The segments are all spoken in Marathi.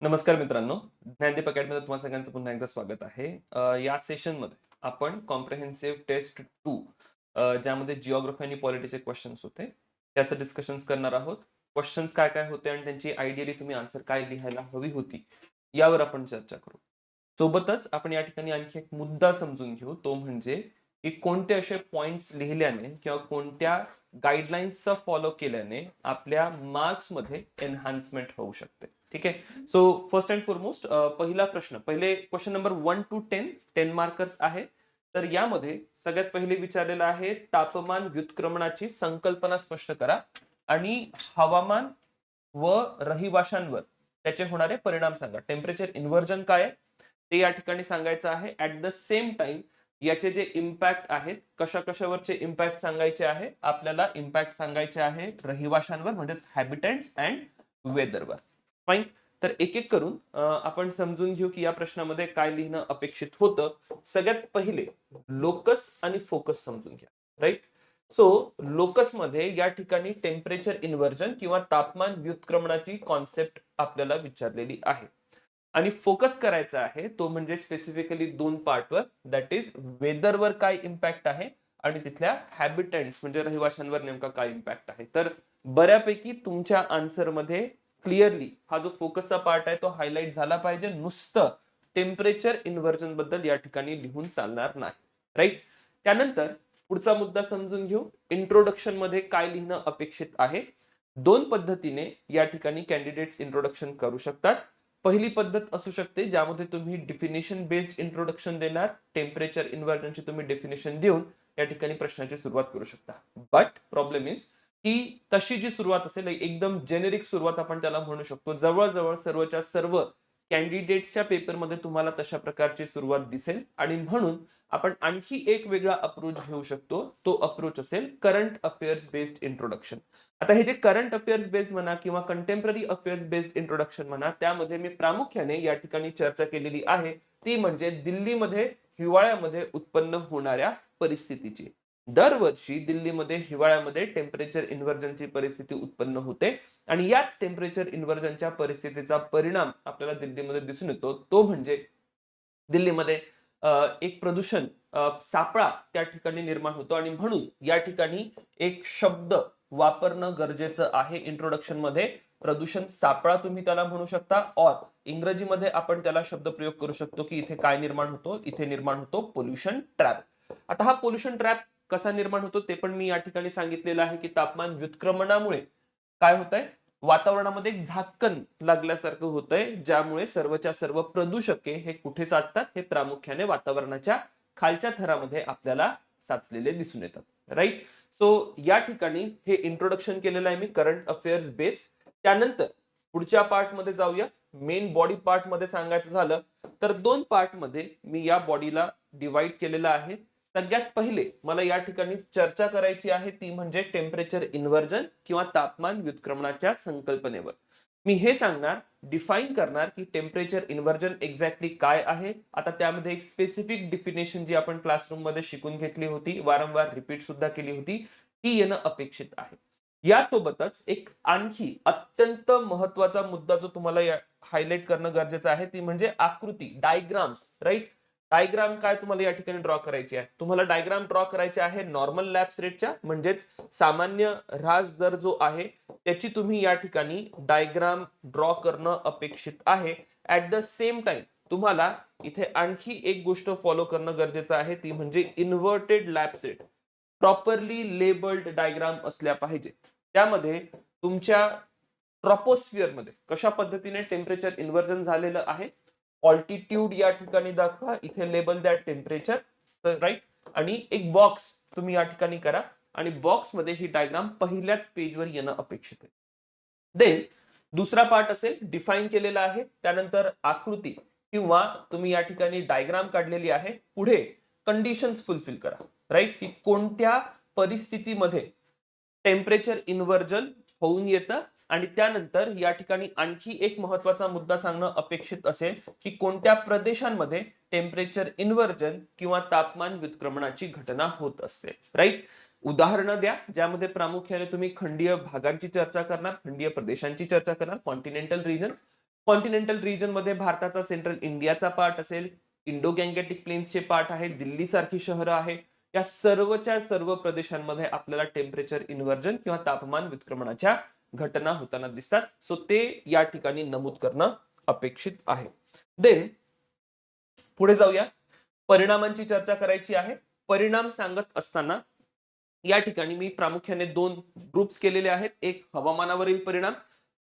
नमस्कार मित्रांनो, ज्ञानदीप अकॅडमीमध्ये तुम्हा सगळ्यांचं पुन्हा एकदा स्वागत आहे. या सेशनमध्ये आपण कॉम्प्रिहेन्सिव्ह टेस्ट 2 ज्यामध्ये जिओग्राफी आणि पॉलिटीचे क्वेश्चन्स होते, त्याचं डिस्कशन्स करणार आहोत. क्वेश्चन्स काय काय होते आणि त्यांची आयडियली तुम्ही आन्सर काय लिहायला हवी होती, यावर आपण चर्चा करू. सोबतच आपण या ठिकाणी आणखी एक मुद्दा समजून घेऊ, तो म्हणजे की कोणते असे पॉइंट्स लिहिल्याने किंवा कोणत्या गाईडलाईन्सचा फॉलो केल्याने आपल्या मार्क्समध्ये एनहान्समेंट होऊ शकते. ठीक आहे. सो फर्स्ट अँड फॉरमोस्ट पहिला प्रश्न, पहिले क्वेश्चन नंबर 1 to 10 मार्कर्स आहे. तर यामध्ये सगळ्यात पहिले विचारलेलं आहे तापमान व्युत्क्रमणाची संकल्पना स्पष्ट करा आणि हवामान व रहिवाशांवर त्याचे होणारे परिणाम सांगा. टेम्परेचर इन्व्हर्जन काय आहे ते या ठिकाणी सांगायचं आहे. ऍट द सेम टाइम याचे जे इम्पॅक्ट आहेत, कशा कशावरचे इम्पॅक्ट सांगायचे आहे, आपल्याला इम्पॅक्ट सांगायचे आहे रहिवाशांवर म्हणजेच हॅबिटंट्स अँड वेदरवर. फाईन. तर एक एक करून आपण समजून घेऊ की या प्रश्नामध्ये काय लिहिणं अपेक्षित होतं. सगळ्यात पहिले लोकस आणि फोकस समजून घ्या. राईट. सो लोकस मध्ये या ठिकाणी टेम्परेचर इन्व्हर्जन किंवा तापमान व्युत्क्रमणाची कॉन्सेप्ट आपल्याला विचारलेली आहे आणि फोकस करायचा आहे तो म्हणजे स्पेसिफिकली दोन पार्टवर, दॅट इज वेदरवर काय इम्पॅक्ट आहे आणि तिथल्या हॅबिटंट्स म्हणजे रहिवाशांवर नेमका काय इम्पॅक्ट आहे. तर बऱ्यापैकी तुमच्या आन्सर मध्ये क्लिअरली हा जो फोकसचा पार्ट आहे तो हायलाइट झाला पाहिजे. नुसतं टेम्परेचर इन्व्हर्जन बद्दल या ठिकाणी लिहून चालणार नाही. राईट. त्यानंतर पुढचा मुद्दा समजून घेऊ. इंट्रोडक्शन मध्ये काय लिहिणं अपेक्षित आहे. दोन पद्धतीने या ठिकाणी कॅन्डिडेट्स इंट्रोडक्शन करू शकतात. पहिली पद्धत असू शकते ज्यामध्ये तुम्ही डिफिनेशन बेस्ड इंट्रोडक्शन देणार. टेम्परेचर इन्व्हर्जनची तुम्ही डेफिनेशन देऊन या ठिकाणी प्रश्नाची सुरुवात करू शकता. बट प्रॉब्लेम इज की तशी जी सुरुवात असेल एकदम जेनेरिक सुरुवात आपण त्याला म्हणू शकतो. जवळजवळ सर्वच्या सर्व कॅन्डिडेट्सच्या पेपरमध्ये तुम्हाला तशा प्रकारची सुरुवात दिसेल आणि म्हणून आपण आणखी एक वेगळा अप्रोच घेऊ शकतो. तो अप्रोच असेल करंट अफेअर्स बेस्ड इंट्रोडक्शन. आता हे जे करंट अफेअर्स बेस्ड म्हणा किंवा कंटेम्पररी अफेअर्स बेस्ड इंट्रोडक्शन म्हणा, त्यामध्ये मी प्रामुख्याने या ठिकाणी चर्चा केलेली आहे ती म्हणजे दिल्लीमध्ये हिवाळ्यामध्ये उत्पन्न होणाऱ्या परिस्थितीची. दरवर्षी दिल्लीमध्ये हिवाळ्यामध्ये टेम्परेचर इन्व्हर्जनची परिस्थिती उत्पन्न होते आणि याच टेम्परेचर इन्व्हर्जनच्या परिस्थितीचा परिणाम आपल्याला दिल्लीमध्ये दिसून येतो. तो म्हणजे दिल्लीमध्ये एक प्रदूषण सापळा त्या ठिकाणी निर्माण होतो आणि म्हणून या ठिकाणी एक शब्द वापरणं गरजेचं आहे इंट्रोडक्शन मध्ये. प्रदूषण सापळा तुम्ही त्याला म्हणू शकता और इंग्रजीमध्ये आपण त्याला शब्द प्रयोग करू शकतो की इथे काय निर्माण होतो, इथे निर्माण होतो पोल्युशन ट्रॅप. आता हा पोल्युशन ट्रॅप कसा निर्माण होतो ते पण मी या ठिकाणी सांगितलेलं आहे की तापमान व्युत्क्रमणामुळे काय होतंय, वातावरणामध्ये एक झाकण लागल्यासारखं होतंय, ज्यामुळे सर्वच्या सर्व प्रदूषके हे कुठे साचतात, हे प्रामुख्याने वातावरणाच्या खालच्या थरामध्ये आपल्याला साचलेले दिसून येतात. राईट. सो या ठिकाणी हे इंट्रोडक्शन केलेलं आहे मी करंट अफेअर्स बेस्ड. त्यानंतर पुढच्या पार्ट मध्ये जाऊया. मेन बॉडी पार्ट मध्ये सांगायचं झालं तर दोन पार्ट मध्ये मी या बॉडीला डिवाइड केलेलं आहे. सगळ्यात पहिले मला या ठिकाणी चर्चा करायची आहे ती म्हणजे टेम्परेचर इन्व्हर्जन किंवा तापमान व्युत्क्रमणाच्या संकल्पनेवर. मी हे सांगणार, डिफाईन करणार की टेम्परेचर इन्व्हर्जन एक्झॅक्टली काय आहे. आता त्यामध्ये एक स्पेसिफिक डिफिनेशन जी आपण क्लासरूम मध्ये शिकून घेतली होती, वारंवार रिपीट सुद्धा केली होती, ती येणं अपेक्षित आहे. यासोबतच एक आणखी अत्यंत महत्वाचा मुद्दा जो तुम्हाला हायलाइट करणं गरजेचं आहे ती म्हणजे आकृती, डायग्राम्स. राईट. डायग्राम काय तुम्हाला या ठिकाणी ड्रॉ करायची आहे. तुम्हाला डायग्राम ड्रॉ करायची आहे नॉर्मल लॅप्स रेटच्या म्हणजेच सामान्य ऱ्हास दर जो आहे त्याची तुम्ही या ठिकाणी डायग्राम ड्रॉ करणं अपेक्षित आहे. ऍट द सेम टाइम तुम्हाला इथे आणखी एक गोष्ट फॉलो करणं गरजेचं आहे ती म्हणजे inverted lapse rate. Properly labelled diagram असल्या पाहिजे. त्यामध्ये तुमच्या ट्रॉपोस्फिअर मध्ये कशा पद्धतीने टेम्परेचर इन्व्हर्जन झालेलं आहे, ऑल्टिट्यूड या ठिकाणी दाखवा, इथे लेबल द्या टेम्परेचर. राईट. आणि एक बॉक्स तुम्ही या ठिकाणी करा आणि बॉक्स मध्ये ही डायग्राम पहिल्याच पेजवर येणं अपेक्षित आहे. देन दुसरा पार्ट असेल डिफाईन केलेला आहे, त्यानंतर आकृती किंवा तुम्ही या ठिकाणी डायग्राम काढलेली आहे, पुढे कंडिशन्स फुलफिल करा. राईट. की कोणत्या परिस्थितीमध्ये टेम्परेचर इन्व्हर्जन होऊन येतं आणि त्यानंतर या ठिकाणी आणखी एक महत्वाचा मुद्दा सांगणं अपेक्षित असेल की कोणत्या प्रदेशांमध्ये टेम्परेचर इन्व्हर्जन किंवा तापमान व्युत्क्रमणाची घटना होत असते. राईट. उदाहरणं द्या ज्यामध्ये प्रामुख्याने तुम्ही खंडीय भागांची चर्चा करणार, खंडीय प्रदेशांची चर्चा करणार, कॉन्टिनेंटल रिजन्स. कॉन्टिनेंटल रिजन मध्ये भारताचा सेंट्रल इंडियाचा पार्ट असेल, इंडो गँगेटिक प्लेन्सचे पार्ट आहे, दिल्ली सारखी शहरं आहे, या सर्वच्या सर्व प्रदेशांमध्ये आपल्याला टेम्परेचर इन्व्हर्जन किंवा तापमान वितक्रमणाच्या घटना होताना दिसतात. सो ते या ठिकाणी नमूद करणं अपेक्षित आहे. देन पुढे जाऊया, परिणामांची चर्चा करायची आहे. परिणाम सांगत असताना या ठिकाणी मी प्रामुख्याने 2 ग्रुप्स केलेले आहेत. एक हवामानावरील परिणाम.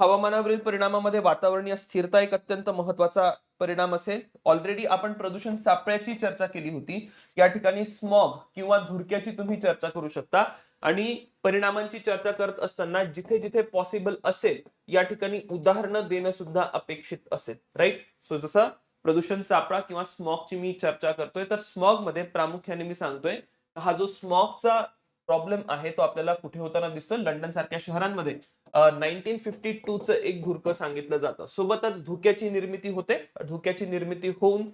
हवामानावरील परिणामामध्ये वातावरणीय स्थिरता एक अत्यंत महत्वाचा परिणाम असेल. ऑलरेडी आपण प्रदूषण सापळ्याची चर्चा केली होती. या ठिकाणी स्मॉग किंवा धुरक्याची तुम्ही चर्चा करू शकता. आणि परिणामांची चर्चा करत असताना जिथे जिथे पॉसिबल असेल या ठिकाणी उदाहरणं देणं सुद्धा अपेक्षित असेल. राईट. सो जसं प्रदूषण सापळा किंवा स्मॉगची मी चर्चा करतोय, तर स्मॉग मध्ये प्रामुख्याने मी सांगतोय हा जो स्मॉगचा प्रॉब्लेम आहे तो आपल्याला कुठे होताना दिसतो, लंडन सारख्या शहरांमध्ये 1952 चं एक धुरकं सांगितलं जातं. सोबतच धुक्याची निर्मिती होते. धुक्याची निर्मिती होऊन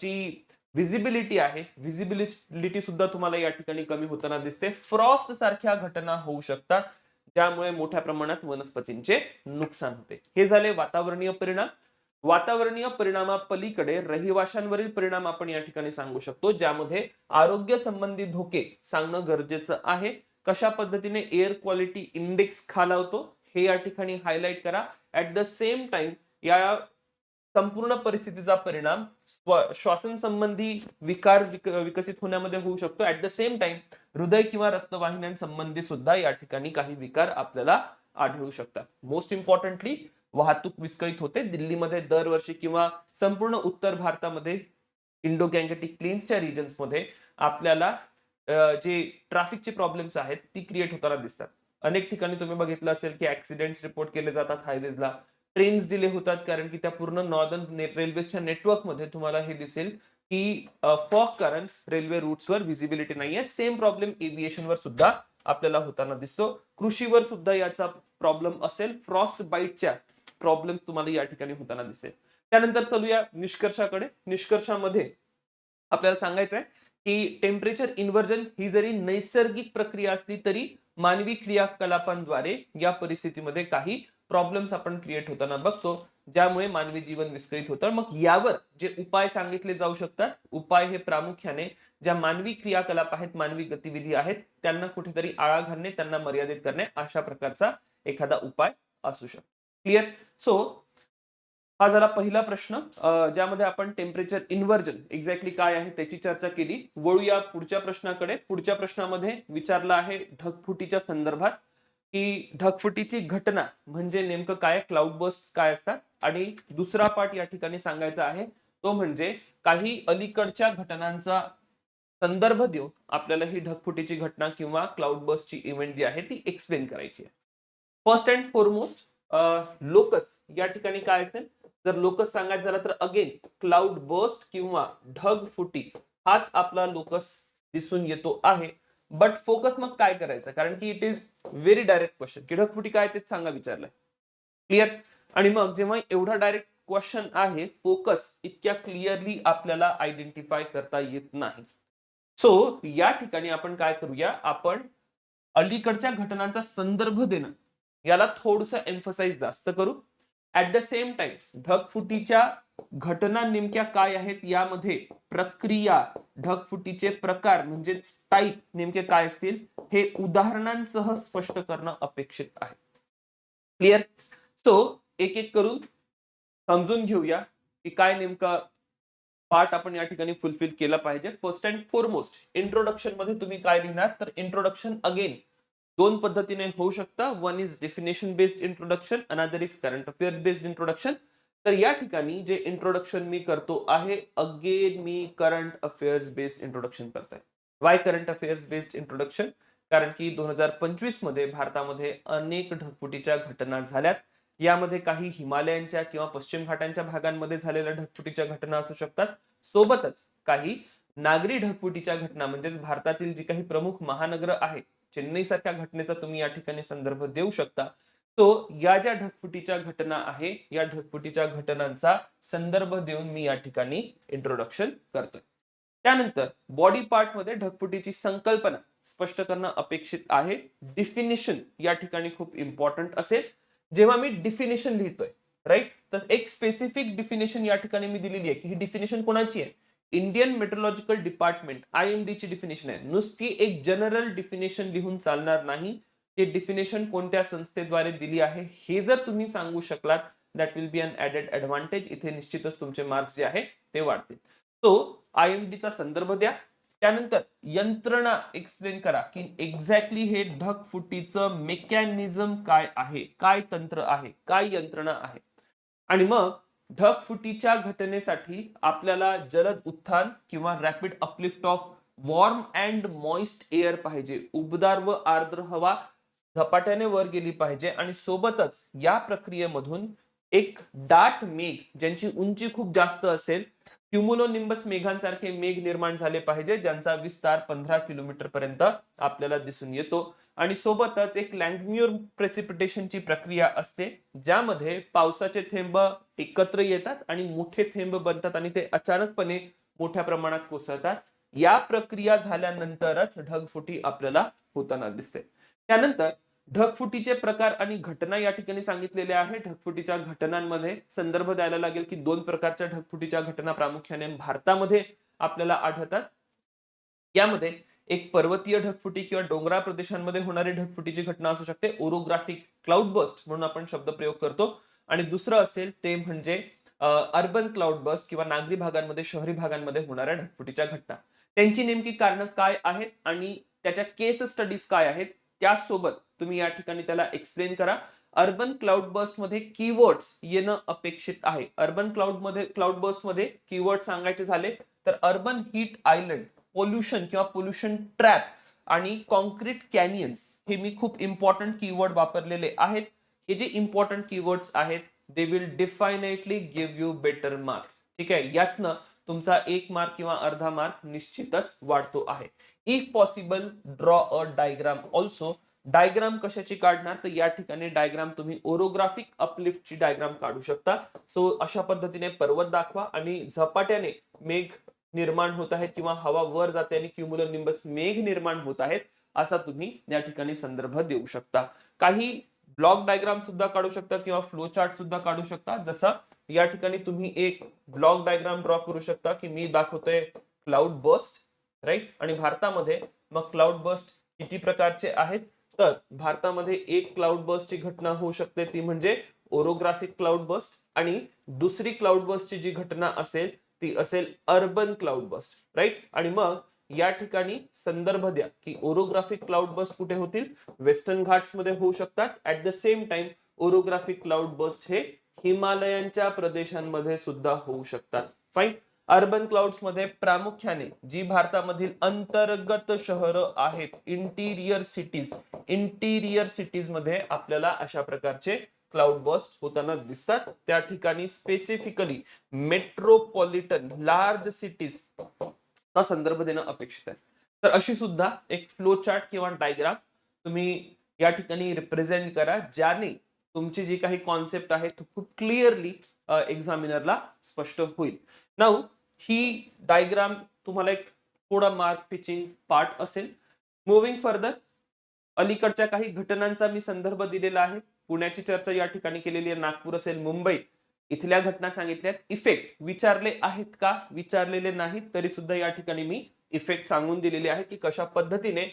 जी व्हिजिबिलिटी आहे, व्हिजिबिलिटी सुद्धा तुम्हाला या ठिकाणी कमी होताना दिसते. फ्रॉस्ट सारख्या घटना होऊ शकतात, ज्यामुळे मोठ्या प्रमाणात वनस्पतींचे नुकसान होते. हे झाले वातावरणीय परिणाम. वातावरणीय परिणामापलीकडे रहिवाशांवरील परिणाम आपण या ठिकाणी सांगू शकतो, ज्यामध्ये आरोग्य संबंधी धोके सांगणं गरजेचं आहे. कशा पद्धतीने एअर क्वालिटी इंडेक्स खालावतो हे या ठिकाणी हायलाइट करा. ऍट द सेम टाइम या संपूर्ण परिस्थितीचा परिणाम श्वासन संबंधी विकार विकसित होण्यामध्ये होऊ शकतो. ऍट द सेम टाइम हृदय किंवा रक्तवाहिन्यांसंबंधी सुद्धा या ठिकाणी काही विकार आपल्याला आढळू शकतात. मोस्ट इम्पॉर्टंटली वाहतूक विस्कळीत होते. दिल्लीमध्ये दरवर्षी किंवा संपूर्ण उत्तर भारतामध्ये इंडो गँगेटिक प्लेन्सच्या रिजन्स मध्ये आपल्याला जे ट्रॅफिकचे प्रॉब्लेम्स आहेत ती क्रिएट होताना दिसतात. अनेक ठिकाणी तुम्ही बघितलं असेल की ऍक्सिडेंट्स रिपोर्ट केले जातात हायवेजला. ट्रेन्स डिले होतात कारण की त्या पूर्ण नॉर्दर्न रेल्वेच्या नेटवर्कमध्ये तुम्हाला हे दिसेल की फॉग कारण रेल्वे रूट्सवर व्हिजिबिलिटी नाहीये. सेम प्रॉब्लेम एव्हिएशनवर सुद्धा आपल्याला होताना दिसतो. कृषीवर सुद्धा याचा प्रॉब्लेम असेल. फ्रॉस्ट बाईटच्या प्रॉब्लेम्स तुम्हाला या ठिकाणी होताना दिसेल. त्यानंतर चलूया निष्कर्षाकडे. निष्कर्षामध्ये आपल्याला सांगायचं आहे की टेम्परेचर इन्व्हर्जन ही जरी नैसर्गिक प्रक्रिया असली तरी मानवी क्रियाकलापांद्वारे या परिस्थितीमध्ये काही प्रॉब्लेम्स आपण क्रिएट होताना बघतो, ज्यामुळे मानवी जीवन विस्कळीत होतं. मग यावर जे उपाय सांगितले जाऊ शकतात, उपाय हे प्रामुख्याने ज्या मानवी क्रियाकलाप आहेत, मानवी गतिविधी आहेत, त्यांना कुठेतरी आळा घालणे, त्यांना मर्यादित करणे, अशा प्रकारचा एखादा उपाय असू शकतो. क्लिअर. सो हा झाला पहिला प्रश्न, ज्यामध्ये आपण टेम्परेचर इन्व्हर्जन एक्झॅक्टली काय आहे त्याची चर्चा केली. वळूया पुढच्या प्रश्नाकडे. पुढच्या प्रश्नामध्ये विचारलं आहे ढगफुटीच्या संदर्भात की ढगफुटीची घटना म्हणजे नेमकं काय, क्लाउड बर्स्ट काय असतात. आणि दुसरा पार्ट या ठिकाणी सांगायचा आहे तो म्हणजे काही अलीकडच्या घटनांचा संदर्भ देऊन आपल्याला ही ढगफुटीची घटना किंवा क्लाउड बर्स्टची इव्हेंट जी आहे ती एक्सप्लेन करायची आहे. फर्स्ट अँड फॉरमोस्ट लोकस या ठिकाणी काय असेल, जर लोकस सांगायचं झालं तर अगेन क्लाउड बर्स्ट किंवा ढगफुटी हाच आपला लोकस दिसून येतो आहे. बट फोकस मग काय करायचं, कारण की it is very direct question की ढगफुटी काय तेच सांगा विचारलंय. क्लिअर. आणि मग जेव्हा एवढा डायरेक्ट क्वेश्चन आहे, फोकस इतक्या क्लिअरली आपल्याला आयडेंटिफाय करता येत नाही. सो या ठिकाणी आपण काय करूया, आपण अलीकडच्या घटनांचा संदर्भ देणं याला थोडंसं एम्फसाइज जास्त करू. ऍट द सेम टाइम ढगफुटीच्या घटना नेमक्या काय आहेत, यामध्ये प्रक्रिया, ढगफुटीचे प्रकार म्हणजे टाईप नेमके काय असतील हे उदाहरणांसह स्पष्ट करणं अपेक्षित आहे. क्लिअर. सो एक एक करून समजून घेऊया की काय नेमका पार्ट आपण या ठिकाणी फुलफिल केला पाहिजे. फर्स्ट अँड फॉरमोस्ट इंट्रोडक्शन मध्ये तुम्ही काय लिहिणार, तर इंट्रोडक्शन अगेन दोन पद्धतीने होऊ शकता. One is definition based introduction, another is current affairs based introduction. तर या ठिकाणी जे इंट्रोडक्शन मी करतो आहे, अगेन मी करंट अफेअर्स बेस्ड इंट्रोडक्शन करतोय. Y current affairs based introduction, कारण की 2025 मध्ये भारतामध्ये अनेक ढगफुटीच्या घटना झाल्यात. यामध्ये काही हिमालयांच्या किंवा पश्चिम घाटांच्या भागांमध्ये झालेल्या ढगफुटीच्या घटना असू शकतात. सोबतच काही नागरी ढगफुटीच्या घटना म्हणजेच भारतातील जी काही प्रमुख महानगरं आहेत, चेन्नई सारख्या घटनेचा तुम्ही या ठिकाणी संदर्भ देऊ शकता. तो या ज्या ढगफुटीच्या घटना आहे, या ढगफुटीच्या घटनांचा संदर्भ देऊन मी या ठिकाणी इंट्रोडक्शन करतोय. त्यानंतर बॉडी पार्ट मध्ये ढगफुटीची संकल्पना स्पष्ट करणं अपेक्षित आहे. डिफिनिशन या ठिकाणी खूप इम्पॉर्टंट असेल. जेव्हा मी डिफिनिशन लिहितोय राईट, तर एक स्पेसिफिक डिफिनेशन या ठिकाणी मी दिलेली आहे की ही डिफिनेशन कोणाची आहे, इंडियन मेट्रोलॉजिकल डिपार्टमेंट IMD ची डिफिनेशन आहे. नुसती एक जनरल डिफिनेशन लिहून चालणार नाही, ते डिफिनेशन कोणत्या संस्थेद्वारे दिली आहे हे जर तुम्ही सांगू शकलात that will be an added advantage. इथे निश्चितच तुमचे मार्क्स जे आहे ते वाढतील. तो IMD चा संदर्भ द्या, त्यानंतर यंत्रणा एक्सप्लेन करा की एक्झॅक्टली हे ढगफुटीचं मेकॅनिझम काय आहे, काय तंत्र आहे, काय यंत्रणा आहे. आणि मग ढगफुटीच्या घटनेसाठी आपल्याला जलद उत्थान किंवा rapid uplift of warm and moist air पाहिजे. उबदार व आर्द्र हवा झपाट्याने वर गेली पाहिजे आणि सोबतच या प्रक्रियेमधून एक दाट मेघ ज्यांची उंची खूप जास्त असेल, क्युमुलोनिंबस मेघांसारखे मेघ निर्माण झाले पाहिजे ज्यांचा विस्तार 15 किलोमीटर पर्यंत आपल्याला दिसून येतो. आणि सोबतच एक लँडम्युअर प्रेसिपिटेशनची प्रक्रिया असते ज्यामध्ये पावसाचे थेंब एकत्र येतात आणि मोठे थेंब बनतात आणि ते अचानकपणे मोठ्या प्रमाणात कोसळतात. या प्रक्रिया झाल्यानंतरच ढगफुटी आपल्याला होताना दिसते. त्यानंतर ढगफुटीचे प्रकार आणि घटना या ठिकाणी सांगितलेले आहे. ढगफुटीच्या घटनांमध्ये संदर्भ द्यायला लागेल की 2 प्रकारच्या ढगफुटीच्या घटना प्रामुख्याने भारतामध्ये आपल्याला आढळतात. यामध्ये एक पर्वतीय ढगफुटी किंवा डोंगराळ प्रदेशांमध्ये होणारी ढगफुटीची घटना असू शकते, ओरोग्राफिक क्लाउड बस्ट म्हणून आपण शब्द प्रयोग करतो. आणि दुसरं असेल ते म्हणजे अर्बन क्लाउड बस्ट किंवा नागरी भागांमध्ये, शहरी भागांमध्ये होणाऱ्या ढगफुटीच्या घटना. त्यांची नेमकी कारणं काय आहेत आणि त्याच्या केस स्टडीज काय आहेत त्यासोबत तुम्ही या ठिकाणी त्याला एक्सप्लेन करा. अर्बन क्लाउड बस्ट मध्ये कीवर्ड्स येणं अपेक्षित आहे. अर्बन क्लाउड बस्ट मध्ये कीवर्ड सांगायचे झाले तर अर्बन हीट आयलंड, पोल्युशन किंवा पोल्युशन ट्रॅप आणि कॉन्क्रीट कॅनियन्स हे मी खूप इम्पॉर्टंट कीवर्ड वापरलेले आहेत. हे जे इम्पॉर्टंट कीवर्ड्स आहेत they will definitely give you better marks. ठीक आहे, यातनं तुमचा 1 मार्क किंवा अर्धा मार्क निश्चितच वाढतो आहे. If possible draw a diagram also. Diagram कशाची काढणार तर या ठिकाणी डायग्राम तुम्ही ओरोग्राफिक अपलिफ्टची डायग्राम काढू शकता. सो अशा पद्धतीने पर्वत दाखवा आणि झपाट्याने मेघ निर्माण होत आहेत किंवा हवा वर जाते आणि क्युमुलोनिंबस मेघ निर्माण होत आहेत असा तुम्ही या ठिकाणी संदर्भ देऊ शकता. काही ब्लॉक डायग्राम सुद्धा काढू शकता किंवा फ्लो चार्ट सुद्धा काढू शकता. जसं या ठिकाणी तुम्ही एक ब्लॉक डायग्राम ड्रॉ करू शकता की मी दाखवतोय क्लाउड बस्ट, राईट. आणि भारतामध्ये मग क्लाउड बस्ट किती प्रकारचे आहेत तर भारतामध्ये एक क्लाउड बस्टची घटना होऊ शकते ती म्हणजे ओरोग्राफिक क्लाउड बस्ट, आणि दुसरी क्लाउड बस्टची जी घटना असेल ती असेल अर्बन क्लाउड बस्ट, राईट. आणि मग या ठिकाणी संदर्भ द्या की ओरोग्राफिक क्लाउड बस्ट कुठे होतील, वेस्टर्न घाट्स मध्ये होऊ शकतात. At the same time orographic cloud burst हे हिमालयांच्या प्रदेशांमध्ये सुद्धा होऊ शकतात. फाईन. अर्बन क्लाउड्स मध्ये प्रामुख्याने जी भारतामधील अंतर्गत शहरं आहेत, इंटिरियर सिटीज मध्ये आपल्याला अशा प्रकारचे क्लाउड बस्ट होताना दिसतात. त्या ठिकाणी स्पेसिफिकली मेट्रोपॉलिटन लार्ज सिटीज चा संदर्भ देणं अपेक्षित आहे. तर अशी सुद्धा एक फ्लो चार्ट किंवा डायग्राम तुम्ही या ठिकाणी रिप्रेझेंट करा ज्याने तुमची जी काही कॉन्सेप्ट आहे तो खूप क्लिअरली एक्झामिनरला स्पष्ट होईल. नाउ ही डायग्राम तुम्हाला एक थोडा मार्क पिचिंग पार्ट असेल. मुव्हिंग फर्दर, अलीकडच्या काही घटनांचा मी संदर्भ दिलेला आहे. पुण्याची चर्चा या ठिकाणी केलेली आहे, नागपूर असेल, मुंबई इथल्या घटना सांगितल्यात. इफेक्ट विचारले आहेत का, विचारलेले नाहीत तरी सुद्धा या ठिकाणी मी इफेक्ट सांगून दिलेले आहे की कशा पद्धतीने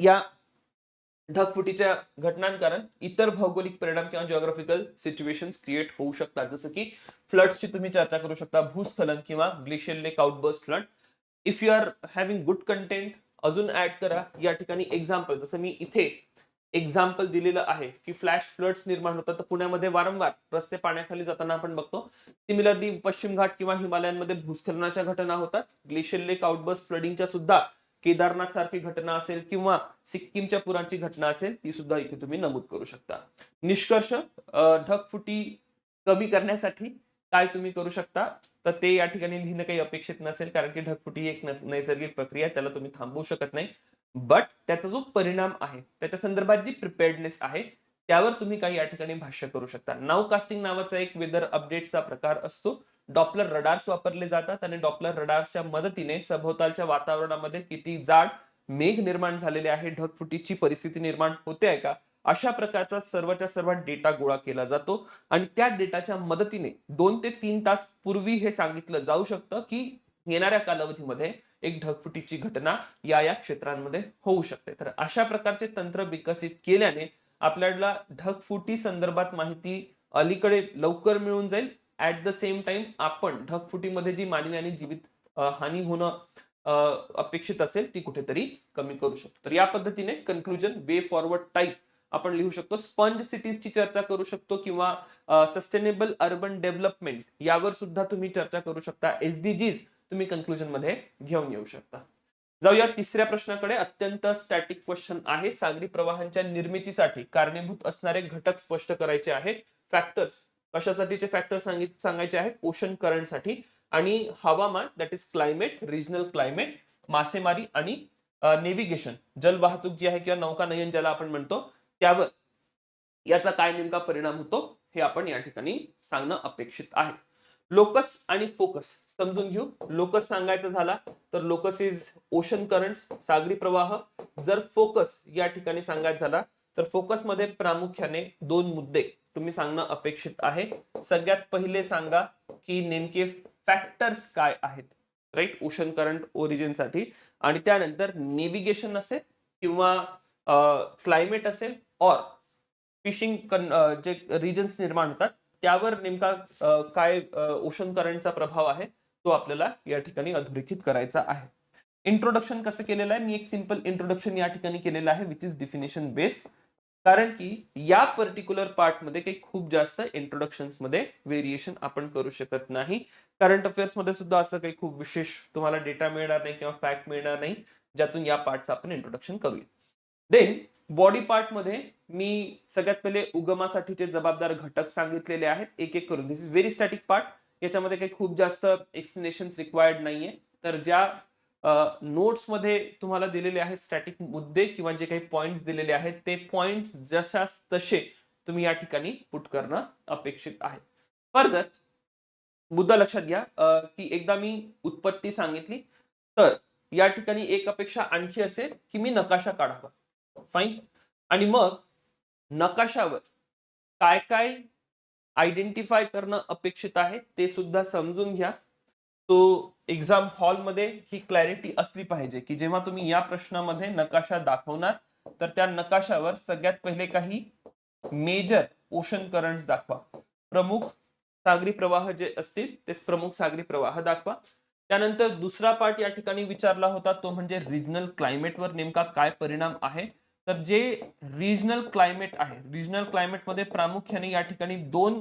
या ढगफुटीच्या घटनांकारण इतर भौगोलिक परिणाम किंवा जिओग्राफिकल सिच्युएशन्स क्रिएट होऊ शकतात. जसं की फ्लड्सची तुम्ही चर्चा करू शकता, भूस्खलन किंवा glacial lake outburst flood. If you are having good content अजून ऍड करा. या ठिकाणी एक्झाम्पल जसं मी इथे एक्झाम्पल दिलेलं आहे की फ्लॅश फ्लड्स निर्माण होतात तर पुण्यामध्ये वारंवार रस्ते पाण्याखाली जाताना आपण बघतो. सिमिलरली पश्चिम घाट किंवा हिमालयांमध्ये भूस्खलनाच्या घटना होतात. ग्लेशियल लेक आउटबर्स्ट फ्लडिंगच्या सुद्धा केदारनाथ सारखी घटना असेल किंवा सिक्कीमच्या पुरांची घटना असेल ती सुद्धा इथे तुम्ही नमूद करू शकता. निष्कर्ष, ढगफुटी कमी करण्यासाठी काय तुम्ही करू शकता तर ते या ठिकाणी लिहिणं काही अपेक्षित नसेल कारण की ढगफुटी ही एक नैसर्गिक प्रक्रिया आहे, त्याला तुम्ही थांबवू शकत नाही. बट त्याचा जो परिणाम आहे त्याच्या संदर्भात जी प्रिपेअर्डनेस आहे त्यावर तुम्ही काही या ठिकाणी भाष्य करू शकता. नाव कास्टिंग नावाचा एक वेदर अपडेटचा प्रकार असतो. डॉपलर रडार्स वापरले जातात आणि डॉपलर रडार्सच्या मदतीने सभोवतालच्या वातावरणामध्ये किती जाड मेघ निर्माण झालेले आहे, ढगफुटीची परिस्थिती निर्माण होते आहे का अशा प्रकारचा सर्वच्या सर्व डेटा गोळा केला जातो आणि त्या डेटाच्या मदतीने 2 ते 3 तास पूर्वी हे सांगितलं जाऊ शकतं की येणाऱ्या कालावधीमध्ये एक ढगफुटीची घटना या क्षेत्रांमध्ये होऊ शकते. तर अशा प्रकारचे तंत्र विकसित केल्याने आपल्याला ढगफुटी संदर्भात माहिती अलीकडे लवकर मिळून जाईल. ऍट द सेम टाइम आपण ढगफुटीमध्ये जी मानवी आणि जीवित हानी होणं अपेक्षित असेल ती कुठेतरी कमी करू शकतो. तर या पद्धतीने कन्क्लुजन वे फॉरवर्ड टाईप आपण लिहू शकतो. स्पंज सिटीजची चर्चा करू शकतो किंवा सस्टेनेबल अर्बन डेव्हलपमेंट यावर सुद्धा तुम्ही चर्चा करू शकता. एसडीजीज तुम्ही कन्क्लुजन मध्ये घेऊन येऊ शकता. जाऊया तिसऱ्या प्रश्नाकडे. अत्यंत स्टॅटिक क्वेश्चन आहे. सागरी प्रवाहांच्या निर्मितीसाठी कारणीभूत असणारे घटक स्पष्ट करायचे आहे. फॅक्टर्स कशासाठीचे फॅक्टर सांगायचे आहेत? ओशन करंटसाठी आणि हवामान that is climate, regional climate, मासेमारी आणि नेव्हिगेशन जल वाहतूक जी आहे किंवा नौकानयन ज्याला आपण म्हणतो त्यावर याचा काय नेमका परिणाम होतो हे आपण या ठिकाणी सांगणं अपेक्षित आहे. लोकस आणि फोकस समजून घेऊ. लोकस सांगायचं झाला तर लोकस इज ओशन करंट्स, सागरी प्रवाह. जर फोकस या ठिकाणी सांगायचं झाला तर फोकस मध्ये प्रामुख्याने 2 मुद्दे तुम्ही सांगणं अपेक्षित आहे. सगळ्यात पहिले सांगा की नेमके फॅक्टर्स काय आहेत, राईट, ओशन करंट ओरिजिन साठी. आणि त्यानंतर नेव्हिगेशन असेल किंवा क्लायमेट असेल और फिशिंग जे रिजन्स निर्माण होतात त्यावर नेमका काय ओशन करंटचा प्रभाव आहे तो आपल्याला या ठिकाणी अधोरेखित करायचा आहे. इंट्रोडक्शन कसं केलेलं आहे? मी एक सिंपल इंट्रोडक्शन या ठिकाणी केलेलं आहे विच इज डिफिनेशन बेस्ड. कारण की या पर्टिक्युलर पार्ट मध्ये काही खूप जास्त इंट्रोडक्शन्स मध्ये व्हेरिएशन आपण करू शकत नाही. करंट अफेअर्स मध्ये सुद्धा असं काही खूप विशेष तुम्हाला डेटा मिळणार नाही किंवा फॅक्ट मिळणार नाही ज्यातून या पार्टचं आपण इंट्रोडक्शन करूया. देन बॉडी पार्ट मध्ये मी सगळ्यात पहिले उगमासाठीचे जबाबदार घटक सांगितलेले आहेत एक एक करून. दिस इज व्हेरी स्टॅटिक पार्ट. याच्यामध्ये काही खूप जास्त एक्सप्लेनेशन रिक्वायर्ड नाहीये. तर ज्या नोट्स मध्ये तुम्हाला दिलेले आहेत स्टॅटिक मुद्दे किंवा जे काही पॉइंट्स दिलेले आहेत ते पॉइंट्स जशास तसे तुम्ही या ठिकाणी पुट करणं अपेक्षित आहे. फर्दर मुद्दा लक्षात घ्या की एकदा मी उत्पत्ती सांगितली तर या ठिकाणी एक अपेक्षा आणखी असेल की मी नकाशा काढावा. फाईन. आणि मग नकाशावर काय काय आयडेंटिफाय करणं अपेक्षित आहे ते सुद्धा समजून घ्या. तो एक्झाम हॉल मध्ये ही क्लॅरिटी असली पाहिजे की जेव्हा तुम्ही या प्रश्नामध्ये नकाशा दाखवणार तर त्या नकाशावर सगळ्यात पहिले काही मेजर ओशन करंट्स दाखवा. प्रमुख सागरी प्रवाह जे असतील ते प्रमुख सागरी प्रवाह दाखवा. त्यानंतर दुसरा पार्ट या ठिकाणी विचारला होता तो म्हणजे रिजनल क्लायमेटवर नेमका काय परिणाम आहे. तर जे रिजनल क्लायमेट आहे, रिजनल क्लायमेट मध्ये प्रामुख्याने या ठिकाणी 2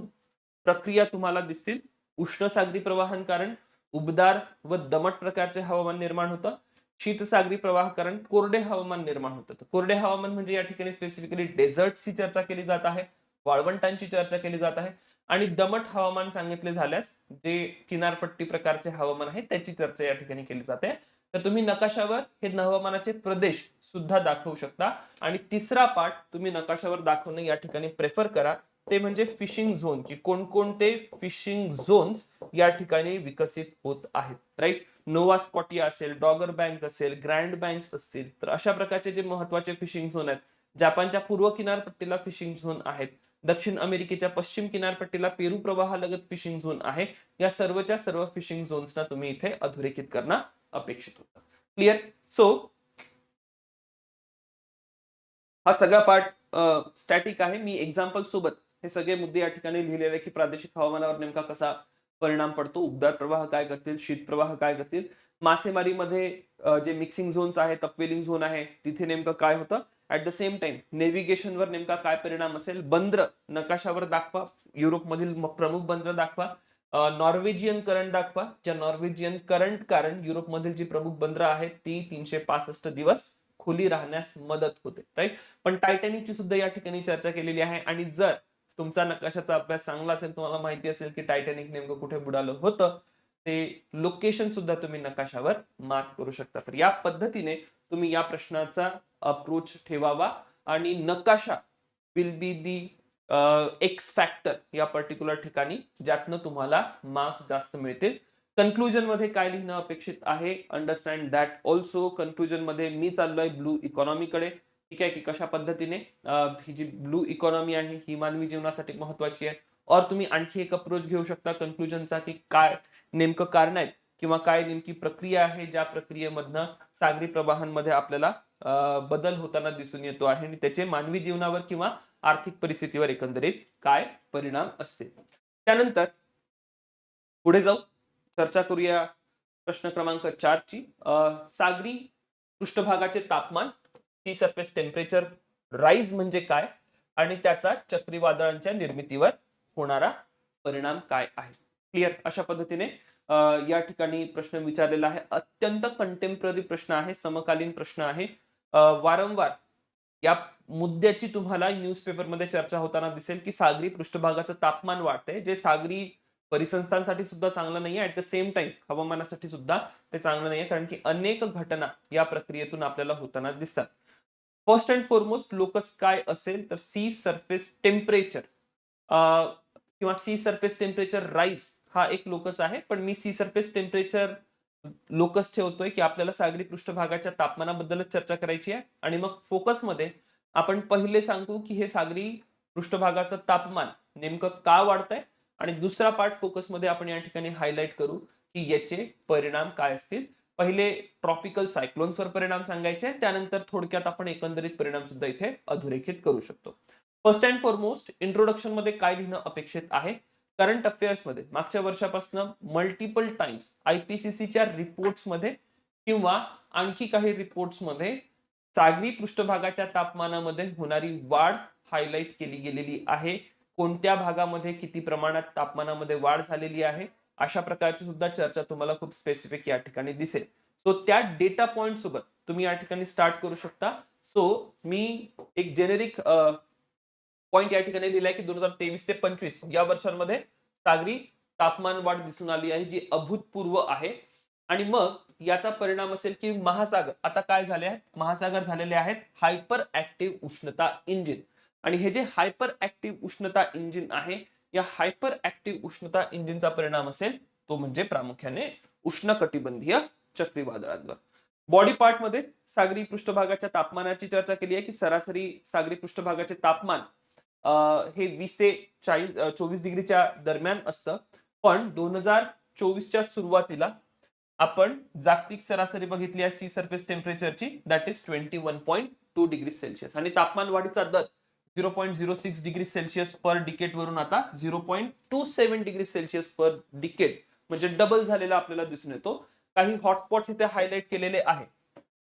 प्रक्रिया तुम्हाला दिसतील. उष्ण सागरी प्रवाहांकारण उबदार व दमट प्रकारचे हवामान निर्माण होतं. शीतसागरी प्रवाह कारण कोरडे हवामान निर्माण होतं. कोरडे हवामान म्हणजे या ठिकाणी स्पेसिफिकली डेझर्टची चर्चा केली जात आहे, वाळवंटांची चर्चा केली जात आहे. आणि दमट हवामान सांगितले झाल्यास जे किनारपट्टी प्रकारचे हवामान आहे त्याची चर्चा या ठिकाणी केली जाते. तर तुम्ही नकाशावर हे हवामानाचे प्रदेश सुद्धा दाखवू शकता. आणि तिसरा पार्ट तुम्ही नकाशावर दाखवणं या ठिकाणी प्रेफर करा ते म्हणजे फिशिंग झोन, की कोणकोणते फिशिंग झोन्स या ठिकाणी विकसित होत आहेत, राईट. नोवा स्कॉटिया असेल, डॉगर बँक असेल, ग्रँड बँक्स असतील. तर अशा प्रकारचे जे महत्वाचे फिशिंग झोन आहेत. जपानच्या पूर्व किनारपट्टीला फिशिंग झोन आहेत. दक्षिण अमेरिकेच्या पश्चिम किनारपट्टीला पेरू प्रवाहालगत फिशिंग झोन आहे. या सर्वच्या सर्व फिशिंग झोन्सना तुम्ही इथे अधोरेखित करणं अपेक्षित होतं. क्लिअर? सो हा सगळा पार्ट स्टॅटिक आहे. मी एक्झाम्पल सोबत हे सगळे मुद्दे या ठिकाणी लिहिलेले की प्रादेशिक हवामानावर नेमका कसा परिणाम पडतो, उबदार प्रवाह काय करतील, शीत प्रवाह काय करतील, मासेमारीमध्ये जे मिक्सिंग झोन्स आहेत, अपवेलिंग झोन आहे तिथे नेमकं काय होतं. ऍट द सेम टाइम नेव्हिगेशनवर नेमका काय परिणाम असेल, बंदर नकाशावर दाखवा, युरोपमधील प्रमुख बंदर दाखवा, नॉर्वेजियन करंट दाखवा. ज्या नॉर्वेजियन करंट कारण युरोपमधील जी प्रमुख बंदरं आहेत ती 365 दिवस खुली राहण्यास मदत होते, राईट. पण टायटॅनिकची सुद्धा या ठिकाणी चर्चा केलेली आहे. आणि जर तुमचा नकाशाचा अभ्यास चांगला असेल, तुम्हाला माहिती असेल की टायटॅनिक नेमकं कुठे बुडालं होतं, ते लोकेशन सुद्धा तुम्ही नकाशावर मार्क करू शकता. तर या पद्धतीने तुम्ही या प्रश्नाचा अप्रोच ठेवावा आणि नकाशा will be the x factor या पर्टिक्युलर ठिकाणी ज्यातनं तुम्हाला मार्क्स जास्त मिळतील. कन्क्लुजन मध्ये काय लिहिणं अपेक्षित आहे, अंडरस्टँड दॅट ऑल्सो. कन्क्लुजन मध्ये मी चाललोय ब्लू इकॉनॉमी कडे. ठीक आहे, की कशा पद्धतीने ही जी ब्लू इकॉनॉमी आहे ही मानवी जीवनासाठी महत्वाची आहे. और तुम्ही आणखी एक अप्रोच घेऊ शकता कन्क्लुजनचा, की काय नेमकं कारण आहेत किंवा काय नेमकी प्रक्रिया आहे ज्या प्रक्रियेमधनं सागरी प्रवाहांमध्ये आपल्याला बदल होताना दिसून येतो आहे आणि त्याचे मानवी जीवनावर किंवा आर्थिक परिस्थितीवर एकंदरीत काय परिणाम असतील. त्यानंतर पुढे जाऊ, चर्चा करूया प्रश्न क्रमांक 4 ची. सागरी पृष्ठभागाचे तापमान, सी सरफेस टेम्परेचर राईज म्हणजे काय आणि त्याचा चक्रीवादळांच्या निर्मितीवर होणारा परिणाम काय आहे. क्लिअर, अशा पद्धतीने या ठिकाणी प्रश्न विचारलेला आहे. अत्यंत कंटेम्पररी प्रश्न आहे, समकालीन प्रश्न आहे. वारंवार या मुद्द्याची तुम्हाला न्यूजपेपरमध्ये चर्चा होताना दिसेल, की सागरी पृष्ठभागाचं तापमान वाढतंय, जे सागरी परिसंस्थांसाठी सुद्धा चांगलं नाहीये. ऍट द सेम टाइम हवामानासाठी सुद्धा ते चांगलं नाहीये, कारण की अनेक घटना या प्रक्रियेतून आपल्याला होताना दिसतात. फर्स्ट अँड फॉरमोस्ट लोकस काय असेल तर सी सरफेस टेम्परेचर किंवा सी सरफेस टेम्परेचर राईज हा एक लोकस आहे. पण मी सी सरफेस टेम्परेचर लोकस ठेवतोय, की आपल्याला सागरी पृष्ठभागाच्या तापमानाबद्दलच चर्चा करायची आहे. आणि मग फोकसमध्ये आपण पहिले सांगू, की हे सागरी पृष्ठभागाचं तापमान नेमकं का वाढतंय, आणि दुसरा पार्ट फोकसमध्ये आपण या ठिकाणी हायलाइट करू, की याचे परिणाम काय असतील. पहिले ट्रॉपिकल सायक्लोन्सवर परिणाम सांगायचे, त्यानंतर थोडक्यात आपण एकंदरीत परिणाम सुद्धा इथे अधोरेखित करू शकतो. फर्स्ट अँड फॉरमोस्ट इंट्रोडक्शन मध्ये काय लिहिणं अपेक्षित आहे. करंट अफेअर्स मध्ये मागच्या वर्षापासून मल्टिपल टाइम्स आयपीसीसीच्या रिपोर्ट्स मध्ये किंवा आणखी काही रिपोर्ट्स मध्ये सागरी पृष्ठभागाच्या तापमानामध्ये होणारी वाढ हायलाइट केली गेलेली आहे. कोणत्या भागामध्ये किती प्रमाणात तापमानामध्ये वाढ झालेली आहे, अशा प्रकारची सुद्धा चर्चा तुम्हाला खूप स्पेसिफिक या ठिकाणी दिसेल. सो त्या डेटा पॉइंट सोबत तुम्ही या ठिकाणी स्टार्ट करू शकता. सो मी एक जेनेरिक पॉइंट या ठिकाणी लिहिलाय, की 2023 ते 25 या वर्षांमध्ये सागरी तापमान वाढ दिसून आली आहे, जी अभूतपूर्व आहे. आणि मग याचा परिणाम असेल, की महासागर आता काय झाले आहेत, महासागर झालेले आहेत हायपर ऍक्टिव्ह उष्णता इंजिन. आणि हे जे हायपर ऍक्टिव्ह उष्णता इंजिन आहे, या हायपर ऍक्टिव्ह उष्णता इंजिनचा परिणाम असेल तो म्हणजे प्रामुख्याने उष्णकटिबंधीय चक्रीवादळांवर. बॉडी पार्ट मध्ये सागरी पृष्ठभागाच्या तापमानाची चर्चा केली आहे, की सरासरी सागरी पृष्ठभागाचे तापमान हे 20 ते 24 डिग्रीच्या दरम्यान असतं. पण 2024च्या सुरुवातीला आपण जागतिक सरासरी बघितली आहे सी सरफेस टेम्परेचरची, दॅट इज 21.2 डिग्री सेल्सिअस. आणि तापमान वाढीचा दर 0.06 डिग्री सेल्सिअस पर डिकेट वरून आता 0.27 डिग्री सेल्सिअस पर डिकेट म्हणजे डबल झालेला आपल्याला दिसून येतो. काही हॉटस्पॉट्स इथे हायलाइट केलेले आहे,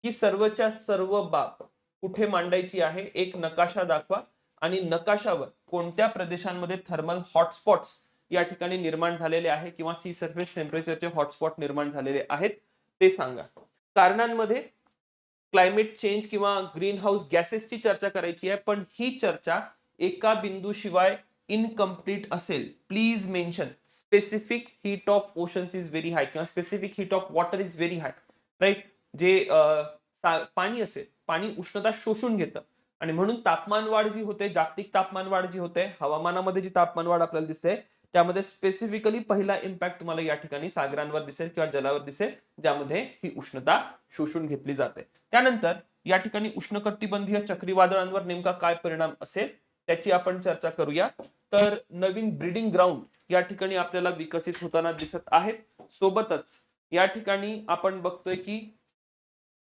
की सर्वच्या सर्व बाब कुठे मांडायची आहे, एक नकाशा दाखवा आणि नकाशावर कोणत्या प्रदेशांमध्ये थर्मल हॉटस्पॉट्स या ठिकाणी निर्माण झालेले आहे किंवा सी सरफेस टेम्परेचरचे हॉटस्पॉट निर्माण झालेले आहेत ते सांगा. कारणांमध्ये क्लायमेट चेंज किंवा ग्रीन हाऊस गॅसेसची चर्चा करायची आहे, पण ही चर्चा एका बिंदूशिवाय इनकम्प्लीट असेल. Please mention specific heat of oceans is very high किंवा specific heat of water is very high, right. जे पाणी असेल, पाणी उष्णता शोषून घेतं आणि म्हणून तापमान वाढ जी होते, जागतिक तापमान वाढ जी होते, हवामानामध्ये जी तापमान वाढ आपल्याला दिसते, त्यामध्ये स्पेसिफिकली पहिला इम्पॅक्ट तुम्हाला या ठिकाणी सागरांवर दिसेल किंवा जलावर दिसेल, ज्यामध्ये ही उष्णता शोषून घेतली जाते. त्यानंतर या ठिकाणी उष्णकटिबंधीय चक्रीवादळांवर नेमका काय परिणाम असेल त्याची आपण चर्चा करूया. तर नवीन ब्रीडिंग ग्राउंड या ठिकाणी आपल्याला विकसित होताना दिसत आहेत. सोबतच या ठिकाणी आपण बघतोय, की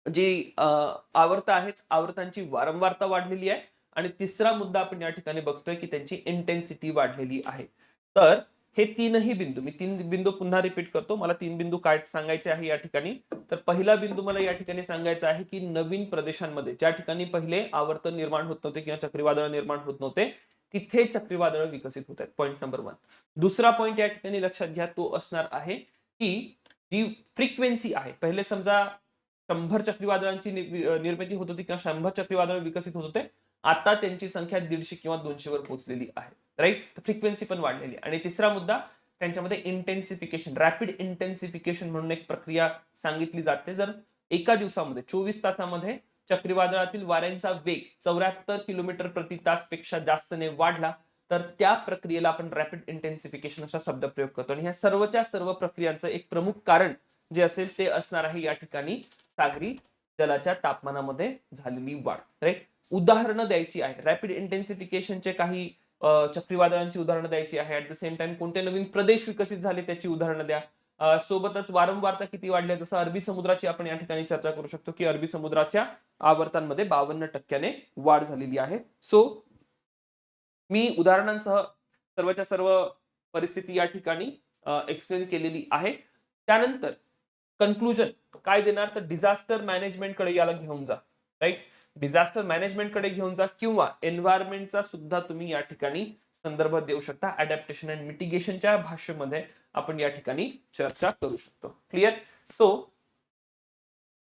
जी आवर्त आहेत, आवर्तांची वारंवारता वाढलेली आहे. आणि तिसरा मुद्दा आपण या ठिकाणी बघतोय, की त्यांची इंटेन्सिटी वाढलेली आहे. तर हे तीनही बिंदू, मी 3 बिंदू पुन्हा रिपीट करतो, मला 3 बिंदू काय सांगायचे आहे या ठिकाणी. तर पहिला बिंदू मला या ठिकाणी सांगायचा आहे, की नवीन प्रदेशांमध्ये ज्या ठिकाणी पहिले आवर्त निर्माण होत नव्हते किंवा चक्रीवादळ निर्माण होत नव्हते, तिथे चक्रीवादळ विकसित होत आहेत. Point number 1. दुसरा पॉईंट या ठिकाणी लक्षात घ्या, तो असणार आहे, की जी फ्रिक्वेन्सी आहे, पहिले समजा 100 चक्रीवादळांची निर्मिती होत होती किंवा 100 चक्रीवादळ विकसित होत होते, आता त्यांची संख्या 150 किंवा 200 वर पोहोचलेली आहे, राईट. फ्रिक्वेन्सी पण वाढलेली आहे. आणि तिसरा मुद्दा त्यांच्यामध्ये इंटेन्सिफिकेशन, रॅपिड इंटेन्सिफिकेशन म्हणून एक प्रक्रिया सांगितली जाते. जर एका दिवसामध्ये 24 तासामध्ये चक्रीवादळातील वाऱ्यांचा वेग 74 किलोमीटर प्रति तास पेक्षा जास्तने वाढला, तर त्या प्रक्रियेला आपण रॅपिड इंटेन्सिफिकेशन असा शब्द प्रयोग करतो. आणि ह्या सर्वच्या सर्व प्रक्रियांचं एक प्रमुख कारण जे असेल ते असणार आहे या ठिकाणी सागरी जलाच्या तापमानामध्ये झालेली वाढ, राईट. उदाहरणं द्यायची आहे. रॅपिड इंटेन्सिफिकेशनचे काही चक्रीवादळांची उदाहरणं द्यायची आहे. ऍट द सेम टाइम कोणते नवीन प्रदेश विकसित झाले त्याची उदाहरणं द्या. सोबतच वारंवारता किती वाढली, जसं अरबी समुद्राची आपण या ठिकाणी चर्चा करू शकतो की अरबी समुद्राच्या आवर्तांमध्ये 52% वाढ झालेली आहे. सो मी उदाहरणांसह सर्वच्या सर्व परिस्थिती या ठिकाणी एक्सप्लेन केलेली आहे. त्यानंतर कन्क्लुजन काय देणार, तर डिझास्टर मॅनेजमेंट कडे याला घेऊन जा. राईट, डिझास्टर मॅनेजमेंट कडे घेऊन जा किंवा एन्व्हायरमेंटचा सुद्धा तुम्ही या ठिकाणी संदर्भ देऊ शकता. अडॅप्टेशन अँड मिटिगेशनच्या भाषेमध्ये आपण या ठिकाणी चर्चा करू शकतो. क्लिअर. सो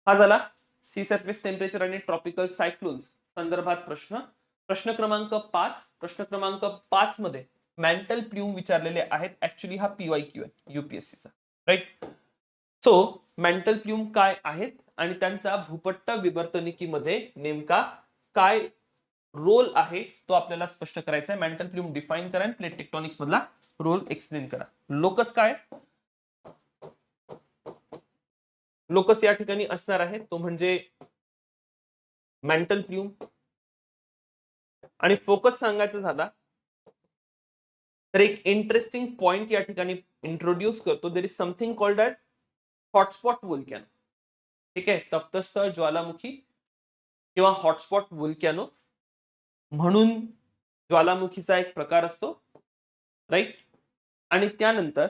हा झाला सी सरफेस टेम्परेचर आणि ट्रॉपिकल सायक्लोन्स संदर्भात प्रश्न. प्रश्न क्रमांक 5. प्रश्न क्रमांक 5 मध्ये मॅन्टल प्ल्यूम विचारलेले आहेत. ऍक्च्युली हा PYQ आहे UPSCचा. राईट. सो मॅन्टल प्ल्यूम काय आहेत आणि त्यांचा भूपट्ट विवर्तनिकीमध्ये नेमका काय रोल आहे तो आपल्याला स्पष्ट करायचा आहे. मॅन्टल प्ल्यूम डिफाइन करा आणि प्लेट टेक्टॉनिक्स मधला रोल एक्सप्लेन करा. लोकस काय, लोकस या ठिकाणी असणार आहे तो म्हणजे मॅन्टल प्ल्यूम. आणि फोकस सांगायचा झाला तर एक इंटरेस्टिंग पॉइंट या ठिकाणी इंट्रोड्यूस करतो. There is something called as hotspot volcano. ठीक आहे, तप्तस्थळ ज्वालामुखी किंवा हॉटस्पॉट वोल्कॅनो म्हणून ज्वालामुखीचा एक प्रकार असतो. राईट. आणि त्यानंतर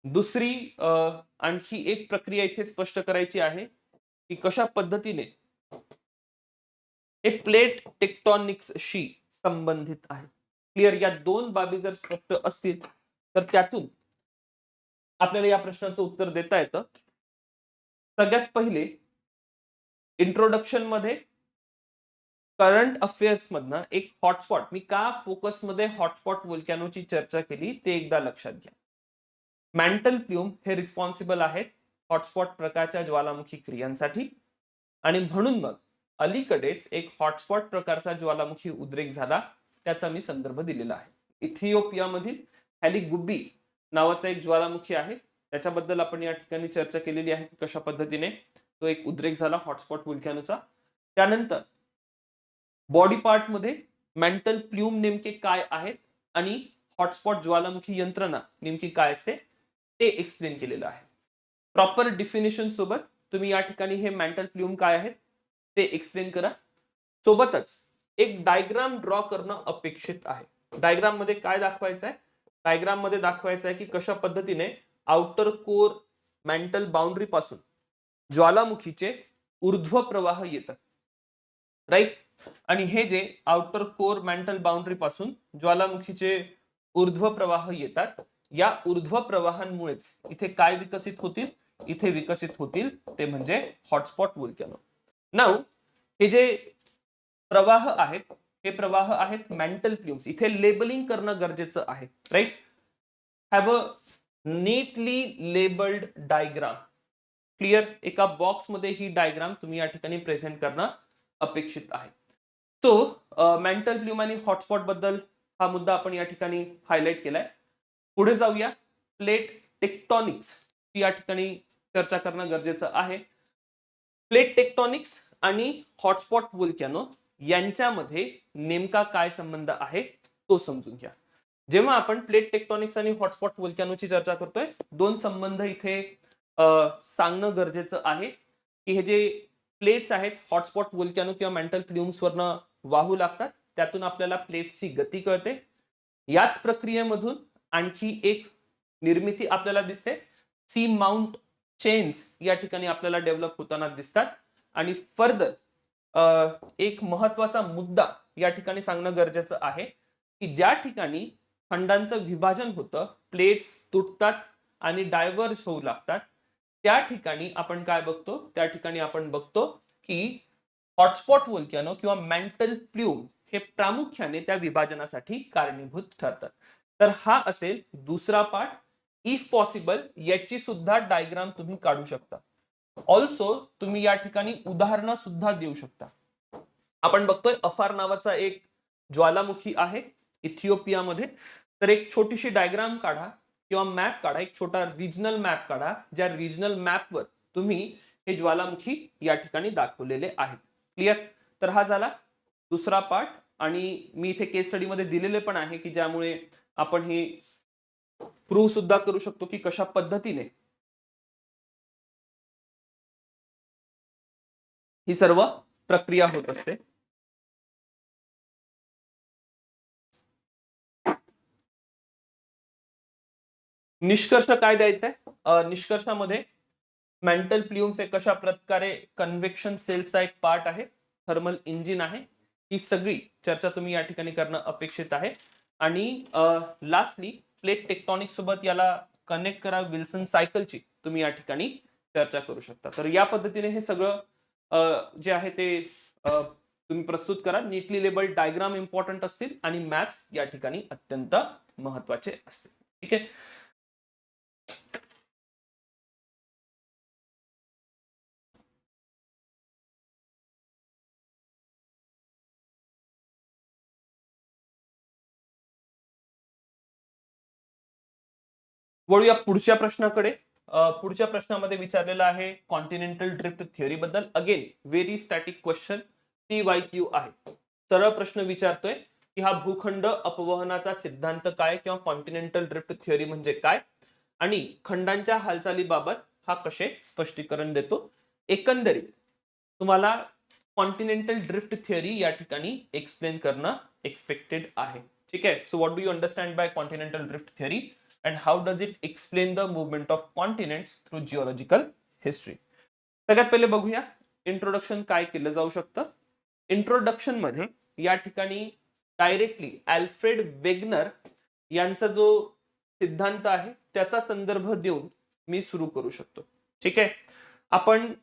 दुसरी आणखी एक प्रक्रिया इथे स्पष्ट करायची आहे की कशा पद्धतीने हे प्लेट टेक्टॉनिक्सशी संबंधित आहे. क्लिअर. या दोन बाबी जर स्पष्ट असतील तर त्यातून आपल्याला या प्रश्नाचं उत्तर देता येतं. सगळ्यात पहिले इंट्रोडक्शन मध्ये करंट अफेअर्स मधनं एक हॉटस्पॉट, मी का फोकस मध्ये हॉटस्पॉट वोल्कॅनोची चर्चा केली ते एकदा लक्षात घ्या. मॅन्टल प्ल्यूम हे रिस्पॉन्सिबल आहेत हॉटस्पॉट प्रकारच्या ज्वालामुखी क्रियांसाठी आणि म्हणून मग अलीकडेच एक हॉटस्पॉट प्रकारचा ज्वालामुखी उद्रेक झाला त्याचा मी संदर्भ दिलेला आहे. इथिओपियामधील हॅलिगुब्बी नावाचा एक ज्वालामुखी आहे, त्याच्याबद्दल आपण या ठिकाणी चर्चा केलेली आहे की कशा पद्धतीने तो एक उद्रेक झाला हॉटस्पॉट वोल्कॅनोचा. त्यानंतर बॉडी पार्ट मध्ये मॅन्टल प्ल्यूम नेमके काय आहेत आणि हॉटस्पॉट ज्वालामुखी यंत्रणा नेमकी काय असते ते एक्सप्लेन केलेलं आहे. प्रॉपर डिफिनेशन सोबत तुम्ही या ठिकाणी हे मॅन्टल प्ल्यूम काय आहेत ते एक्सप्लेन करा. सोबतच एक डायग्राम ड्रॉ करणं अपेक्षित आहे. डायग्राम मध्ये काय दाखवायचं आहे, डायग्राम मध्ये दाखवायचं आहे की कशा पद्धतीने आउटर कोर मॅन्टल बाउंड्री पासून ज्वालामुखीचे ऊर्ध्व प्रवाह येतात. राईट. आणि हे जे आउटर कोर मॅन्टल बाउंड्री पासून ज्वालामुखीचे ऊर्ध्व प्रवाह येतात, या ऊर्ध्व प्रवाहांमुळेच इथे काय विकसित होतील, इथे विकसित होतील ते म्हणजे हॉटस्पॉट वोल्कॅनो. नाउ हे जे प्रवाह आहेत हे प्रवाह आहेत मॅन्टल प्ल्यूम्स. इथे लेबलिंग करणं गरजेचं आहे. Right. Have a neatly labelled diagram. Clear. एका बॉक्स मध्ये ही डायग्राम तुम्ही या ठिकाणी प्रेझेंट करणं अपेक्षित आहे. सो मॅन्टल प्ल्यूम आणि हॉटस्पॉट बद्दल हा मुद्दा आपण या ठिकाणी हायलाइट केलाय. पुढे जाऊया. प्लेट टेक्टॉनिक्स या ठिकाणी चर्चा करणं गरजेचं आहे. प्लेट टेक्टॉनिक्स आणि हॉटस्पॉट वोल्कॅनो यांच्यामध्ये नेमका काय संबंध आहे तो समजून घ्या. जेव्हा आपण प्लेट टेक्टॉनिक्स आणि हॉटस्पॉट वोल्कॅनोची चर्चा करतोय, दोन संबंध इथे सांगणं गरजेचं आहे की हे जे प्लेट्स आहेत हॉटस्पॉट वोल्कॅनो किंवा मॅन्टल प्ल्यूम्स वरनं वाहू लागतात, त्यातून आपल्याला प्लेट्सची गती कळते. याच प्रक्रियेमधून आणखी एक निर्मिती आपल्याला दिसते. सी माउंट चेन्स या ठिकाणी आपल्याला डेव्हलप होताना दिसतात. आणि फर्दर एक महत्वाचा मुद्दा या ठिकाणी सांगणं गरजेचं आहे की ज्या ठिकाणी खंडांचं विभाजन होतं, प्लेट्स तुटतात आणि डायव्हर्ज होऊ लागतात, त्या ठिकाणी आपण काय बघतो, त्या ठिकाणी आपण बघतो की हॉटस्पॉट वोल्कॅनो किंवा मॅन्टल प्ल्यूम हे प्रामुख्याने त्या विभाजनासाठी कारणीभूत ठरतात. तर हा असेल दुसरा पार्ट. इफ पॉसिबल याची सुद्धा डायग्राम तुम्ही काढू शकता. ऑल्सो तुम्ही या ठिकाणी उदाहरणं सुद्धा देऊ शकता. आपण बघतोय अफार नावाचा एक ज्वालामुखी आहे इथिओपियामध्ये. तर एक छोटीशी डायग्राम काढा किंवा मॅप काढा, एक छोटा रिजनल मॅप काढा, ज्या रिजनल मॅपवर तुम्ही हे ज्वालामुखी या ठिकाणी दाखवलेले आहेत. क्लिअर. तर हा झाला दुसरा पार्ट, आणि मी इथे केस स्टडी मध्ये दिलेले पण आहे की ज्यामुळे आपण हे प्रूव्ह सुद्धा करू शकतो की कशा पद्धतीने ही सर्व प्रक्रिया होत असते. निष्कर्ष काय द्यायचा आहे? निष्कर्षामध्ये मेंटल प्ल्यूम्स हे कशा प्रकारे कन्व्हेक्शन सेलचा एक पार्ट आहे, थर्मल इंजिन आहे, ही सगळी चर्चा तुम्ही या ठिकाणी करणं अपेक्षित आहे. आणि लास्टली प्लेट टेक्टॉनिक सोबत याला कनेक्ट करा, विल्सन सायकलची तुम्ही या ठिकाणी चर्चा करू शकता. तर या पद्धतीने हे सगळं जे आहे ते तुम्ही प्रस्तुत करा. नीटली लेबल्ड डायग्राम इम्पॉर्टंट असतील आणि मॅप्स या ठिकाणी अत्यंत महत्वाचे असतील. ठीक आहे. वळूया पुढच्या प्रश्नाकडे. पुढच्या प्रश्नामध्ये विचारलेला आहे कॉन्टिनेंटल ड्रिफ्ट थिअरी बद्दल. Again very static question, TYQ आहे. सरळ प्रश्न विचारतोय की हा भूखंड अपवहनाचा सिद्धांत काय, किंवा कॉन्टिनेंटल ड्रिफ्ट थिअरी म्हणजे काय, आणि खंडांच्या हालचालीबाबत हा कसे स्पष्टीकरण देतो. एकंदरीत तुम्हाला कॉन्टिनेंटल ड्रिफ्ट थिअरी या ठिकाणी एक्सप्लेन करणं एक्सपेक्टेड आहे. ठीक आहे. So what do you understand by continental drift theory and how does it explain the movement of continents through geological history. सगळ्यात पहिले बघूया इंट्रोडक्शन काय केलं जाऊ शकतं. इंट्रोडक्शन मध्ये या ठिकाणी डायरेक्टली अल्फ्रेड वेगनर यांचा जो सिद्धांत आहे त्याचा संदर्भ देऊन मी सुरू करू शकतो. ठीक आहे. आपण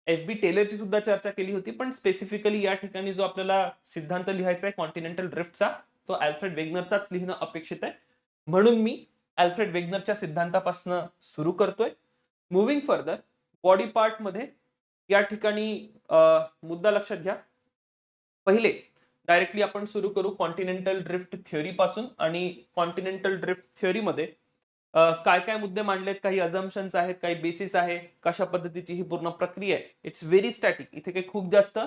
FB टेलरची सुद्धा चर्चा केली होती, पण स्पेसिफिकली या ठिकाणी जो आपल्याला सिद्धांत लिहायचा आहे कॉन्टिनेंटल ड्रिफ्टचा, तो अल्फ्रेड वेगनरचाच लिहिणं अपेक्षित आहे. म्हणून मी अल्फ्रेड वेगनरच्या सिद्धांतापासून सुरू करतोय. मुव्हिंग फर्दर, बॉडी पार्ट मध्ये या ठिकाणी मुद्दा लक्षात घ्या. पहिले डायरेक्टली आपण सुरू करू कॉन्टिनेंटल ड्रिफ्ट थिअरी पासून. आणि कॉन्टिनेंटल ड्रिफ्ट थिअरी मध्ये काय काय मुद्दे मांडलेत, काही अझम्पशन्स आहेत, काही बेसिस आहे, कशा पद्धतीची ही पूर्ण प्रक्रिया आहे. It's very static. इथे काही खूप जास्त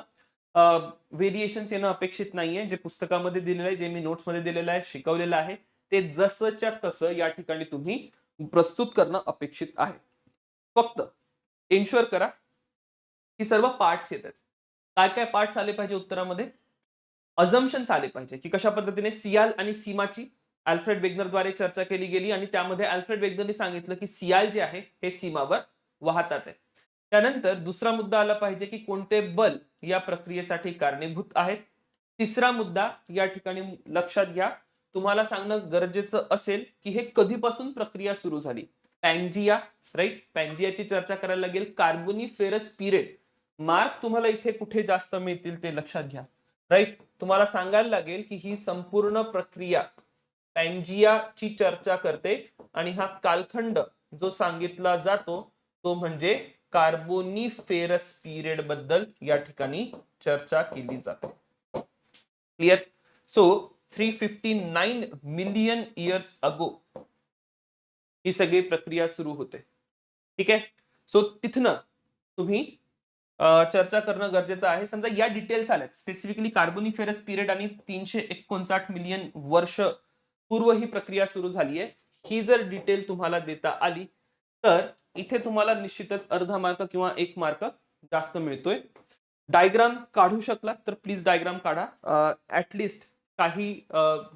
व्हेरिएशन्स येणं अपेक्षित नाहीये. जे पुस्तकामध्ये दिलेलं आहे, जे मी नोट्स मध्ये दिलेलं आहे, शिकवलेलं आहे, ते जसंच्या तसं या ठिकाणी तुम्ही प्रस्तुत करणं अपेक्षित आहे. फक्त इन्शुअर करा की सर्व पार्ट्स येतात. काय काय पार्ट्स आले पाहिजे उत्तरामध्ये? अझम्पशन्स आले पाहिजे की कशा पद्धतीने सियाल आणि सीमाची अल्फ्रेड वेगनरद्वारे चर्चा केली गेली, आणि त्यामध्ये अल्फ्रेड वेगनरने सांगितलं की सियाल जे आहे हे सीमावर वाहतात आहे. त्यानंतर दुसरा मुद्दा आला पाहिजे की कोणते बल या प्रक्रियेसाठी कारणीभूत आहेत. तिसरा मुद्दा या ठिकाणी लक्षात घ्या, तुम्हाला सांगणं गरजेचं असेल की हे कधीपासून प्रक्रिया सुरू झाली. पॅन्जिया, राईट, पॅन्जियाची चर्चा करायला लागेल. कार्बोनिफेरस पिरियड, मार्क तुम्हाला इथे कुठे जास्त मिळतील ते लक्षात घ्या. राईट, तुम्हाला सांगायला लागेल की ही संपूर्ण प्रक्रिया पॅन्जियाची चर्चा करते, आणि हा कालखंड जो सांगितला जातो तो म्हणजे कार्बोनिफेरस पिरियड बद्दल या ठिकाणी चर्चा केली जाते. Clear? So 359 million years ago ही सगळी प्रक्रिया सुरू होते. ठीक आहे. सो तिथनं तुम्ही चर्चा करणं गरजेचं आहे. समजा या डिटेल्स आल्यात, स्पेसिफिकली कार्बोनिफेरस पिरियड आणि 359 मिलियन वर्ष पूर्व ही प्रक्रिया सुरू झाली आहे, ही जर डिटेल तुम्हाला देता आली तर इथे तुम्हाला निश्चितच अर्धा मार्क किंवा 1 मार्क जास्त मिळतोय. डायग्राम काढू शकलात तर प्लीज डायग्राम काढा. ऍटलिस्ट काही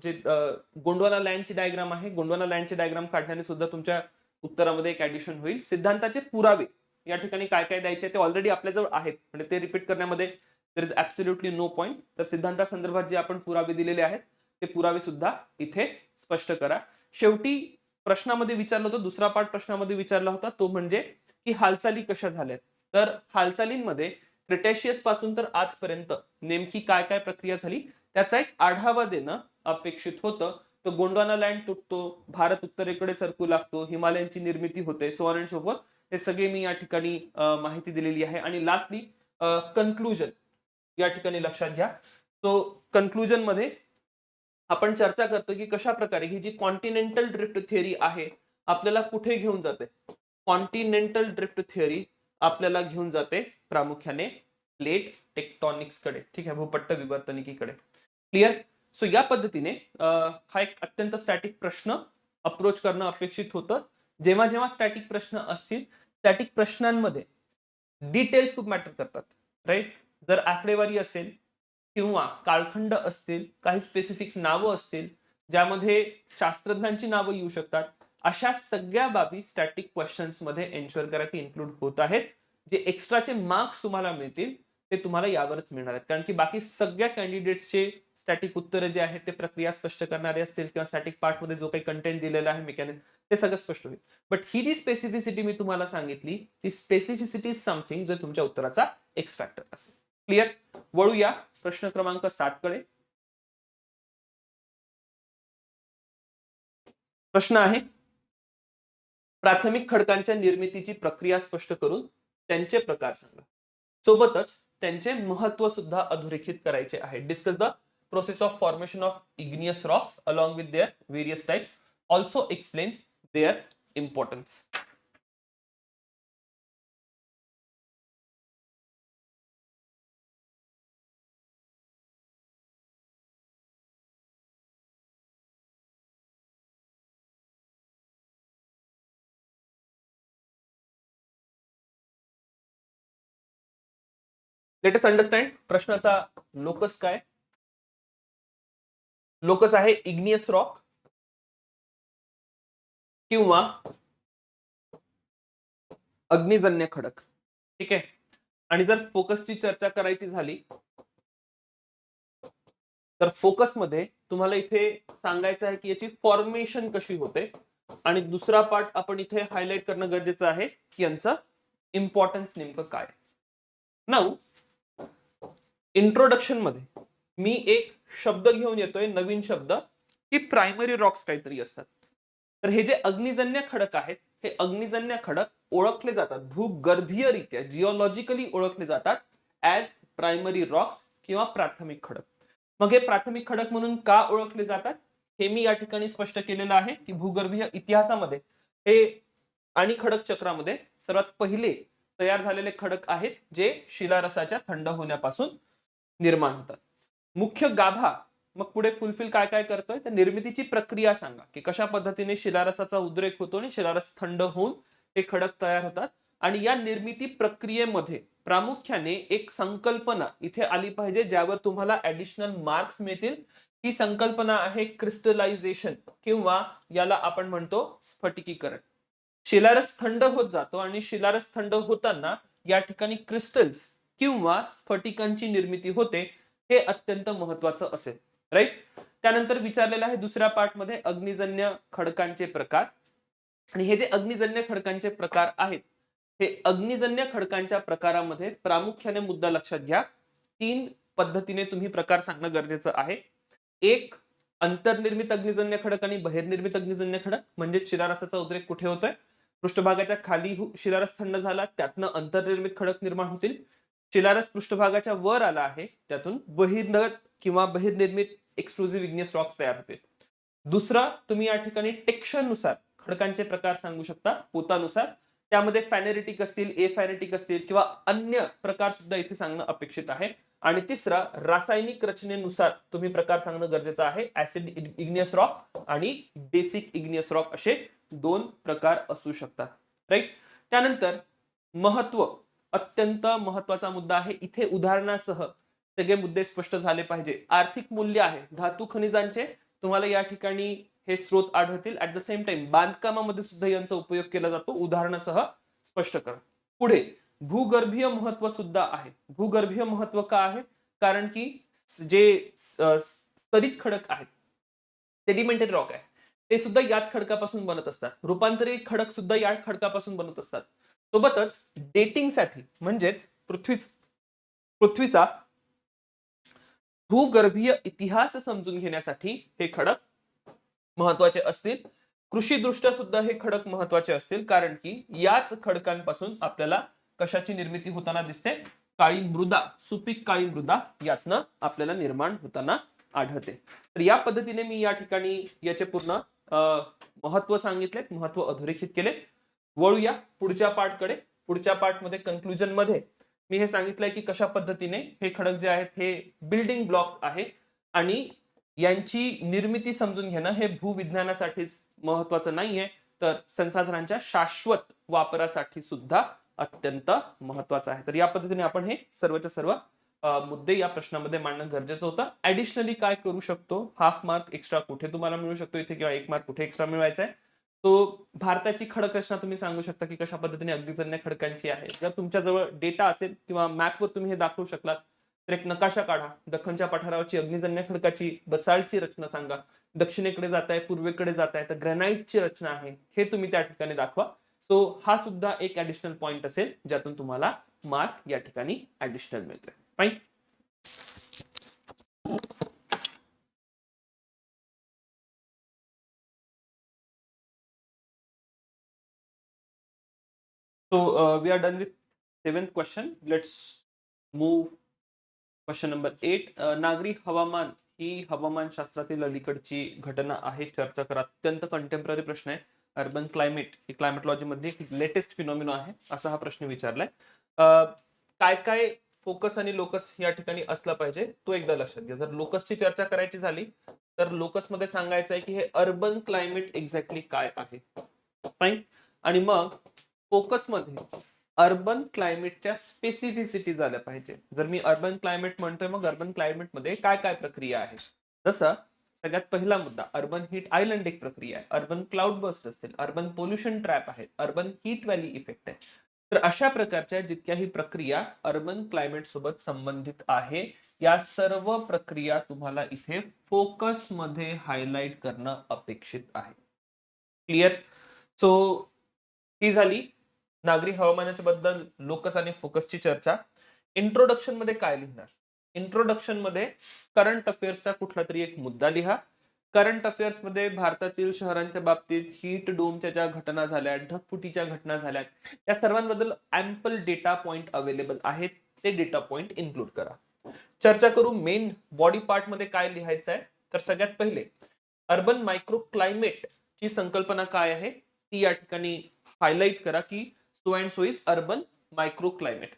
जे गोंडवाना लँडची डायग्राम आहे, गोंडवाना लँडची डायग्राम काढण्याने सुद्धा तुमच्या उत्तरामध्ये एक ऍडिशन होईल. सिद्धांताचे पुरावे या ठिकाणी काय काय द्यायचे ते ऑलरेडी आपल्याजवळ आहेत, म्हणजे ते रिपीट करण्यामध्ये there is absolutely no point. तर सिद्धांता संदर्भात जे आपण पुरावे दिलेले आहेत ते पुरावे सुद्धा इथे स्पष्ट करा. शेवटी प्रश्नामध्ये विचारलं होतं, दुसरा पार्ट प्रश्नामध्ये विचारला होता, तो म्हणजे की हालचाली कशा झाल्यात. तर हालचालींमध्ये क्रिटेशियस पासून तर आजपर्यंत नेमकी काय काय प्रक्रिया झाली त्याचा एक आढावा देणं अपेक्षित होतं. तर गोंडवाना लँड तुटतो, भारत उत्तरेकडे सरकू लागतो, हिमालयांची निर्मिती होते, so on and so fourth, हे सगळे मी या ठिकाणी माहिती दिलेली आहे. आणि लास्टली कन्क्लुजन या ठिकाणी लक्षात घ्या. सो कन्क्लुजन मध्ये आपण चर्चा करतो की कशा प्रकारे ही जी कॉन्टिनेंटल ड्रिफ्ट थिअरी आहे आपल्याला कुठे घेऊन जाते. कॉन्टिनेंटल ड्रिफ्ट थिअरी आपल्याला घेऊन जाते प्रामुख्याने प्लेट टेक्टॉनिक्स कडे, ठीक आहे, भूपट्ट विवर्तनिकीकडे. क्लिअर? सो या पद्धतीने हा एक अत्यंत स्टॅटिक प्रश्न अप्रोच करणं अपेक्षित होतं. जेव्हा जेव्हा स्टॅटिक प्रश्न असतील, स्टॅटिक प्रश्नांमध्ये डिटेल्स खूप मॅटर करतात, राईट? जर आकडेवारी असेल किंवा कालखंड असतील, काही स्पेसिफिक नावं असतील ज्यामध्ये शास्त्रज्ञांची नावं येऊ शकतात, अशा सगळ्या बाबी स्टॅटिक क्वेश्चन्स मध्ये एन्श्योर करा की इन्क्लूड होत आहेत. जे एक्स्ट्राचे मार्क्स तुम्हाला मिळतील ते तुम्हाला यावरच मिळणार आहेत, कारण की बाकी सगळ्या कॅन्डिडेट्सचे स्टॅटिक उत्तर जे आहेत ते प्रक्रिया स्पष्ट करणारे असतील किंवा स्टॅटिक पार्ट मध्ये जो काही कंटेंट दिलेला आहे मेकॅनिक्स, ते सगळं स्पष्ट होईल. बट ही जी स्पेसिफिसिटी मी तुम्हाला सांगितली, ती स्पेसिफिसिटी इज समथिंग जो तुमच्या उत्तराचा एक्स फॅक्टर असेल. क्लिअर? वळूया प्रश्न क्रमांक 7 कडे. प्रश्न आहे, प्राथमिक खडकांच्या निर्मितीची प्रक्रिया स्पष्ट करून त्यांचे प्रकार सांगा. सोबतच त्यांचे महत्व सुद्धा अधोरेखित करायचे आहे. Discuss the process of formation of igneous rocks along with their various types. Also explain their importance. Let us understand प्रश्नाचा लोकस काय. लोकस आहे इग्नियस रॉक किंवा अग्निजन्य खडक. ठीक आहे. आणि जर फोकसची चर्चा करायची झाली तर फोकसमध्ये तुम्हाला इथे सांगायचं आहे की याची फॉर्मेशन कशी होते, आणि दुसरा पार्ट आपण इथे हायलाइट करणं गरजेचं आहे की यांचं इम्पॉर्टन्स नेमकं काय. नाउ इंट्रोडक्शन मध्ये मी एक शब्द घेऊन येतोय, नवीन शब्द, की प्रायमरी रॉक्स काहीतरी असतात. तर हे जे अग्निजन्य खडक आहेत, हे अग्निजन्य खडक ओळखले जातात भूगर्भीयरित्या, जिओलॉजिकली ओळखले जातात ऍज प्रायमरी रॉक्स किंवा प्राथमिक खडक. मग हे प्राथमिक खडक म्हणून का ओळखले जातात हे मी या ठिकाणी स्पष्ट केलेलं आहे की भूगर्भीय इतिहासामध्ये हे आणि खडक चक्रामध्ये सर्वात पहिले तयार झालेले खडक आहेत जे शिलारसाच्या थंड होण्यापासून निर्माण होतात. मुख्य गाभा मग पुढे फुलफिल काय काय करतोय तर निर्मितीची प्रक्रिया सांगा की कशा पद्धतीने शिलारसाचा उद्रेक होतो आणि शिलारस थंड होऊन हे खडक तयार होतात. आणि या निर्मिती प्रक्रियेमध्ये प्रामुख्याने एक संकल्पना इथे आली पाहिजे ज्यावर तुम्हाला ऍडिशनल मार्क्स मिळतील. ही संकल्पना आहे क्रिस्टलायझेशन किंवा याला आपण म्हणतो स्फटिकीकरण. शिलारस थंड होत जातो आणि शिलारस थंड होताना या ठिकाणी क्रिस्टल्स किंवा स्फटिकांची निर्मिती होते. हे अत्यंत महत्वाचं असेल, राईट. त्यानंतर विचारलेलं आहे दुसऱ्या पार्ट मध्ये अग्निजन्य खडकांचे प्रकार. आणि हे जे अग्निजन्य खडकांचे प्रकार आहेत, हे अग्निजन्य खडकांच्या प्रकारामध्ये प्रामुख्याने मुद्दा लक्षात घ्या, 3 पद्धतीने तुम्ही प्रकार सांगणं गरजेचं आहे. एक, अंतर्निर्मित अग्निजन्य खडक आणि बहिर्निर्मित अग्निजन्य खडक. म्हणजे शिलारसाचा उद्रेक कुठे होतोय, पृष्ठभागाच्या खाली शिलारस थंड झाला, त्यातनं अंतर्निर्मित खडक निर्माण होतील. शिलारस पृष्ठभागाच्या वर आला आहे, त्यातून बहिर्गत किंवा बहिर्निर्मित एक्सक्लुझिव्ह इग्नियस रॉक्स तयार होतील. दुसरा, तुम्ही या ठिकाणी टेक्स्चरनुसार खडकांचे प्रकार सांगू शकता, पोतानुसार. त्यामध्ये फॅनेरिटिक असतील, एफॅनेटिक असतील किंवा अन्य प्रकार सुद्धा इथे सांगणं अपेक्षित आहे. आणि तिसरा, रासायनिक रचनेनुसार तुम्ही प्रकार सांगणं गरजेचं आहे. ऍसिड इग्नियस रॉक आणि बेसिक इग्नियस रॉक असे 2 प्रकार असू शकतात, राईट. त्यानंतर महत्व, अत्यंत महत्वाचा मुद्दा आहे. इथे उदाहरणासह सगळे मुद्दे स्पष्ट झाले पाहिजे. आर्थिक मूल्य आहे धातू खनिजांचे, तुम्हाला या ठिकाणी हे स्रोत आढळतील. ऍट द सेम टाइम बांधकामामध्ये सुद्धा यांचा उपयोग केला जातो, उदाहरणासह स्पष्ट करा. पुढे भूगर्भीय महत्व सुद्धा आहे. भूगर्भीय महत्व का आहे, कारण की जे स्तरित खडक आहेत, सेडिमेंटेड रॉक आहे, ते सुद्धा याच खडकापासून बनत असतात. रूपांतरित खडक सुद्धा या खडकापासून बनत असतात. सोबतच डेटिंगसाठी म्हणजेच पृथ्वीचा भूगर्भीय इतिहास समजून घेण्यासाठी हे खडक महत्वाचे असतील. कृषी दृष्ट्या सुद्धा हे खडक महत्वाचे असतील, कारण की याच खडकांपासून आपल्याला कशाची निर्मिती होताना दिसते, काळी मृदा, सुपीक काळी मृदा यातनं आपल्याला निर्माण होताना आढळते. तर या पद्धतीने मी या ठिकाणी याचे पूर्ण महत्व सांगितले, महत्व अधोरेखित केले. वळूया पुढच्या पार्टकडे. पुढच्या पार्टमध्ये कन्क्लुजन मध्ये मी हे सांगितलंय की कशा पद्धतीने हे खडक जे आहेत हे बिल्डिंग ब्लॉक्स आहे आणि यांची निर्मिती समजून घेणं हे भूविज्ञानासाठीच महत्वाचं नाहीये, तर संसाधनांच्या शाश्वत वापरासाठी सुद्धा अत्यंत महत्वाचं आहे. तर या पद्धतीने आपण हे सर्वच्या सर्व मुद्दे या प्रश्नामध्ये मांडणं गरजेचं होतं. ऍडिशनली काय करू शकतो, हाफ मार्क एक्स्ट्रा कुठे तुम्हाला मिळू शकतो इथे किंवा 1 मार्क कुठे एक्स्ट्रा मिळवायचा आहे, तो भारताची खडक रचना तुम्ही सांगू शकता की कशा पद्धतीने अग्निजन्य खडकांची आहे. जर तुमच्याजवळ डेटा असेल किंवा मॅपवर तुम्ही हे दाखवू शकलात तर एक नकाशा काढा. दख्खनच्या पठारावरची अग्निजन्य खडकाची बसाल्टची रचना सांगा. दक्षिणेकडे जात आहे, पूर्वेकडे जात आहे, तर ग्रॅनाइटची रचना आहे हे तुम्ही त्या ठिकाणी दाखवा. सो हा सुद्धा एक ऍडिशनल पॉइंट असेल ज्यातून तुम्हाला मार्क या ठिकाणी ऍडिशनल मिळतोय. Fine. So we are done with 7th question. Let's move question number 8. नागरी हवामान ही हवामानशास्त्रातील अलीकडची घटना आहे. चर्चा करा. अत्यंत कंटेम्पररी प्रश्न आहे. अर्बन क्लायमेट ही क्लायमेटॉलॉजी मध्ये लेटेस्ट फिनॉमिनो आहे असा हा प्रश्न विचारलाय. काय काय फोकस आणि लोकस या ठिकाणी असला पाहिजे तो एकदा लक्षात घ्या. जर लोकसची चर्चा करायची झाली तर लोकस मध्ये सांगायचं आहे की हे अर्बन क्लायमेट एक्झॅक्टली काय आहे. फाईन. आणि मग फोकस मध्ये अर्बन क्लायमेटच्या स्पेसिफिसिटी झाल्या पाहिजे. जर मी अर्बन क्लायमेट म्हणतोय मग अर्बन क्लायमेट मध्ये काय काय प्रक्रिया आहे. जसं सगळ्यात पहिला मुद्दा अर्बन हीट आयलंड एक प्रक्रिया आहे, अर्बन क्लाउड बर्स्ट असतील, अर्बन पोल्युशन ट्रॅप आहे, अर्बन हीट व्हॅली इफेक्ट आहे. तर अशा प्रकारच्या जितक्याही प्रक्रिया अर्बन क्लायमेट सोबत संबंधित आहे या सर्व प्रक्रिया तुम्हाला इथे फोकस मध्ये हायलाइट करणं अपेक्षित आहे. क्लिअर. सो ही झाली नागरी हवामानाच्या बद्दल लोकस आणि फोकसची चर्चा. इंट्रोडक्शन मध्ये काय लिहिणार. इंट्रोडक्शन मध्ये करंट अफेअर्सचा कुठला तरी एक मुद्दा लिहा. करंट अफेअर्स मध्ये भारतातील शहरांच्या बाबतीत हीट डोमच्या ज्या घटना झाल्या, ढगफुटीच्या घटना झाल्या, या सर्वांबद्दल अँपल डेटा पॉइंट अवेलेबल आहेत. ते डेटा पॉइंट इन्क्लूड करा. चर्चा करू मेन बॉडी पार्ट मध्ये काय लिहायचं आहे. तर सगळ्यात पहिले अर्बन मायक्रो क्लायमेट ची संकल्पना काय आहे ती या ठिकाणी हायलाइट करा की so and so is urban micro climate.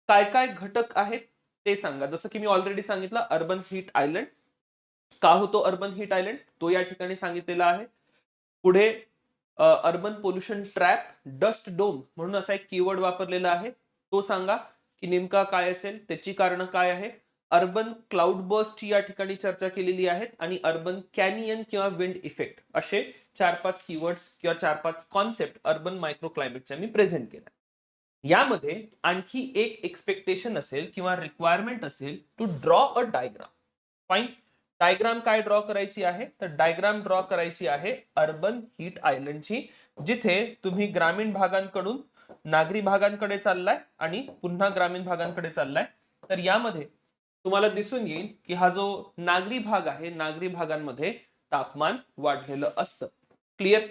काय काय घटक आहेत ते सांगा. जसं की मी ऑलरेडी सांगितलं अर्बन हीट आयलंड. का होतो अर्बन हीट आयलंड तो या ठिकाणी सांगितलेला आहे. पुढे urban pollution trap, dust dome म्हणून असा एक कीवर्ड वापरलेला आहे तो सांगा की नेमका काय असेल, त्याची कारण काय आहे. अर्बन क्लाउड बर्स्ट या ठिकाणी चर्चा केलेली आहे आणि अर्बन कॅनियन किंवा विंड इफेक्ट असे 4-5 कीवर्ड्स किंवा 4-5 कॉन्सेप्ट अर्बन मायक्रो क्लायमेटच्या मी प्रेझेंट केल्या. यामध्ये आणखी एक एक्सपेक्टेशन असेल किंवा रिक्वायरमेंट असेल to draw a diagram. Fine. Diagram काय ड्रॉ करायची आहे तर डायग्राम ड्रॉ करायची आहे अर्बन हीट आयलंडची, जिथे तुम्ही ग्रामीण भागांकडून नागरी भागांकडे चाललाय आणि पुन्हा ग्रामीण भागांकडे चाललाय. तर यामध्ये तुम्हाला दिसून येईल की हा जो नागरी भाग आहे, नागरी भागांमध्ये तापमान वाढलेलं असतं. क्लिअर.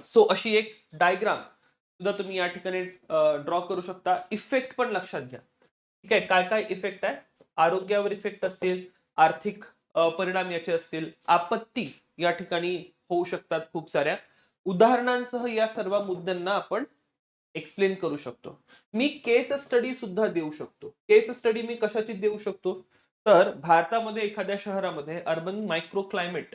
सो अशी एक डायग्राम सुद्धा तुम्ही या ठिकाणी ड्रॉ करू शकता. इफेक्ट पण लक्षात घ्या. ठीक आहे. काय काय इफेक्ट आहे. आरोग्यावर इफेक्ट असतील, आर्थिक परिणाम याचे असतील, आपत्ती या ठिकाणी होऊ शकतात खूप साऱ्या उदाहरणांसह या सर्व मुद्द्यांना आपण एक्सप्लेन करू शकतो. मी केस स्टडी सुद्धा देऊ शकतो. केस स्टडी मी कशाची देऊ शकतो तर भारतामध्ये एखाद्या शहरामध्ये अर्बन मायक्रो क्लायमेट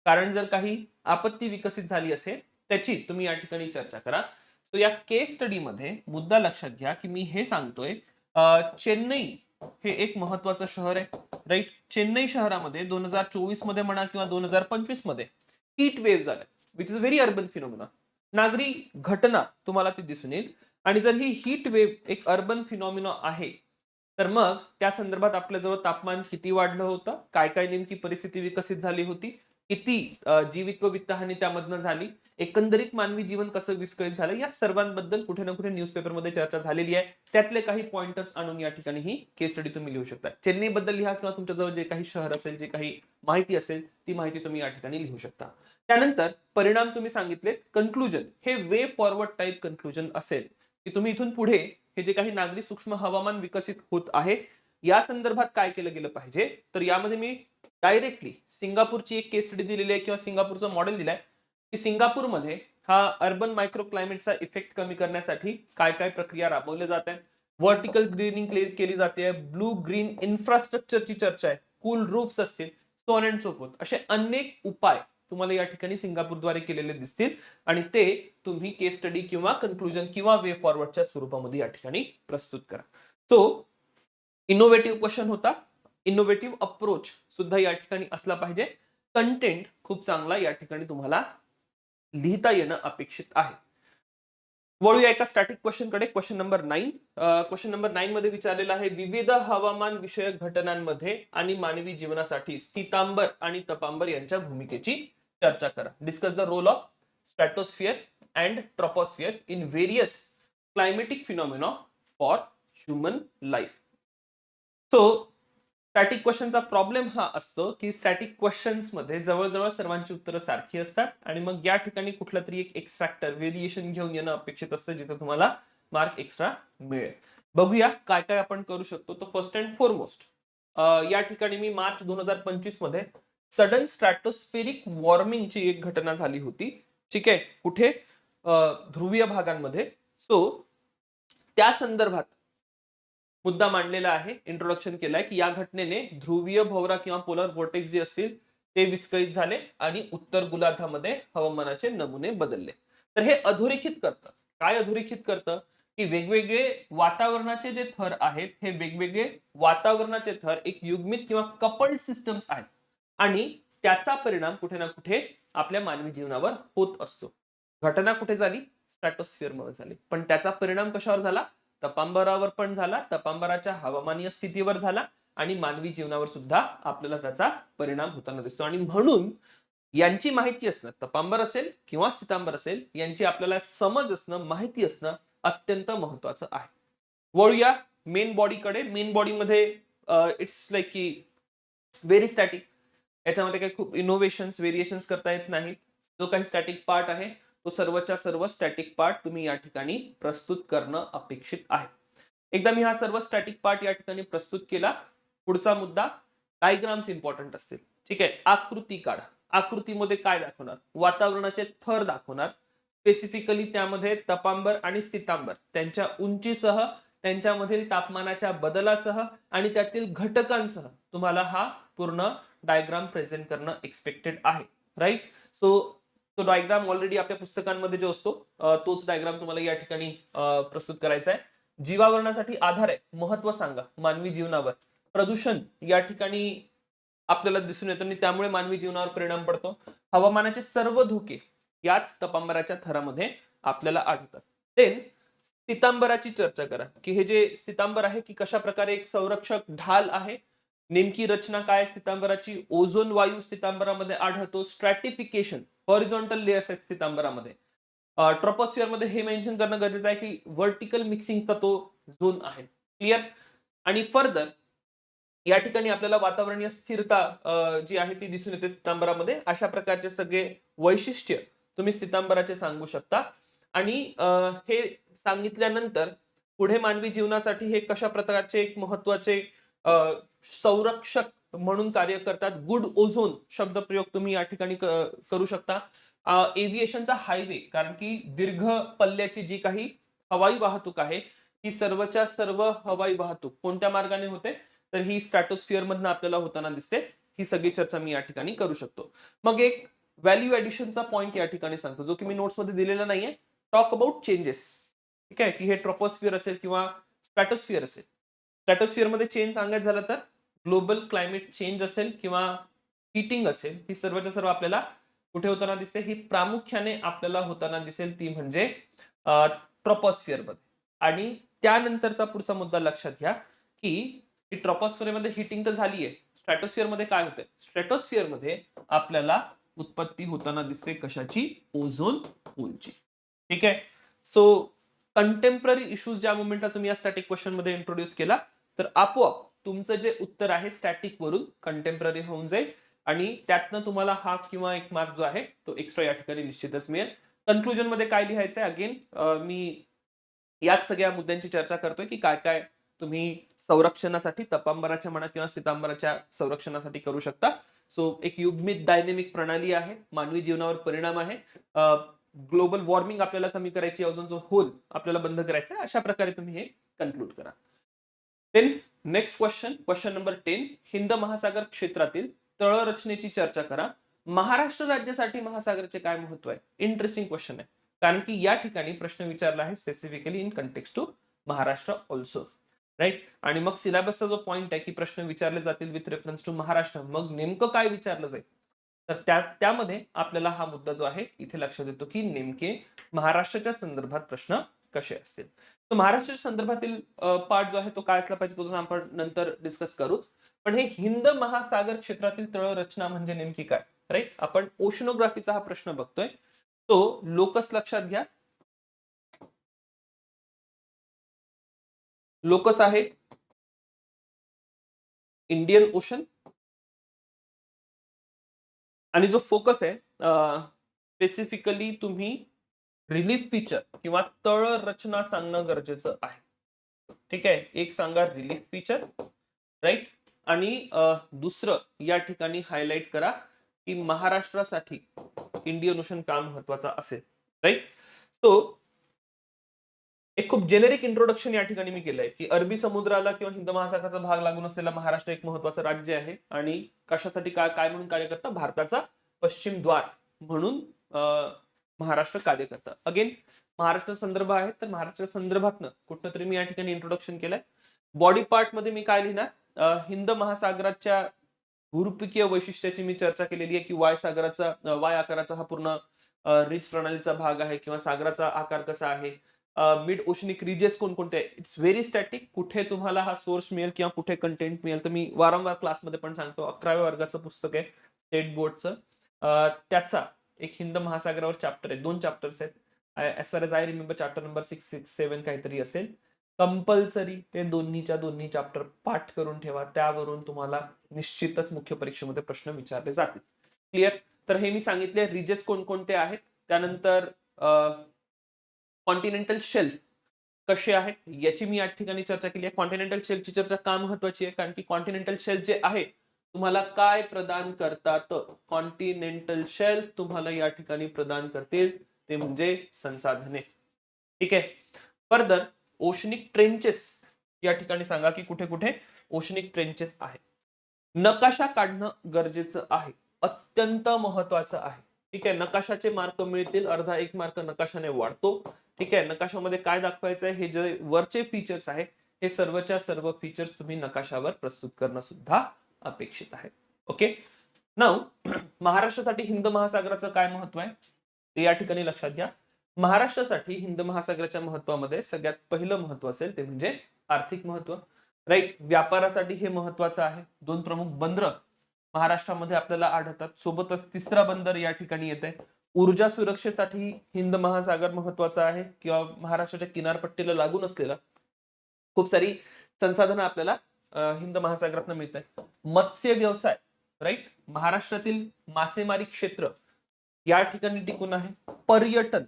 कारण जर काही आपत्ती विकसित झाली असेल त्याची तुम्ही या ठिकाणी चर्चा करा. सो या केस स्टडी मध्ये मुद्दा लक्षात घ्या की मी हे सांगतोय चेन्नई हे एक महत्वाचं शहर आहे. राईट. चेन्नई शहरामध्ये 2024 मध्ये म्हणा किंवा 2025 मध्ये हीट वेव्ह झाल्या which is a very urban phenomena. नागरी घटना तुम्हाला ती दिसून येईल. आणि जर ही हीट वेव्ह एक अर्बन फिनॉमिना आहे तर मग त्या संदर्भात आपल्या जवळ तापमान किती वाढलं होतं, काय काय नेमकी परिस्थिती विकसित झाली होती, किती जीवित व वित्तहानी त्यामधनं झाली, एकंदरीत मानवी जीवन कसं विस्कळीत झालं, या सर्वांबद्दल कुठे ना कुठे न्यूजपेपरमध्ये चर्चा झालेली आहे. त्यातले काही पॉइंटर्स आणून या ठिकाणी ही केस स्टडी तुम्ही लिहू शकता. चेन्नई बद्दल लिहा किंवा तुमच्याजवळ जे काही शहर असेल, जे काही माहिती असेल ती माहिती तुम्ही या ठिकाणी लिहू शकता. त्यानंतर परिणाम तुम्ही सांगितले. कन्क्लुजन हे वे फॉरवर्ड टाइप कन्क्लुजन असेल की तुम्ही इथून पुढे हे जे काही नागरी सूक्ष्म हवामान विकसित होत आहे या संदर्भात काय केलं गेलं पाहिजे. तर यामध्ये मी डायरेक्टली सिंगापूरची एक केस स्टडी दिलेली आहे किंवा सिंगापूरचं मॉडेल दिलंय की सिंगापूरमध्ये हा अर्बन मायक्रो क्लायमेटचा इफेक्ट कमी करण्यासाठी काय काय प्रक्रिया राबवल्या जात आहेत. व्हर्टिकल ग्रीनिंग केली जाते, ब्लू ग्रीन इन्फ्रास्ट्रक्चरची चर्चा आहे, कूल रूफ्स असतील, so on and so fourth. असे अनेक उपाय तुम्हाला या ठिकाणी सिंगापूरद्वारे केलेले दिसतील आणि ते तुम्ही केस स्टडी किंवा कन्क्लुजन किंवा वे फॉरवर्डच्या स्वरूपामध्ये या ठिकाणी प्रस्तुत करा. सो इनोव्हेटिव्ह क्वेश्चन होता, इनोव्हेटिव्ह अप्रोच सुद्धा या ठिकाणी असला पाहिजे. कंटेंट खूप चांगला या ठिकाणी तुम्हाला लिहिता येणं अपेक्षित आहे. वळूया एका स्टॅटिक क्वेश्चन कडे. Question number 9. क्वेश्चन नंबर 9 मध्ये विचारलेला आहे, विविध हवामान विषयक घटनांमध्ये आणि मानवी जीवनासाठी स्थितांबर आणि तपांबर यांच्या भूमिकेची चर्चा करा. Discuss the role of stratosphere and troposphere in various climatic phenomena for human life. So static क्वेश्चनचा प्रॉब्लेम हा असतो की स्टॅटिक क्वेश्चन्स मध्ये जवळजवळ सर्वांची उत्तरं सारखी असतात आणि मग या ठिकाणी कुठला तरी एक एक्स्ट्रॅक्टर व्हेरिएशन घेऊन येणं अपेक्षित असतं जिथे तुम्हाला मार्क एक्स्ट्रा मिळेल. बघूया काय काय आपण करू शकतो. तर फर्स्ट अँड फॉरमोस्ट या ठिकाणी मी मार्च 2025 मध्ये सडन स्ट्रॅटोस्फेरिक वॉर्मिंगची एक घटना झाली होती. ठीक आहे, कुठे? ध्रुवीय भागांमध्ये. सो त्या संदर्भात मुद्दा मांडलेला आहे, इंट्रोडक्शन केलाय की या घटनेने ध्रुवीय भोवरा किंवा पोलर व्हॉर्टेक्स जे असतील ते विस्कळीत झाले आणि उत्तर गोलार्धामध्ये हवामानाचे नमुने बदलले. तर हे अधोरेखित करतं. काय अधोरेखित करतं? की वेगवेगळे वातावरणाचे जे थर आहेत, हे वेगवेगळे वातावरणाचे थर एक युग्मित किंवा कपल्ड सिस्टम्स आहेत आणि त्याचा परिणाम कुठे ना कुठे आपल्या मानवी जीवनावर होत असतो. घटना कुठे झाली? स्ट्रॅटोस्फिअर मध्ये झाली, पण त्याचा परिणाम कशावर झाला? तपांबरावर पण झाला, तपांबराच्या हवामानीय स्थितीवर झाला आणि मानवी जीवनावर सुद्धा आपल्याला त्याचा परिणाम होताना दिसतो. आणि म्हणून यांची माहिती असणं, तपांबर असेल किंवा स्थितांबर असेल, यांची आपल्याला समज असणं, माहिती असणं अत्यंत महत्वाचं आहे. वळूया मेन बॉडीकडे. मेन बॉडीमध्ये इट्स लाईक की व्हेरी स्टॅटिक. याच्यामध्ये काही खूप इनोव्हेशन्स व्हेरिएशन्स करता येत नाहीत. जो काही स्टॅटिक पार्ट आहे तो सर्वच्या सर्व स्टॅटिक पार्ट तुम्ही या ठिकाणी प्रस्तुत करणं अपेक्षित आहे. एकदा मी हा सर्व स्टॅटिक पार्ट या ठिकाणी प्रस्तुत केला, पुढचा मुद्दा डायग्राम्स इम्पॉर्टंट असतील. ठीक आहे, आकृती काढा. आकृतीमध्ये काय दाखवणार? वातावरणाचे थर दाखवणार. स्पेसिफिकली त्यामध्ये तपांबर आणि स्थितांबर त्यांच्या उंचीसह, त्यांच्यामधील तापमानाच्या बदलासह आणि त्यातील घटकांसह तुम्हाला हा पूर्ण डायग्राम प्रेझेंट करणं एक्सपेक्टेड आहे. राईट. सो तो डायग्राम ऑलरेडी आपल्या पुस्तकांमध्ये जो असतो तोच डायग्राम तुम्हाला या ठिकाणी प्रस्तुत करायचा आहे. जीवावरणासाठी आधार आहे, महत्व सांगा मानवी जीवनावर. प्रदूषण या ठिकाणी आपल्याला दिसून येतं आणि त्यामुळे मानवी जीवनावर परिणाम पडतो. हवामानाचे सर्व धोके याच तपांबराच्या थरामध्ये आपल्याला आढळतात. देन स्थितांबराची चर्चा करा की हे जे स्थितांबर आहे की कशा प्रकारे एक संरक्षक ढाल आहे. नेमकी रचना काय स्थितांबराची? ओझोन वायू स्थितांबरामध्ये आढळतो. स्ट्रॅटिफिकेशन, हॉरिझॉन्टल लेयर्स आहेत स्थितांबरामध्ये. ट्रोपोस्फिअर मध्ये हे मेन्शन करणं गरजेचं आहे की व्हर्टिकल मिक्सिंगचा तो झोन आहे. क्लिअर. आणि फर्दर या ठिकाणी आपल्याला वातावरणीय स्थिरता जी आहे ती दिसून येते स्थितांबरामध्ये. अशा प्रकारचे सगळे वैशिष्ट्य तुम्ही स्थितांबराचे सांगू शकता. आणि हे सांगितल्यानंतर पुढे मानवी जीवनासाठी हे कशा प्रकारचे एक महत्वाचे संरक्षक म्हणून कार्य करतात. गुड ओझोन शब्द प्रयोग तुम्ही या ठिकाणी करू शकता. एव्हिएशनचा हायवे, कारण की दीर्घ पल्ल्याची जी काही हवाई वाहतूक आहे ही सर्वच्या सर्व हवाई वाहतूक कोणत्या मार्गाने होते? तर ही स्ट्रॅटोस्फिअर मधनं आपल्याला होताना दिसते. ही सगळी चर्चा मी या ठिकाणी करू शकतो. मग एक व्हॅल्यू ऍडिशनचा पॉइंट या ठिकाणी सांगतो जो की मी नोट्स मध्ये दिलेला नाहीये. Talk about changes. ठीक आहे, की हे ट्रोपोस्फिअर असेल किंवा स्ट्रॅटोस्फिअर असेल. स्ट्रॅटोस्फिअर मध्ये चेंज सांगायचं झालं तर ग्लोबल क्लायमेट चेंज असेल किंवा हिटिंग असेल, ही सर्वच्या सर्व आपल्याला कुठे होताना दिसते? ही प्रामुख्याने आपल्याला होताना दिसेल ती म्हणजे ट्रोपोस्फिअर मध्ये. आणि त्यानंतरचा पुढचा मुद्दा लक्षात घ्या की ट्रोपोस्फिअर मध्ये हिटिंग तर झालीये, स्ट्रॅटोस्फिअर मध्ये काय होतंय? स्ट्रॅटोस्फिअर मध्ये आपल्याला उत्पत्ती होताना दिसते कशाची? ओझोन होलची. ठीक आहे. सो कंटेम्पररी इश्यूज ज्या मोमेंटला तुम्ही या स्टॅटिक क्वेश्चन मध्ये इंट्रोड्यूस केला तर आपोआप तुमचं जे उत्तर आहे स्टॅटिक वरून कंटेम्पररी होऊन जाईल आणि त्यातनं तुम्हाला हाफ किंवा एक मार्क जो आहे तो एक्स्ट्रा या ठिकाणी निश्चितच मिळेल. कन्क्लुजन मध्ये काय लिहायचंय? अगेन मी याच सगळ्या मुद्द्यांची चर्चा करतोय की काय काय तुम्ही संरक्षणासाठी तपांबराच्या म्हणा किंवा स्थितांबराच्या संरक्षणासाठी करू शकता. सो एक युग्मित डायनेमिक प्रणाली आहे, मानवी जीवनावर परिणाम आहे, ग्लोबल वॉर्मिंग आपल्याला कमी करायची, ओझोनचा होल आपल्याला बंद करायचा आहे. अशा प्रकारे तुम्ही हे कन्क्लूड करा. Then next question number 10, Hind महासागर क्षेत्रातील तळरचनेची चर्चा करा. महाराष्ट्र राज्यासाठी महासागराचे काय महत्व आहे? इंटरेस्टिंग क्वेश्चन आहे, कारण की या ठिकाणी प्रश्न विचारला आहे specifically in context to Maharashtra also, right. आणि मग सिलेबसचा जो पॉइंट आहे की प्रश्न विचारले जातील विथ रेफरन्स टू महाराष्ट्र, मग नेमकं काय विचारलं जाईल, तर त्यामध्ये आपल्याला हा मुद्दा जो आहे इथे लक्षात येतो की नेमके महाराष्ट्राच्या संदर्भात प्रश्न कसे असतील. तर महाराष्ट्राच्या संदर्भातील पार्ट जो आहे तो काय असला पाहिजे तो आपण नंतर डिस्कस करूच. पण हे हिंद महासागर क्षेत्रातील तळरचना म्हणजे नेमकी काय, राईट. आपण ओशनोग्राफीचा हा प्रश्न बघतोय, तो लोकस लक्षात घ्या. लोकस आहे इंडियन ओशन, आणि जो फोकस आहे स्पेसिफिकली तुम्ही रिलीफ फीचर किंवा तळ रचना सांगणं गरजेचं आहे. ठीक आहे, एक सांगा रिलीफ फीचर, राईट. आणि दुसरं या ठिकाणी हायलाइट करा की महाराष्ट्रासाठी इंडियन ओशन का महत्वाचा असेल, राईट. सो एक खूप जेनेरिक इंट्रोडक्शन या ठिकाणी मी केलंय की अरबी समुद्राला किंवा हिंद महासागराचा भाग लागून असलेला महाराष्ट्र एक महत्वाचं राज्य आहे आणि कशासाठी काय म्हणून कार्य करतं, भारताचा पश्चिम द्वार म्हणून महाराष्ट्र कार्य करतं. अगेन महाराष्ट्र संदर्भ आहे, तर महाराष्ट्र संदर्भातनं कुठं तरी मी या ठिकाणी इंट्रोडक्शन केलंय. बॉडी पार्ट मध्ये मी काय लिहिणार, हिंद महासागराच्या भूरूपिकीय वैशिष्ट्याची मी चर्चा केलेली आहे की वाय आकाराचा हा पूर्ण रिच प्रणालीचा भाग आहे किंवा सागराचा आकार कसा आहे. मिड ओशनिक रिजेस कोणकोणते आहे, इट्स व्हेरी स्टॅटिक. कुठे तुम्हाला हा सोर्स मिळेल किंवा कुठे कंटेंट मिळेल तर मी वारंवार क्लासमध्ये पण सांगतो. 11व्या वर्गाचं पुस्तक आहे स्टेट बोर्डचं, त्याचा एक हिंद महासागरावर चॅप्टर आहे, 2 चॅप्टर्स आहेत. As far as I remember chapter number 6, 7 काहीतरी असेल. कंपल्सरी ते दोन्ही चॅप्टर पाठ करून ठेवा, त्यावरून तुम्हाला निश्चितच मुख्य परीक्षेमध्ये प्रश्न विचारले जातील. क्लिअर. तर हे मी सांगितले रिजेस कोणकोणते आहेत. त्यानंतर कॉन्टिनेंटल शेल्फ कसे आहेत याची मी या ठिकाणी चर्चा केली आहे. कॉन्टिनेंटल शेल्फची चर्चा का महत्वाची आहे, कारण की कॉन्टिनेंटल शेल्फ जे आहे तुम्हाला काय प्रदान करतात, कॉन्टिनेंटल शेल्फ तुम्हाला या ठिकाणी प्रदान करतील ते म्हणजे संसाधने. ठीक आहे. फर्दर ओशनिक ट्रेंचेस या ठिकाणी सांगा की कुठे कुठे ओशनिक ट्रेंचेस आहे. नकाशा काढणं गरजेचं आहे, अत्यंत महत्वाचं आहे. ठीक आहे, नकाशाचे मार्क मिळतील, अर्धा 1 मार्क नकाशाने वाढतो. ठीक आहे, नकाशामध्ये काय दाखवायचं आहे, हे जे वरचे फीचर्स आहे हे सर्वच्या सर्व फीचर्स तुम्ही नकाशावर प्रस्तुत करणं सुद्धा अपेक्षित आहे. ओके. नाउ महाराष्ट्रासाठी हिंद महासागराचं काय महत्व आहे ते या ठिकाणी लक्षात घ्या. महाराष्ट्रासाठी हिंद महासागराच्या महत्वामध्ये सगळ्यात पहिलं महत्व असेल ते म्हणजे आर्थिक महत्व, राईट. व्यापारासाठी हे महत्वाचं आहे. 2 प्रमुख बंदर महाराष्ट्रामध्ये आपल्याला आढळतात, सोबतच 3रा बंदर या ठिकाणी येते. ऊर्जा सुरक्षेसाठी हिंद महासागर महत्वाचा आहे किंवा महाराष्ट्राच्या किनारपट्टीला लागून असलेला खूप सारी संसाधनं आपल्याला हिंद महासागरातून मिळतात. मत्स्य व्यवसाय, राईट. महाराष्ट्रातील मासेमारी क्षेत्र या ठिकाणी टिकून आहे. पर्यटन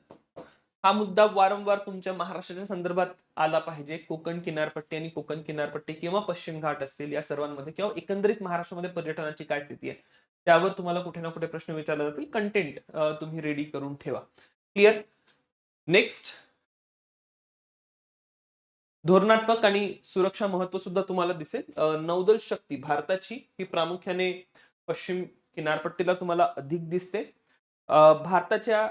हा मुद्दा वारंवार तुमच्या महाराष्ट्राच्या संदर्भात आला पाहिजे. कोकण किनारपट्टी आणि कोकण किनारपट्टी किंवा पश्चिम घाट असतील या सर्वांमध्ये किंवा एकंदरीत महाराष्ट्रामध्ये पर्यटनाची काय स्थिती आहे त्यावर तुम्हाला कुठे ना कुठे प्रश्न विचारले जातील. कंटेंट तुम्ही रेडी करून ठेवा. क्लिअर. नेक्स्ट, धोरणात्मक आणि सुरक्षा महत्व सुद्धा तुम्हाला दिसेल. नौदल शक्ती भारताची ही प्रामुख्याने पश्चिम किनारपट्टीला तुम्हाला अधिक दिसते. भारताच्या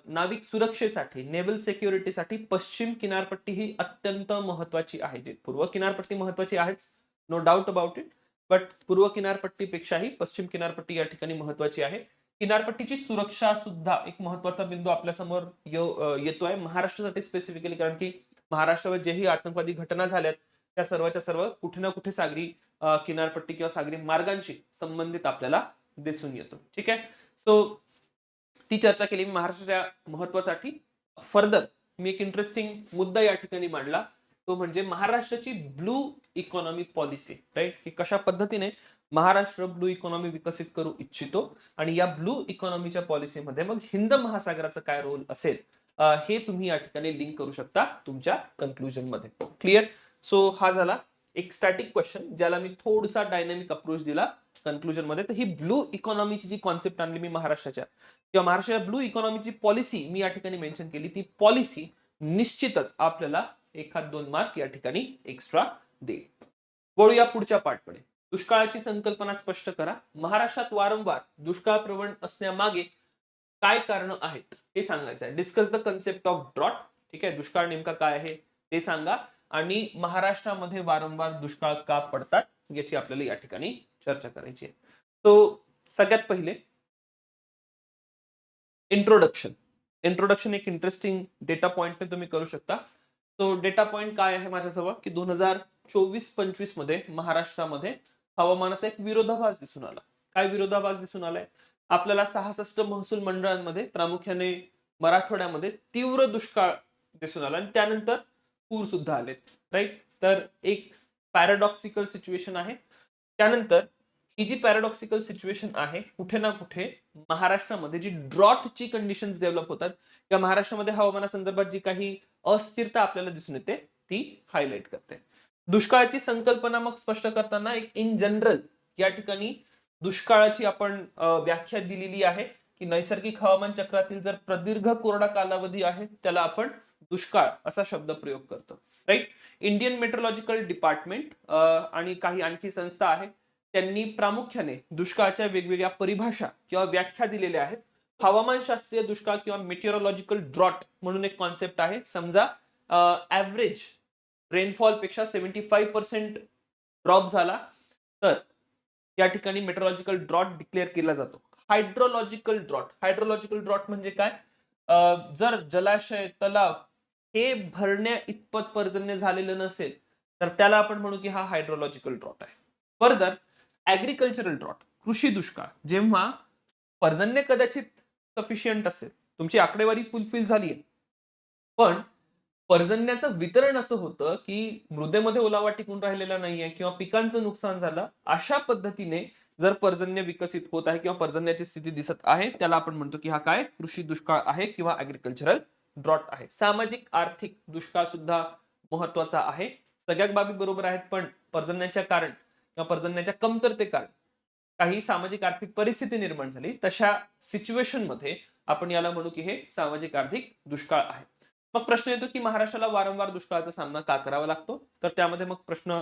नाविक सुरक्षेसाठी, नेव्हल सिक्युरिटीसाठी पश्चिम किनारपट्टी ही अत्यंत महत्वाची आहे. जी पूर्व किनारपट्टी महत्वाची आहेच, no doubt about it, but पूर्व किनारपट्टीपेक्षाही पश्चिम किनारपट्टी या ठिकाणी महत्वाची आहे. किनारपट्टीची सुरक्षा सुद्धा एक महत्वाचा बिंदू आपल्या समोर येतोय महाराष्ट्रासाठी स्पेसिफिकली, कारण की महाराष्ट्रावर जेही आतंकवादी घटना झाल्यात त्या सर्वच्या सर्व कुठे ना कुठे सागरी किनारपट्टी किंवा सागरी मार्गांशी संबंधित आपल्याला दिसून येतो. ठीक आहे. सो ती चर्चा केली महाराष्ट्राच्या महत्वासाठी. फर्दर मी एक इंटरेस्टिंग मुद्दा या ठिकाणी मांडला, तो म्हणजे महाराष्ट्राची ब्लू इकॉनॉमी पॉलिसी, राईट. की कशा पद्धतीने महाराष्ट्र ब्लू इकॉनॉमी विकसित करू इच्छितो आणि या ब्लू इकॉनॉमीच्या पॉलिसीमध्ये मग हिंद महासागराचा काय रोल असेल हे तुम्ही या ठिकाणी लिंक करू शकता तुमच्या कन्क्लुजन मध्ये. क्लिअर. सो हा झाला एक स्टॅटिक क्वेश्चन ज्याला मी थोडासा डायनामिक अप्रोच दिला कन्क्लुजन मध्ये. तर ही ब्लू इकॉनॉमीची जी कॉन्सेप्ट आणली मी महाराष्ट्राच्या किंवा महाराष्ट्राच्या ब्लू इकॉनॉमीची पॉलिसी मी या ठिकाणी मेन्शन केली, ती पॉलिसी निश्चितच आपल्याला एखाद 2 मार्क या ठिकाणी एक्स्ट्रा देईल. वळूया पुढच्या पार्टकडे. दुष्काळाची संकल्पना स्पष्ट करा. महाराष्ट्रात वारंवार दुष्काळ प्रवण असण्यामागे काय कारण आहेत हे सांगायचं आहे. Discuss the concept of drought. ठीक आहे, दुष्काळ नेमका काय आहे ते सांगा आणि महाराष्ट्रामध्ये वारंवार दुष्काळ का पडतात याची आपल्याला या ठिकाणी चर्चा करायची आहे. सो सगळ्यात पहिले इंट्रोडक्शन एक इंटरेस्टिंग डेटा पॉइंट तुम्ही करू शकता. तो डेटा पॉइंट काय आहे माझ्याजवळ की 2024-25 मध्ये महाराष्ट्रामध्ये हवामानाचा एक विरोधाभास दिसून आला. काय विरोधाभास दिसून आलाय? आपल्याला 66 महसूल मंडळांमध्ये प्रामुख्याने मराठवाड्यामध्ये तीव्र दुष्काळ दिसून आला आणि त्यानंतर पूर सुद्धा आलेत. राईट, तर एक पॅराडॉक्सिकल सिच्युएशन आहे. त्यानंतर ही जी पॅराडॉक्सिकल सिच्युएशन आहे कुठे ना कुठे महाराष्ट्रामध्ये जी ड्रॉटची कंडिशन्स डेव्हलप होतात किंवा महाराष्ट्रामध्ये हवामानासंदर्भात जी काही अस्थिरता आपल्याला दिसून येते ती हायलाइट करते. दुष्काळाची संकल्पना मग स्पष्ट करताना एक इन जनरल या ठिकाणी दुष्काळाची आपण व्याख्या दिलेली आहे की नैसर्गिक हवामान चक्रातील जर प्रदीर्घ कोरडा कालावधी आहे त्याला आपण दुष्काळ असा शब्द प्रयोग करतो. राईट, इंडियन मेट्रोलॉजिकल डिपार्टमेंट आणि काही आणखी संस्था आहेत त्यांनी प्रामुख्याने दुष्काळाच्या वेगवेगळ्या परिभाषा किंवा व्याख्या दिलेल्या आहेत. हवामानशास्त्रीय दुष्काळ किंवा मेटिओरॉलॉजिकल ड्रॉट म्हणून एक कॉन्सेप्ट आहे. समजा ऍव्हरेज रेनफॉल पेक्षा 75% ड्रॉप झाला तर या ठिकाणी मेट्रोलॉजिकल ड्रॉट डिक्लेअर केला जातो. हायड्रोलॉजिकल ड्रॉट म्हणजे काय? जर जलाशय तलाव हे भरण्या इतपत पर्जन्य झालेलं नसेल तर त्याला आपण म्हणू की हा हायड्रोलॉजिकल ड्रॉट आहे. फर्दर ऍग्रिकल्चरल ड्रॉट, कृषी दुष्काळ, जेव्हा पर्जन्य कदाचित सफिशियंट असेल, तुमची आकडेवारी फुलफिल झाली आहे पण पर्जन्याचं वितरण असं होतं की मृदेमध्ये ओलावा टिकून राहिलेला नाहीये किंवा पिकांचं नुकसान झालं, अशा पद्धतीने जर पर्जन्य विकसित होत आहे किंवा पर्जन्याची स्थिती दिसत आहे त्याला आपण म्हणतो की हा काय कृषी दुष्काळ आहे किंवा ऍग्रिकल्चरल ड्रॉट आहे. सामाजिक आर्थिक दुष्काळ सुद्धा महत्वाचा आहे. सगळ्या बाबी बरोबर आहेत पण पर्जन्याच्या कारण किंवा पर्जन्याच्या कमतरते कारण काही सामाजिक आर्थिक परिस्थिती निर्माण झाली तशा सिच्युएशन मध्ये आपण याला म्हणू की हे सामाजिक आर्थिक दुष्काळ आहे. मग प्रश्न येतो की महाराष्ट्राला वारंवार दुष्काळाचा सामना का करावा लागतो? तर त्यामध्ये मग प्रश्न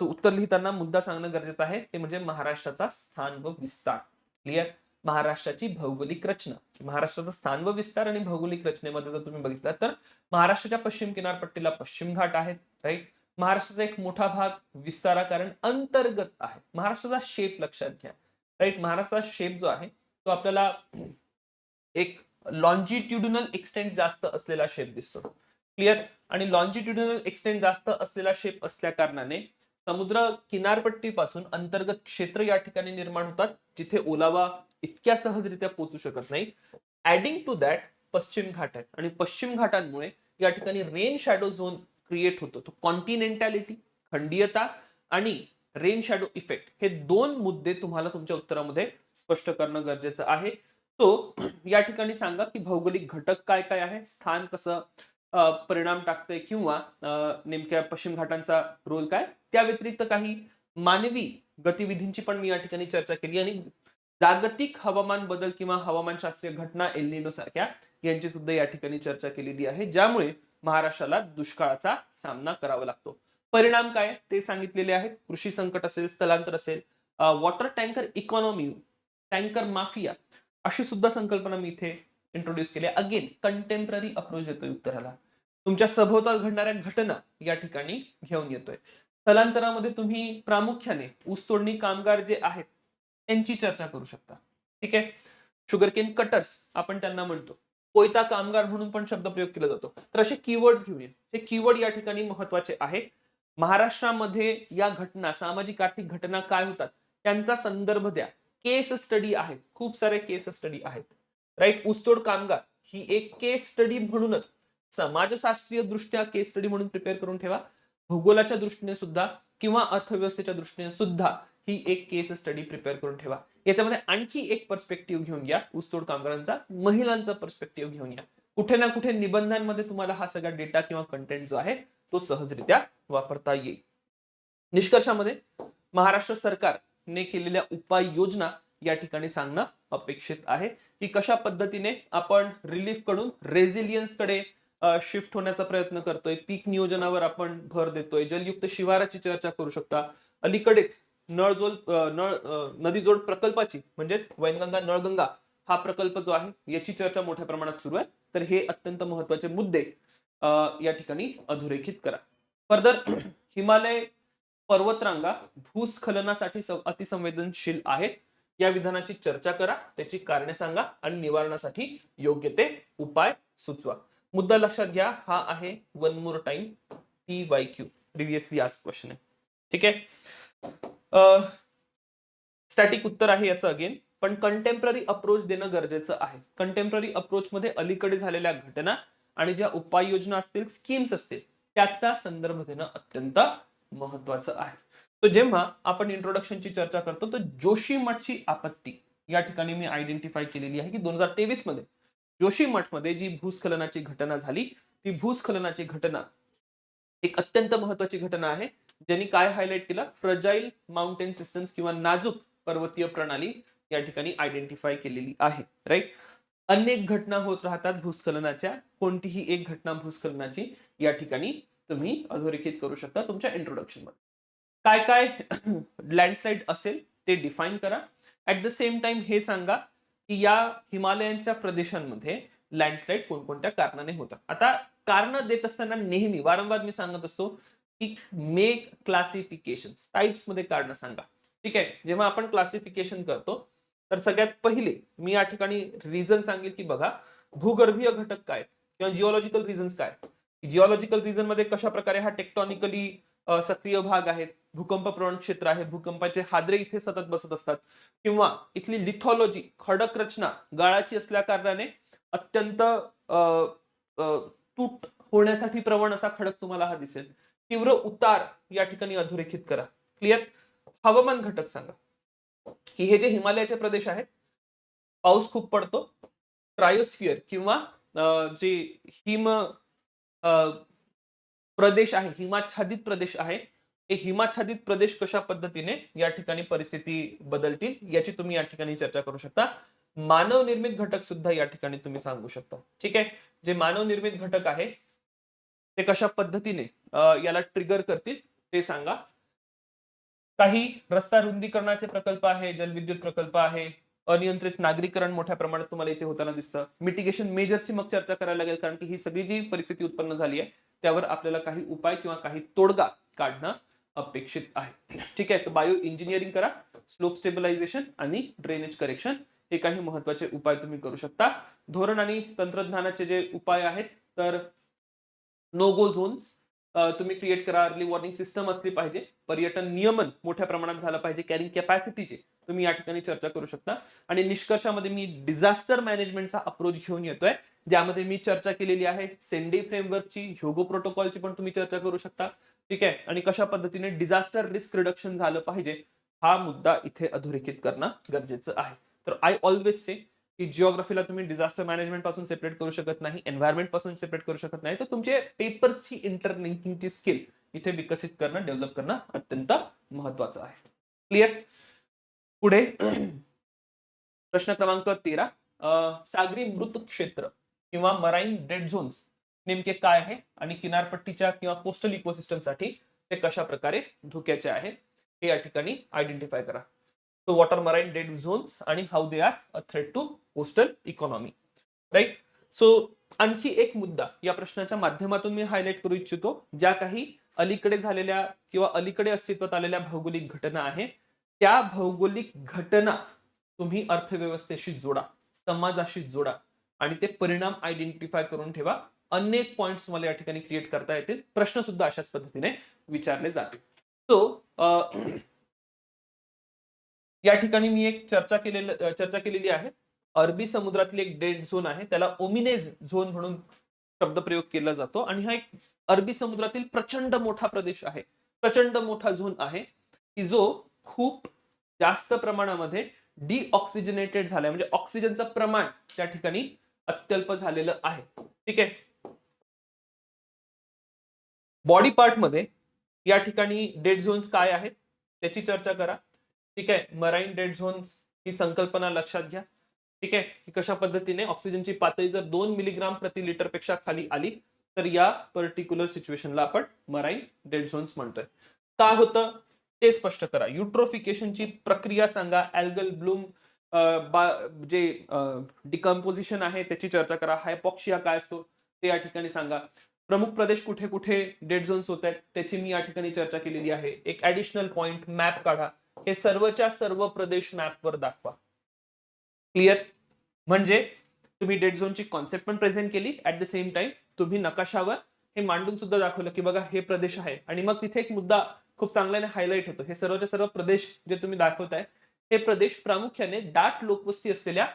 उत्तर लिहिताना मुद्दा सांगणं गरजेचं आहे ते म्हणजे महाराष्ट्राचा स्थान व विस्तार. क्लिअर, महाराष्ट्राची भौगोलिक रचना. महाराष्ट्राचं स्थान व विस्तार आणि भौगोलिक रचनेमध्ये जर तुम्ही बघितलं तर महाराष्ट्राच्या पश्चिम किनारपट्टीला पश्चिम घाट आहेत. राईट, महाराष्ट्राचा एक मोठा भाग विस्तारा कारण अंतर्गत आहे. महाराष्ट्राचा शेप लक्षात घ्या. राईट, महाराष्ट्राचा शेप जो आहे तो आपल्याला एक लॉन्जिट्युडिनल एक्सटेंट जास्त असलेला शेप दिसतो. क्लिअर, आणि लॉन्जिट्युडिनल एक्सटेंट जास्त असलेला शेप असल्या कारणाने समुद्र किनारपट्टीपासून अंतर्गत क्षेत्र या ठिकाणी निर्माण होतात जिथे ओलावा इतक्या सहजरित्या पोहोचू शकत नाही. ऍडिंग टू दॅट पश्चिम घाट आहेत आणि पश्चिम घाटांमुळे या ठिकाणी रेन शॅडो झोन क्रिएट होतो. तो कॉन्टिनेंटॅलिटी, खंडीयता आणि रेन शॅडो इफेक्ट हे दोन मुद्दे तुम्हाला तुमच्या उत्तरामध्ये स्पष्ट करणं गरजेचं आहे. तो या ठिकाणी सांगा की भौगोलिक घटक काय काय आहे, स्थान कसं परिणाम टाकतंय किंवा नेमक्या पश्चिम घाटांचा रोल काय. त्या व्यतिरिक्त काही मानवी गतिविधींची पण मी या ठिकाणी चर्चा केली आणि जागतिक हवामान बदल किंवा हवामानशास्त्रीय घटना एल निनो सारख्या यांची सुद्धा या ठिकाणी चर्चा केलेली आहे ज्यामुळे महाराष्ट्राला दुष्काळाचा सामना करावा लागतो. परिणाम काय ते सांगितलेले आहेत. कृषी संकट असेल, स्थलांतर असेल, water tanker economy, tanker mafia अशी सुद्धा संकल्पना मी इथे इंट्रोड्यूस केली. अगेन कंटेम्पररी अप्रोच देतोय उत्तराला. तुमच्या सभोवताल घडणाऱ्या घटना या ठिकाणी घेऊन येतोय. स्थलांतरामध्ये तुम्ही प्रामुख्याने ऊसतोडणी कामगार जे आहेत त्यांची चर्चा करू शकता. ठीक आहे, शुगरकेन कटर्स आपण त्यांना म्हणतो, कोयता कामगार म्हणून पण शब्द प्रयोग केला जातो. तर असे कीवर्ड्स घेऊया. हे कीवर्ड या ठिकाणी महत्वाचे आहे. महाराष्ट्रामध्ये या घटना, सामाजिक आर्थिक घटना काय होतात त्यांचा संदर्भ द्या. केस स्टडी आहेत, खूप सारे केस स्टडी आहेत. राईट, ऊसतोड कामगार ही एक केस स्टडी म्हणूनच समाजशास्त्रीय दृष्ट्या केस स्टडी म्हणून प्रिपेअर करून ठेवा. भूगोलाच्या दृष्टीने सुद्धा किंवा अर्थव्यवस्थेच्या दृष्टीने सुद्धा ही एक केस स्टडी प्रिपेअर करून ठेवा. याच्यामध्ये आणखी एक पर्स्पेक्टिव्ह घेऊन या ऊसतोड कामगारांचा, महिलांचा पर्स्पेक्टिव्ह घेऊन या. कुठे ना कुठे निबंधांमध्ये तुम्हाला हा सगळा डेटा किंवा कंटेंट जो आहे तो सहजरित्या वापरता येईल. निष्कर्षामध्ये महाराष्ट्र सरकारने केलेल्या उपाययोजना या ठिकाणी सांगणं अपेक्षित आहे की कशा पद्धतीने आपण रिलीफ कडून रेझिलियन्स कडे शिफ्ट होण्याचा प्रयत्न करतोय, पीक नियोजनावर आपण भर देतोय, जलयुक्त शिवाराची चर्चा करू शकता. अलीकडेच नदी जोड प्रकल्पाची म्हणजेच वैनगंगा नळगंगा हा प्रकल्प जो आहे याची चर्चा मोठ्या प्रमाणात सुरू आहे. तर हे अत्यंत महत्वाचे मुद्दे या ठिकाणी अधोरेखित करा. फर्दर हिमालय पर्वतरांगा भूस्खलनासाठी अतिसंवेदनशील आहेत. या विधानाची चर्चा करा, त्याची कारणे सांगा आणि निवारणासाठी योग्य ते उपाय सुचवा. मुद्दा लक्षात घ्या, हा आहे one more time PYQ, previously asked question आहे. ठीक आहे. स्टॅटिक उत्तर आहे याचं अगेन, पण कंटेम्पररी अप्रोच देणं गरजेचं आहे. कंटेम्पररी अप्रोच मध्ये अलीकडे झालेल्या घटना आणि ज्या उपाययोजना असतील, स्कीम्स असतील, त्याचा संदर्भ देणं अत्यंत महत्वाचं आहे. तर जेव्हा आपण इंट्रोडक्शनची चर्चा करतो तर जोशीमठची आपत्ती या ठिकाणी मी आयडेंटिफाय केलेली आहे की 2023 मध्ये जोशीमठमध्ये जी भूस्खलनाची घटना झाली, ती भूस्खलनाची घटना एक अत्यंत महत्वाची घटना आहे, ज्यांनी काय हायलाइट केलं, फ्रजाईल माउंटेन सिस्टम्स किंवा नाजूक पर्वतीय प्रणाली या ठिकाणी आयडेंटिफाय केलेली आहे. राईट. अनेक घटना होत राहतात भूस्खलनाच्या, कोणतीही एक घटना भूस्खलनाची या ठिकाणी तुम्ही अधोरेखित करू शकता तुमच्या इंट्रोडक्शन मध्ये. काय काय लँडस्लाइड असेल ते डिफाईन करा. ऍट द सेम टाइम हे सांगा की या हिमालयांच्या प्रदेशांमध्ये लँडस्लाइड कोणकोणत्या कारणाने होतात. आता कारण देत असताना नेहमी वारंवार मी सांगत असतो की मेक क्लासिफिकेशन, टाइप्स मध्ये कारण सांगा. ठीक आहे. जेव्हा आपण क्लासिफिकेशन करतो तर सगळ्यात पहिले मी या ठिकाणी रिझन सांगेल की बघा भूगर्भीय घटक काय किंवा जिओलॉजिकल रिझन्स काय. जिओलॉजिकल रिझन मध्ये कशा प्रकारे हा टेक्टॉनिकली सक्रिय भाग आहेत, भूकंप प्रवण क्षेत्र आहे, भूकंपाचे हादरे इथे सतत बसत असतात, किंवा इथली लिथॉलॉजी खडक रचना गाळाची असल्या कारणाने अत्यंत तूट होण्यासाठी प्रवण असा खडक तुम्हाला हा दिसेल. तीव्र उतार या ठिकाणी अधोरेखित करा. क्लिअर. हवामान घटक सांगा की हे जे हिमालयाचे प्रदेश आहेत, पाऊस खूप पडतो, ट्रायोस्फियर किंवा जे हिम प्रदेश आहे, हिमाच्छादित प्रदेश आहे, हे हिमाच्छादित प्रदेश कशा पद्धतीने या ठिकाणी परिस्थिती बदलतील याची तुम्ही या ठिकाणी चर्चा करू शकता. मानव निर्मित घटक सुद्धा या ठिकाणी तुम्ही सांगू शकता. ठीक आहे. जे मानव निर्मित घटक आहे ते कशा पद्धतीने याला ट्रिगर करतील ते सांगा. काही रस्ता रुंदीकरणाचे प्रकल्प आहे, जलविद्युत प्रकल्प आहे, अनियंत्रित नागरीकरण मोठ्या प्रमाणात तुम्हाला इथे होताना दिसतं. मिटिगेशन मेजर्सची मग चर्चा करायला लागेल, कारण की ही सगळी जी परिस्थिती उत्पन्न झाली आहे त्यावर आपल्याला काही उपाय किंवा काही तोडगा काढणं अपेक्षित आहे. ठीक आहे. तर बायो इंजिनिअरिंग करा, स्लोप स्टेबलायझेशन आणि ड्रेनेज करेक्शन हे काही महत्वाचे उपाय तुम्ही करू शकता. धोरण आणि तंत्रज्ञानाचे जे उपाय आहेत तर नो गो झोन्स तुम्ही क्रिएट करा, अर्ली वॉर्निंग सिस्टम असली पाहिजे, पर्यटन नियमन मोठ्या प्रमाणात झालं पाहिजे, कॅरिंग कॅपॅसिटीचे तुम्ही या ठिकाणी चर्चा करू शकता. आणि निष्कर्षामध्ये मी डिझास्टर मॅनेजमेंटचा अप्रोच घेऊन येतोय, ज्यामध्ये मी चर्चा केलेली आहे सेंडी फ्रेमवर्कची, ह्योगो प्रोटोकॉलची पण तुम्ही चर्चा करू शकता. ठीक आहे. आणि कशा पद्धतीने डिझास्टर रिस्क रिडक्शन झालं पाहिजे हा मुद्दा इथे अधोरेखित करणं गरजेचं आहे. तर आय ऑलवेज से की जिओग्राफीला तुम्ही डिझास्टर मॅनेजमेंट पासून सेपरेट करू शकत नाही, एन्व्हायरमेंट पासून सेपरेट करू शकत नाही, तर तुमचे पेपर्सची इंटरलिंकिंगची स्किल इथे विकसित करणं, डेव्हलप करणं अत्यंत महत्वाचं आहे. क्लिअर. पुढे प्रश्न क्रमांक 13, सागरी मृत क्षेत्र किंवा मराईन डेड झोन्स नेमके काय आहे आणि किनारपट्टीच्या किंवा कोस्टल इकोसिस्टमसाठी ते कशा प्रकारे धोक्याचे आहे हे या ठिकाणी आयडेंटिफाय करा. So what are marine dead zones आणि how they are a threat to coastal economy. Right. So आणखी एक मुद्दा या प्रश्नाच्या माध्यमातून मी हायलाइट करू इच्छितो, ज्या काही अलीकडे झालेल्या किंवा अलीकडे अस्तित्वात आलेल्या भौगोलिक घटना आहे, त्या भौगोलिक घटना तुम्ही अर्थव्यवस्थेशी जोडा, समाजाशी जोडा आणि ते परिणाम आयडेंटिफाय करून ठेवा. अनेक पॉइंट्स मला या ठिकाणी क्रिएट करता येतील, प्रश्न सुद्धा अशाच पद्धतीने विचारले जातील. सो या ठिकाणी मी एक चर्चा केलेली आहे. अरबी समुद्रातील एक डेड झोन आहे, त्याला ओमिनेज झोन म्हणून शब्दप्रयोग केला जातो आणि हा एक अरबी समुद्रातील प्रचंड मोठा प्रदेश आहे, प्रचंड मोठा झोन आहे की जो खूप जास्त प्रमाणामध्ये डिऑक्सिजनेटेड झालाय, म्हणजे ऑक्सिजनचं प्रमाण त्या ठिकाणी अत्यल्प झालेलं आहे. ठीक आहे. बॉडी पार्ट मध्ये या ठिकाणी डेड झोन्स काय आहेत त्याची चर्चा करा. ठीक आहे. मराईन डेड झोन्स ही संकल्पना लक्षात घ्या. ठीक आहे, की कशा पद्धतीने ऑक्सिजनची पातळी जर 2 मिलीग्राम प्रति लिटर पेक्षा खाली आली तर या पर्टिक्युलर सिच्युएशनला आपण मराईन डेड झोन्स म्हणतोय. का होतं ते स्पष्ट करा. युट्रोफिकेशनची प्रक्रिया सांगा. अल्गल ब्लूम जे डिकम्पोजिशन आहे त्याची चर्चा करा. हायपॉक्सिया काय असतो ते या ठिकाणी सांगा. प्रमुख प्रदेश कुठे कुठे डेड झोन्स होत आहेत त्याची मी या ठिकाणी चर्चा केलेली आहे. एक ऍडिशनल पॉइंट मॅप काढा. हे सर्वच्या सर्व प्रदेश मॅपवर दाखवा. क्लिअर? म्हणजे तुम्ही डेड झोनची कॉन्सेप्ट पण प्रेझेंट केली, ऍट द सेम टाइम तुम्ही नकाशावर हे मांडून सुद्धा दाखवलं की बघा हे प्रदेश आहे. आणि मग तिथे एक मुद्दा खूप चांगल्याने हायलाइट होतो. हे सर्वच्या सर्व प्रदेश जे तुम्ही दाखवताय हे प्रदेश प्रामुख्याने दाट लोकवस्ती असलेल्या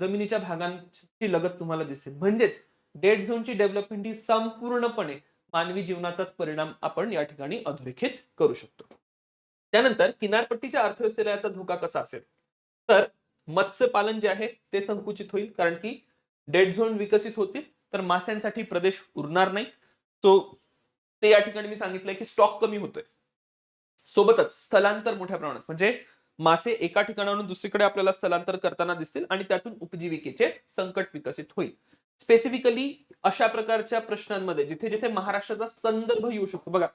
जमिनीच्या भागांची लगत तुम्हाला दिसेल. म्हणजेच डेड झोनची डेव्हलपमेंट ही संपूर्णपणे मानवी जीवनाचाच परिणाम आपण या ठिकाणी अधोरेखित करू शकतो. त्यानंतर किनारपट्टीच्या अर्थव्यवस्थेला याचा धोका कसा असेल तर मत्स्यपालन जे आहे ते संकुचित होईल, कारण की डेड झोन विकसित होतील तर मास्यांसाठी प्रदेश उरणार नाही. सो ते या ठिकाणी मी सांगितलंय की स्टॉक कमी होतोय. सोबतच स्थलांतर मोठ्या प्रमाणात, म्हणजे मासे एका ठिकाणावरून दुसरीकडे आपल्याला स्थलांतर करताना दिसतील आणि त्यातून उपजीविकेचे संकट विकसित होईल. स्पेसिफिकली अशा प्रकारच्या प्रश्नांमध्ये जिथे जिथे महाराष्ट्राचा संदर्भ येऊ शकतो, बघा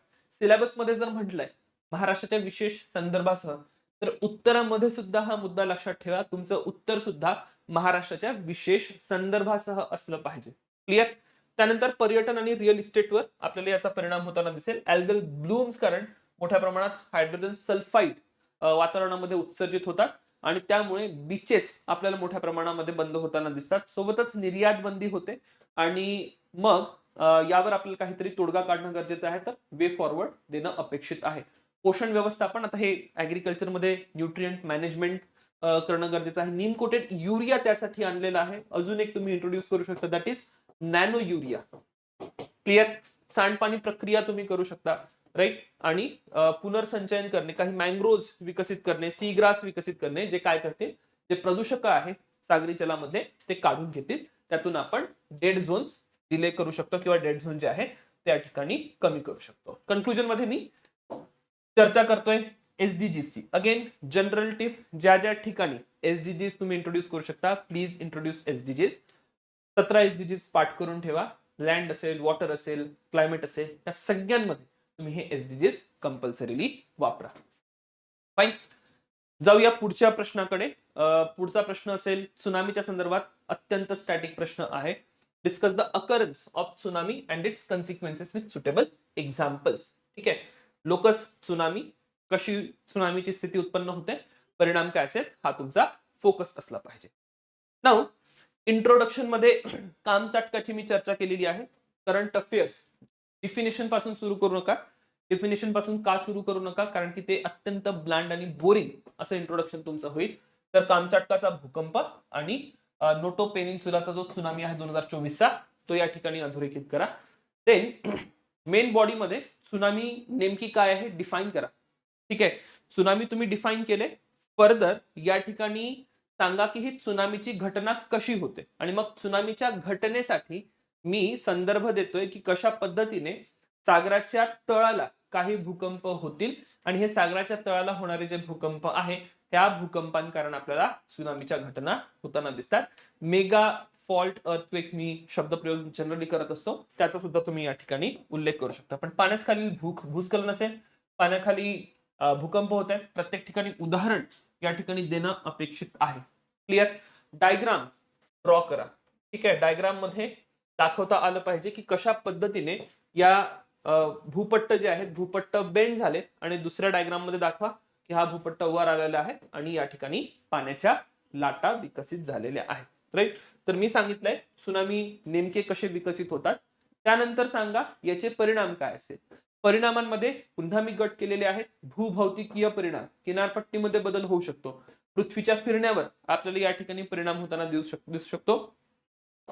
सिलेबस मध्ये जर म्हटलंय महाराष्ट्राच्या विशेष संदर्भासह, तर उत्तरामध्ये सुद्धा हा मुद्दा लक्षात ठेवा. तुमचं उत्तर सुद्धा महाराष्ट्राच्या विशेष संदर्भासह असलं पाहिजे. क्लिअर? त्यानंतर पर्यटन आणि रिअल इस्टेटवर आपल्याला याचा परिणाम होताना दिसेल. अल्गल ब्लूम्स कारण मोठ्या प्रमाणात हायड्रोजन सल्फाईड वातावरणामध्ये उत्सर्जित होतात आणि त्यामुळे बीचेस आपल्याला मोठ्या प्रमाणामध्ये बंद होताना दिसतात. सोबतच निर्यात बंदी होते आणि मग यावर आपल्याला काहीतरी तोडगा काढणं गरजेचं आहे, तर वे फॉरवर्ड देणं अपेक्षित आहे. पोषण व्यवस्थापन, आता हे ऍग्रिकल्चर मध्ये न्यूट्रिएंट मॅनेजमेंट करणं गरजेचं आहे. नीम कोटेड युरिया त्यासाठी आणलेला आहे. अजून एक तुम्ही इंट्रोड्यूस करू शकता, that is nano urea. Clear? सांडपाणी प्रक्रिया तुम्ही करू शकता, राईट? आणि पुनर्संचयन करणे, काही मँग्रोव्ज विकसित करणे, सी ग्रास विकसित करणे, जे काय करते, जे प्रदूषक आहे सागरी जलामध्ये ते काढून घेतील. त्यातून आपण डेड झोन्स डिले करू शकतो किंवा डेड झोन जे आहे त्या ठिकाणी कमी करू शकतो. कन्क्लुजन मध्ये मी चर्चा करतोय एसडीजीची. अगेन जनरल टिप, ज्या ज्या ठिकाणी एसडीजीज तुम्ही इंट्रोड्यूस करू शकता, प्लीज इंट्रोड्यूस एसडीजीज. 17 एसडीजीज पाठ करून ठेवा. लँड असेल, वॉटर असेल, क्लायमेट असेल, या सगळ्यांमध्ये तुम्ही हे एसडीजीज कंपल्सरीली वापरा. फाईन. जाऊया पुढच्या प्रश्नाकडे. पुढचा प्रश्न असेल त्सुनामीच्या संदर्भात, अत्यंत स्टॅटिक प्रश्न आहे. Discuss the occurrence of tsunami and it's consequences with suitable examples. ठीक आहे. लोकस त्सुनामी, कशी त्सुनामीची स्थिती उत्पन्न होते, परिणाम काय असेल, हा तुमचा फोकस असला पाहिजे. नाऊ इंट्रोडक्शन मध्ये कामचाटकाची मी चर्चा केलेली आहे. करंट अफेअर्स डिफिनेशन पासून सुरू करू नका. डिफिनेशन पासून का सुरू करू नका, कारण की ते अत्यंत ब्लँड आणि बोरिंग असं इंट्रोडक्शन तुमचं होईल. तर कामचाटकाचा भूकंप आणि नोटो पेनिन्सुलाचा जो त्सुनामी आहे 2024चा, तो या ठिकाणी अधोरेखित करा. देन मेन बॉडी मध्ये त्सुनामी नेमकी काय आहे डिफाईन करा. ठीक आहे. त्सुनामी तुम्ही डिफाईन केले. फर्दर या ठिकाणी सांगा की ही त्सुनामीची घटना कशी होते, आणि मग त्सुनामीच्या घटनेसाठी मी संदर्भ देतोय की कशा पद्धतीने सागराच्या तळाला काही भूकंप होतील आणि हे सागराच्या तळाला होणारे जे भूकंप आहे त्या भूकंपांकारण आपल्याला त्सुनामीच्या घटना होताना दिसतात. मेगा फॉल्ट अर्थक्वेक मी शब्दप्रयोग जनरली करत असतो, त्याचा सुद्धा तुम्ही या ठिकाणी उल्लेख करू शकता. पण पाण्याखाली भूस्खलन असेल, पाण्याखाली भूकंप होत आहेत, प्रत्येक ठिकाणी उदाहरण या ठिकाणी देणं अपेक्षित आहे. क्लिअर? डायग्राम ड्रॉ करा. ठीक आहे. डायग्राम मध्ये दाखवता आलं पाहिजे की कशा पद्धतीने या भूपट्ट जे आहेत भूपट्ट बेंड झाले, आणि दुसऱ्या डायग्राम मध्ये दाखवा की हा भूपट्ट वर आलेला आहे आणि या ठिकाणी पाण्याच्या लाटा विकसित झालेल्या आहेत. राईट? तर मी सांगितलंय त्सुनामी नेमके कसे विकसित होतात. त्यानंतर सांगा याचे परिणाम काय असेल. परिणामांमध्ये पुन्हा मी गट केलेले आहेत. भूभौतिकीय परिणाम, किनारपट्टीमध्ये बदल होऊ शकतो. पृथ्वीच्या फिरण्यावर आपल्याला या ठिकाणी परिणाम होताना दिसू शकतो.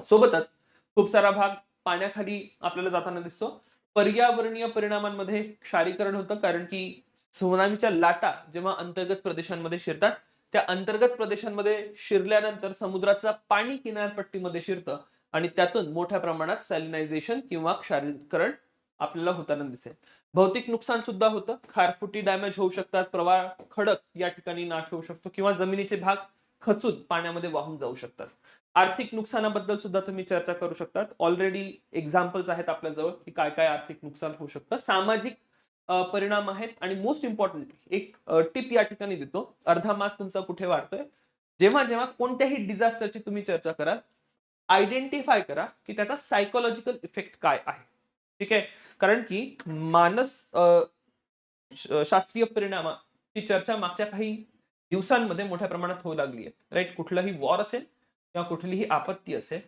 सोबतच खूप सारा भाग पाण्याखाली आपल्याला जाताना दिसतो. पर्यावरणीय परिणामांमध्ये क्षारीकरण होतं, कारण की त्सुनामीच्या लाटा जेव्हा अंतर्गत प्रदेशांमध्ये शिरतात, त्या अंतर्गत प्रदेशांमध्ये शिरल्यानंतर समुद्राचं पाणी किनारपट्टीमध्ये शिरतं आणि त्यातून मोठ्या प्रमाणात सॅलिनायझेशन किंवा क्षारीकरण आपल्याला होताना दिसेल. भौतिक नुकसान सुद्धा होतं. खारफुटी डॅमेज होऊ शकतात, प्रवाळ खडक या ठिकाणी नाश होऊ शकतो, किंवा जमिनीचे भाग खचून पाण्यामध्ये वाहून जाऊ शकतात. आर्थिक नुकसानाबद्दल सुद्धा तुम्ही चर्चा करू शकतात. ऑलरेडी एक्झाम्पल्स आहेत आपल्याजवळ की काय काय आर्थिक नुकसान होऊ शकतं. सामाजिक परिणाम आहेत आणि मोस्ट इम्पॉर्टंट एक टिप या ठिकाणी देतो. अर्धा मार्क तुमचा कुठे वाढतोय? जेव्हा जेव्हा कोणत्याही डिझास्टरची तुम्ही चर्चा कराल, आयडेंटिफाय करा की त्याचा सायकोलॉजिकल इफेक्ट काय आहे. ठीक आहे, कारण की शास्त्रीय परिणामाची चर्चा मागच्या काही दिवसांमध्ये मोठ्या प्रमाणात होऊ लागली आहे. राईट, कुठलंही वॉर असेल किंवा कुठलीही आपत्ती असेल,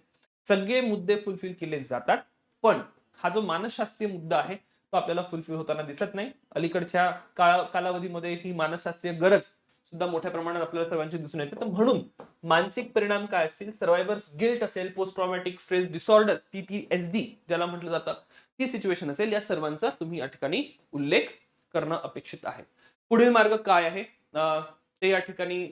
सगळे मुद्दे फुलफिल केले जातात, पण हा जो मानसशास्त्रीय मुद्दा आहे तो आपल्याला फुलफिल होताना दिसत नाही. अलीकडच्या कालावधीमध्ये ही मानसशास्त्रीय गरज सुद्धा मोठ्या प्रमाणात आपल्याला सर्वांची दिसून येते. तर म्हणून मानसिक परिणाम काय असतील, सर्व्हायव्हर्स गिल्ट असेल, post traumatic stress disorder PTSD ज्याला म्हटलं जातं, ती सिच्युएशन असेल, या सर्वांचा तुम्ही या ठिकाणी उल्लेख करणं अपेक्षित आहे. पुढील मार्ग काय आहे ते या ठिकाणी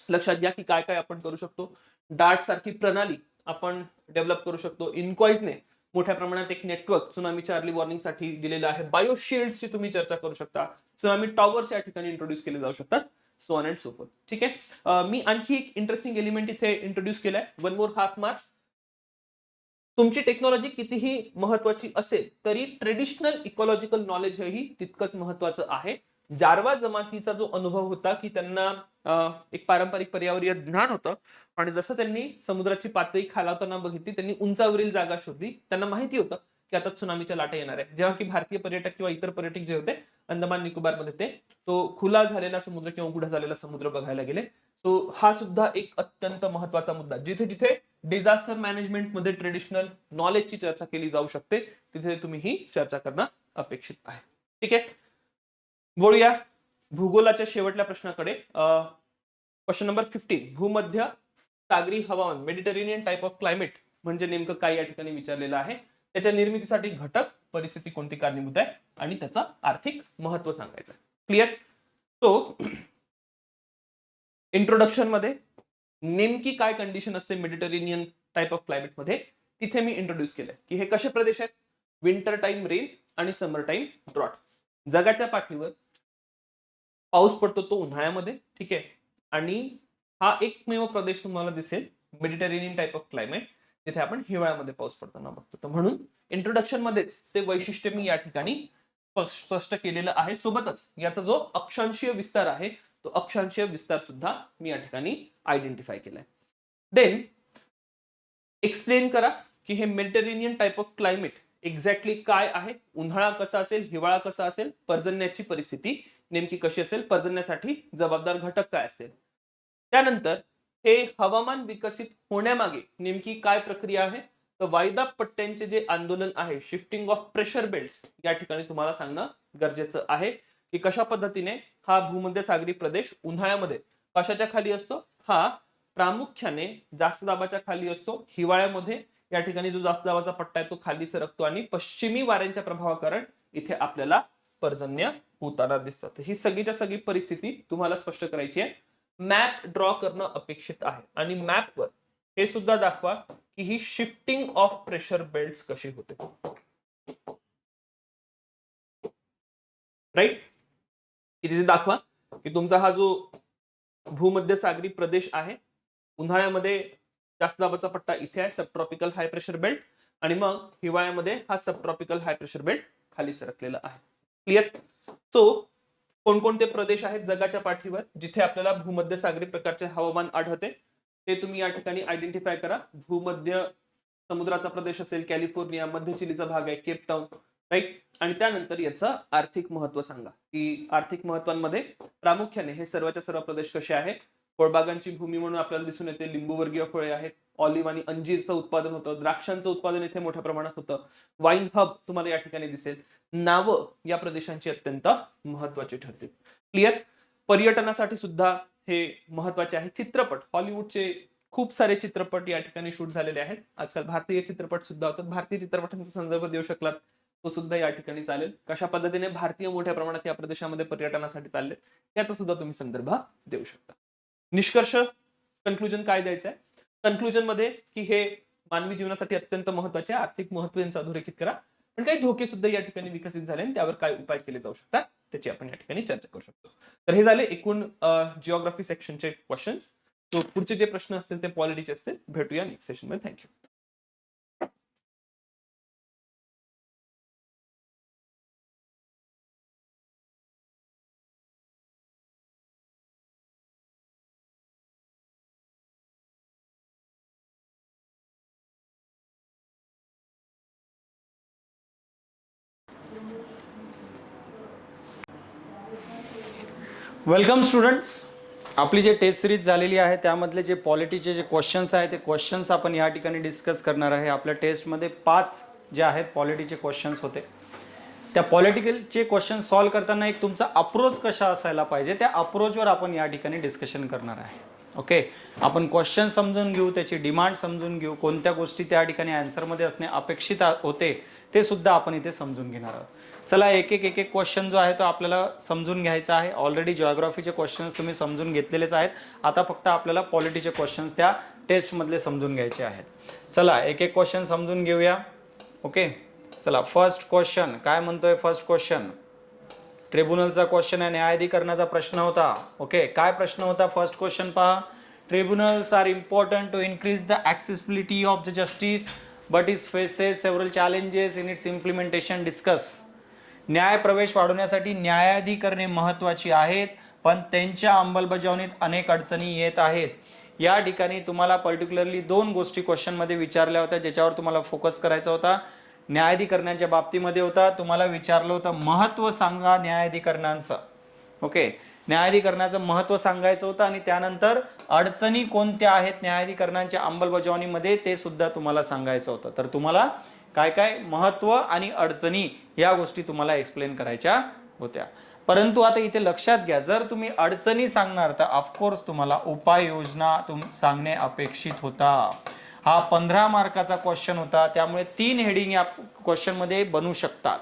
लक्षात घ्या की काय काय आपण करू शकतो. डार्ट सारखी प्रणाली आपण डेव्हलप करू शकतो. इनकॉइजने मोठ्या प्रमाणात एक नेटवर्क सुनामीच्या अर्ली वॉर्निंग साठी दिलेलं आहे. बायोशिल्ड्सची तुम्ही चर्चा करू शकता. सुनामी टॉवर्स या ठिकाणी इंट्रोड्यूस केले जाऊ शकतात. So on and so fourth. ठीक आहे, मी आणखी एक इंटरेस्टिंग एलिमेंट इथे इंट्रोड्यूस केलाय. 1 more हाफ मार्क. तुमची टेक्नॉलॉजी कितीही महत्वाची असेल तरी ट्रेडिशनल इकॉलॉजिकल नॉलेज हेही तितकंच महत्वाचं आहे. जारवा जमातीचा जो अनुभव होता की त्यांना एक पारंपरिक पर्यावरणीय ज्ञान होतं आणि जसं त्यांनी समुद्राची पातळी खालावताना बघितली, त्यांनी उंचावरील जागा शोधली. त्यांना माहिती होतं की आता त्सुनामीच्या लाटा येणार आहे. जेव्हा की भारतीय पर्यटक किंवा इतर पर्यटक जे होते अंदमान निकोबारमध्ये ते तो खुला झालेला समुद्र किंवा उघडा झालेला समुद्र बघायला गेले. सो हा सुद्धा एक अत्यंत महत्वाचा मुद्दा. जिथे जिथे डिझास्टर मॅनेजमेंट मध्ये ट्रेडिशनल नॉलेजची चर्चा केली जाऊ शकते, तिथे तुम्ही ही चर्चा करणं अपेक्षित आहे. ठीक आहे, वळूया भूगोलाच्या शेवटल्या प्रश्नाकडे. Question number 15. भूमध्य सागरी हवामान, मेडिटेरेनियन टाइप ऑफ क्लायमेट म्हणजे नेमकं काय या ठिकाणी विचारलेलं आहे. त्याच्या निर्मितीसाठी घटक, परिस्थिती कोणती कारणीभूत आहे आणि त्याचा आर्थिक महत्व सांगायचं. क्लिअर? सो इंट्रोडक्शन मध्ये नेमकी काय कंडिशन असते मेडिटेरेनियन टाइप ऑफ क्लायमेट मध्ये, तिथे मी इंट्रोड्यूस केलंय की हे कसे प्रदेश आहेत. विंटर टाइम रेन आणि समर टाइम ड्रॉट. जगाच्या पाठीवर पाऊस पडतो तो उन्हाळ्यामध्ये. ठीक आहे, आणि हा एकमेव प्रदेश तुम्हाला दिसेल मेडिटेरेनियन टाइप ऑफ क्लायमेट जिथे आपण हिवाळ्यामध्ये पाऊस पडताना बघतो. तर म्हणून इंट्रोडक्शन मध्येच ते वैशिष्ट्य मी या ठिकाणी स्पष्ट केलेलं आहे. सोबतच याचा जो अक्षांशीय विस्तार आहे तो अक्षांशीय विस्तार सुद्धा मी या ठिकाणी आयडेंटिफाय केलाय. देन एक्सप्लेन करा की हे Mediterranean type of climate exactly काय आहे. उन्हाळा कसा असेल, हिवाळा कसा असेल, पर्जन्याची परिस्थिती नेमकी कशी असेल, पर्जन्यासाठी जबाबदार घटक काय असतील. त्यानंतर हे हवामान विकसित होण्यामागे नेमकी काय प्रक्रिया आहे. तर वायदा पट्ट्यांचे जे आंदोलन आहे, शिफ्टिंग ऑफ प्रेशर बेल्ट्स, या ठिकाणी तुम्हाला सांगणं गरजेचं आहे की कशा पद्धतीने हा भूमध्य सागरी प्रदेश उन्हाळ्यामध्ये कशाच्या खाली असतो. हा प्रामुख्याने जास्त दाबाच्या खाली असतो. हिवाळ्यामध्ये या ठिकाणी जो जास्त दाबाचा पट्टा आहे तो खाली सरकतो आणि पश्चिमी वाऱ्यांच्या प्रभावाकारण इथे आपल्याला पर्जन्य होताना दिसतात. ही सगळीच्या सगळी परिस्थिती तुम्हाला स्पष्ट करायची आहे. मॅप ड्रॉ करणं अपेक्षित आहे आणि मॅपवर हे सुद्धा दाखवा की ही शिफ्टिंग ऑफ प्रेशर बेल्ट्स कशी होते. राईट, इथे दाखवा की तुमचा हा जो भूमध्य सागरी प्रदेश आहे, उन्हाळ्यामध्ये जास्त दाबाचा पट्टा इथे आहे, सबट्रॉपिकल हाय प्रेशर बेल्ट, आणि मग हिवाळ्यामध्ये हा सबट्रॉपिकल हाय प्रेशर बेल्ट खाली सरकलेला आहे. क्लिअर? सो कोणकोणते प्रदेश आहेत जगाच्या पाठीवर जिथे आपल्याला भूमध्य सागरी प्रकारचे हवामान आढळते ते तुम्ही या ठिकाणी आयडेंटिफाय करा. भूमध्य समुद्राचा प्रदेश असेल कॅलिफोर्निया, मध्य चिलीचा भाग आहे केप टाउन. राईट, आणि त्यानंतर याचं आर्थिक महत्व सांगा की आर्थिक महत्वांमध्ये प्रामुख्याने हे सर्वच्या सर्व प्रदेश कसे आहेत. फळबागांची भूमी म्हणून आपल्याला दिसून येते. लिंबूवर्गीय फळे आहेत, ऑलिव्ह आणि अंजीरचं उत्पादन होतं, द्राक्षांचं उत्पादन इथे मोठ्या प्रमाणात होतं. वाईन हब तुम्हाला या ठिकाणी दिसेल. नावं या प्रदेशांची अत्यंत महत्वाची ठरतील. क्लिअर? पर्यटनासाठी सुद्धा हे महत्वाचे आहे. चित्रपट, हॉलिवूडचे खूप सारे चित्रपट या ठिकाणी शूट झालेले आहेत. आजकाल भारतीय चित्रपट सुद्धा होतात. भारतीय चित्रपटांचा संदर्भ देऊ शकलात तो सुद्धा या ठिकाणी चालेल. कशा पद्धतीने भारतीय मोठ्या प्रमाणात या प्रदेशामध्ये पर्यटनासाठी चालले याचा सुद्धा तुम्ही संदर्भ देऊ शकता. निष्कर्ष, कन्क्लुजन काय द्यायचं आहे. कन्क्लुजन मध्ये की हे मानवी जीवनासाठी अत्यंत महत्वाचे, आर्थिक महत्व यांचं अधोरेखित करा, पण काही धोके सुद्धा या ठिकाणी विकसित झाले आणि त्यावर काय उपाय केले जाऊ शकतात त्याची आपण या ठिकाणी चर्चा करू शकतो. तर हे झाले एकूण जिओग्राफी सेक्शनचे क्वेश्चन्स. सो पुढचे जे प्रश्न असतील ते पॉलिटीचे असतील. भेटूया नेक्स्ट सेशन मध्ये. थँक्यू. Welcome students. आपली जे टेस्ट सिरीज झालेली आहे त्यामधले जे पॉलिटीचे जे क्वेश्चन्स आहेत ते क्वेश्चन्स आपण या ठिकाणी डिस्कस करणार आहे. आपल्या टेस्टमध्ये 5 जे आहेत पॉलिटीचे क्वेश्चन्स होते. त्या पॉलिटिकलचे क्वेश्चन सॉल्व करताना एक तुमचा अप्रोच कसा असायला पाहिजे त्या अप्रोचवर आपण या ठिकाणी डिस्कशन करणार आहे. ओके, आपण क्वेश्चन समजून घेऊ, त्याची डिमांड समजून घेऊ, कोणत्या गोष्टी त्या ठिकाणी आन्सरमध्ये असणे अपेक्षित होते ते सुद्धा आपण इथे समजून घेणार आहोत. चला एक एक क्वेश्चन जो आहे तो आपल्याला समजून घ्यायचा आहे. ऑलरेडी जिओग्राफीचे क्वेश्चन्स तुम्ही समजून घेतलेलेच आहेत. आता फक्त आपल्याला पॉलिटीचे क्वेश्चन्स त्या टेस्टमधले समजून घ्यायचे आहेत. चला एक क्वेश्चन समजून घेऊया. ओके, चला फर्स्ट क्वेश्चन काय म्हणतोय. फर्स्ट क्वेश्चन ट्रिब्युनलचा क्वेश्चन आहे, न्यायाधिकरणाचा प्रश्न होता. ओके, काय प्रश्न होता फर्स्ट क्वेश्चन पहा. Tribunals are important to increase the accessibility of the justice but it faces several challenges in its implementation. Discuss. न्याय प्रवेश वाढवण्यासाठी न्यायाधिकरणे महत्त्वाची आहेत पण त्यांच्या अंमलबजावणीत अनेक अडचणी येत आहेत. या ठिकाणी तुम्हाला पर्टिक्युलरली 2 गोष्टी क्वेश्चनमध्ये विचारल्या होत्या ज्याच्यावर तुम्हाला फोकस करायचा होता. न्यायाधिकरणाच्या बाबतीमध्ये होता, तुम्हाला विचारलं होतं महत्त्व सांगा न्यायाधिकरणांचं. ओके, न्यायाधिकरणाचं महत्त्व सांगायचं होतं आणि त्यानंतर अडचणी कोणत्या आहेत न्यायाधिकरणांच्या अंमलबजावणीमध्ये ते सुद्धा तुम्हाला सांगायचं होतं. तर तुम्हाला काय काय महत्त्व आणि अडचणी या गोष्टी तुम्हाला एक्सप्लेन करायच्या होत्या. परंतु आता इथे लक्षात घ्या, जर तुम्ही अडचणी सांगणार तर ऑफकोर्स तुम्हाला उपाययोजना सांगणे अपेक्षित होता. हा 15 मार्काचा क्वेश्चन होता, त्यामुळे 3 हेडिंग या क्वेश्चन मध्ये बनू शकतात.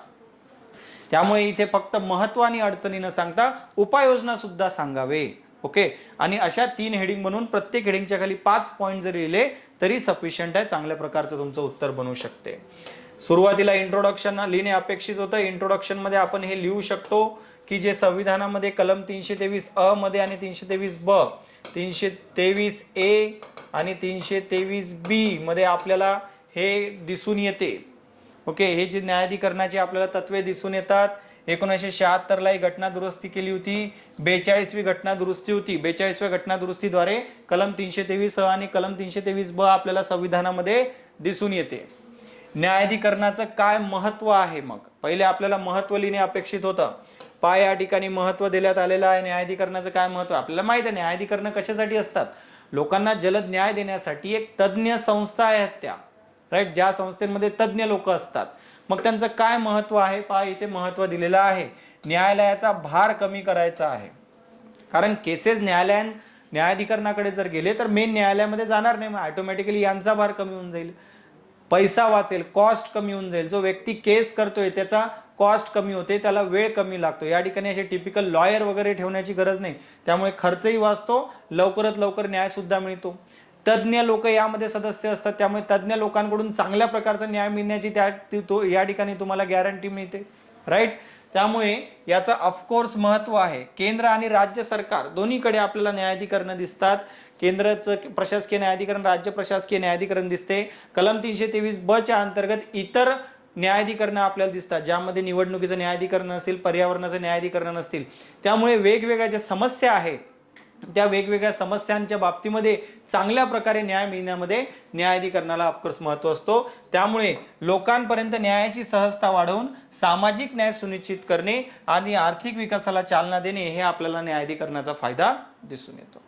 त्यामुळे इथे फक्त महत्त्व आणि अडचणी न सांगता उपाययोजना सुद्धा सांगावे. ओके, आणि अशा 3 हेडिंग बनवून प्रत्येक हेडिंगच्या खाली 5 पॉईंट जरी लिहिले तरी सफिशियंट आहे. चांगल्या प्रकारचं तुमचं उत्तर बनू शकते. सुरुवातीला इंट्रोडक्शन लिहिणे अपेक्षित होतं. इंट्रोडक्शन मध्ये आपण हे लिहू शकतो की जे संविधानामध्ये कलम 323 अ मध्ये आणि 323 ब, 323 ए आणि 323 बी मध्ये आपल्याला हे दिसून येते. ओके, हे जे न्यायाधिकरणाची आपल्याला तत्वे दिसून येतात. 1976 ला ही घटना दुरुस्ती केली होती. 42वी घटना दुरुस्ती होती. 42व्या घटना दुरुस्तीद्वारे कलम 323 अ आणि कलम 323 ब आपल्याला संविधानामध्ये दिसून येते. न्यायाधिकरणाचं काय महत्व आहे. मग पहिले आपल्याला महत्व लिहिणे अपेक्षित होतं. या ठिकाणी महत्व देण्यात आलेलं आहे. न्यायाधिकरणाचं काय महत्व आपल्याला माहिती आहे. न्यायाधिकरण कशासाठी असतात. लोकांना जलद न्याय देण्यासाठी एक तज्ञ संस्था आहेत त्या, राईट, ज्या संस्थेमध्ये तज्ञ लोक असतात. मग त्यांचं काय महत्व आहे इथे महत्व दिलेलं आहे. न्यायालयाचा भार कमी करायचा आहे. कारण केसेस न्यायाधिकरणाकडे जर गेले तर मेन न्यायालयामध्ये जाणार नाही, मग ऑटोमॅटिकली यांचा भार कमी होऊन जाईल, पैसा वाचेल, कॉस्ट कमी होऊन जाईल. जो व्यक्ती केस करतोय त्याचा कॉस्ट कमी होते, त्याला वेळ कमी लागतो. या ठिकाणी असे टिपिकल लॉयर वगैरे ठेवण्याची गरज नाही, त्यामुळे खर्चही वाचतो, लवकरात लवकर न्याय सुद्धा मिळतो. तज्ञ लोक यामध्ये सदस्य असतात, त्यामुळे तज्ञ लोकांकडून चांगल्या प्रकारचा न्याय मिळण्याची या ठिकाणी तुम्हाला गॅरंटी मिळते, राईट. त्यामुळे याचं ऑफकोर्स महत्व आहे. केंद्र आणि राज्य सरकार दोन्हीकडे आपल्याला न्यायाधिकरण दिसतात. केंद्राचं प्रशासकीय न्यायाधिकरण, राज्य प्रशासकीय न्यायाधिकरण दिसते. कलम 323 ब च्या अंतर्गत इतर न्यायाधिकरण आपल्याला दिसतात, ज्यामध्ये निवडणुकीचं न्यायाधिकरण असतील, पर्यावरणाचं न्यायाधिकरण असतील. त्यामुळे वेगवेगळ्या ज्या समस्या आहेत त्या वेगवेगळ्या समस्यांच्या बाबतीमध्ये चांगल्या प्रकारे न्याय मिळण्यामध्ये न्यायाधिकरणाला ऑफकोर्स महत्व असतो. त्यामुळे लोकांपर्यंत न्यायाची सहजता वाढवून सामाजिक न्याय सुनिश्चित करणे आणि आर्थिक विकासाला चालना देणे हे आपल्याला न्यायाधिकरणाचा फायदा दिसून येतो.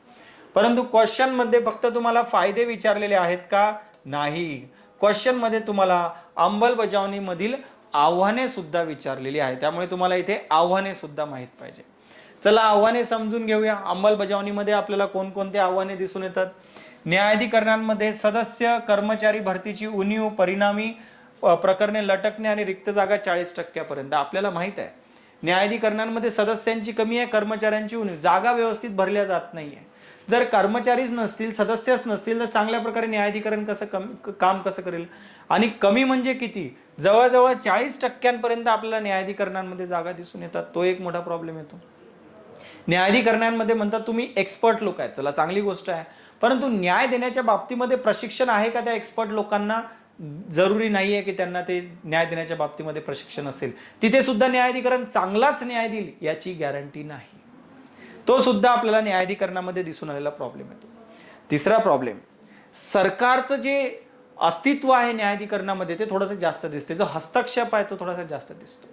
परंतु क्वेश्चन मध्ये फक्त तुम्हाला फायदे विचारलेले आहेत का? नाही. क्वेश्चन मध्ये तुम्हाला अंमलबजावणीमधील आव्हाने सुद्धा विचारलेली आहेत. त्यामुळे तुम्हाला इथे आव्हाने सुद्धा माहित पाहिजे. चला आव्हाने समजून घेऊया. अंमलबजावणीमध्ये आपल्याला कोणकोणते आव्हाने दिसून येतात. न्यायाधिकरणांमध्ये सदस्य कर्मचारी भरतीची उणीव, परिणामी प्रकरणे लटकणे आणि रिक्त जागा 40% पर्यंत. आपल्याला माहित आहे न्यायाधिकरणांमध्ये सदस्यांची कमी आहे, कर्मचाऱ्यांची उणीव, जागा व्यवस्थित भरल्या जात नाहीये. जर कर्मचारीच नसतील, सदस्यच नसतील तर चांगल्या प्रकारे न्यायाधिकरण काम कसं करेल. आणि कमी म्हणजे किती, जवळजवळ 40% आपल्याला न्यायाधिकरणांमध्ये जागा दिसून येतात. तो एक मोठा प्रॉब्लेम येतो. न्यायाधिकरणांमध्ये म्हणतात तुम्ही एक्सपर्ट लोक आहेत, चला चांगली गोष्ट आहे, परंतु न्याय देण्याच्या बाबतीमध्ये प्रशिक्षण आहे का त्या एक्सपर्ट लोकांना? जरुरी नाहीये की त्यांना ते न्याय देण्याच्या बाबतीमध्ये प्रशिक्षण असेल. तिथे सुद्धा न्यायाधिकरण चांगलाच न्याय देईल याची गॅरंटी नाही. तो सुद्धा आपल्याला न्यायाधिकरणामध्ये दिसून आलेला प्रॉब्लेम येतो. तिसरा प्रॉब्लेम, सरकारचं जे अस्तित्व आहे न्यायाधिकरणामध्ये ते थोडंसं जास्त दिसते. जो हस्तक्षेप आहे तो थोडासा जास्त दिसतो.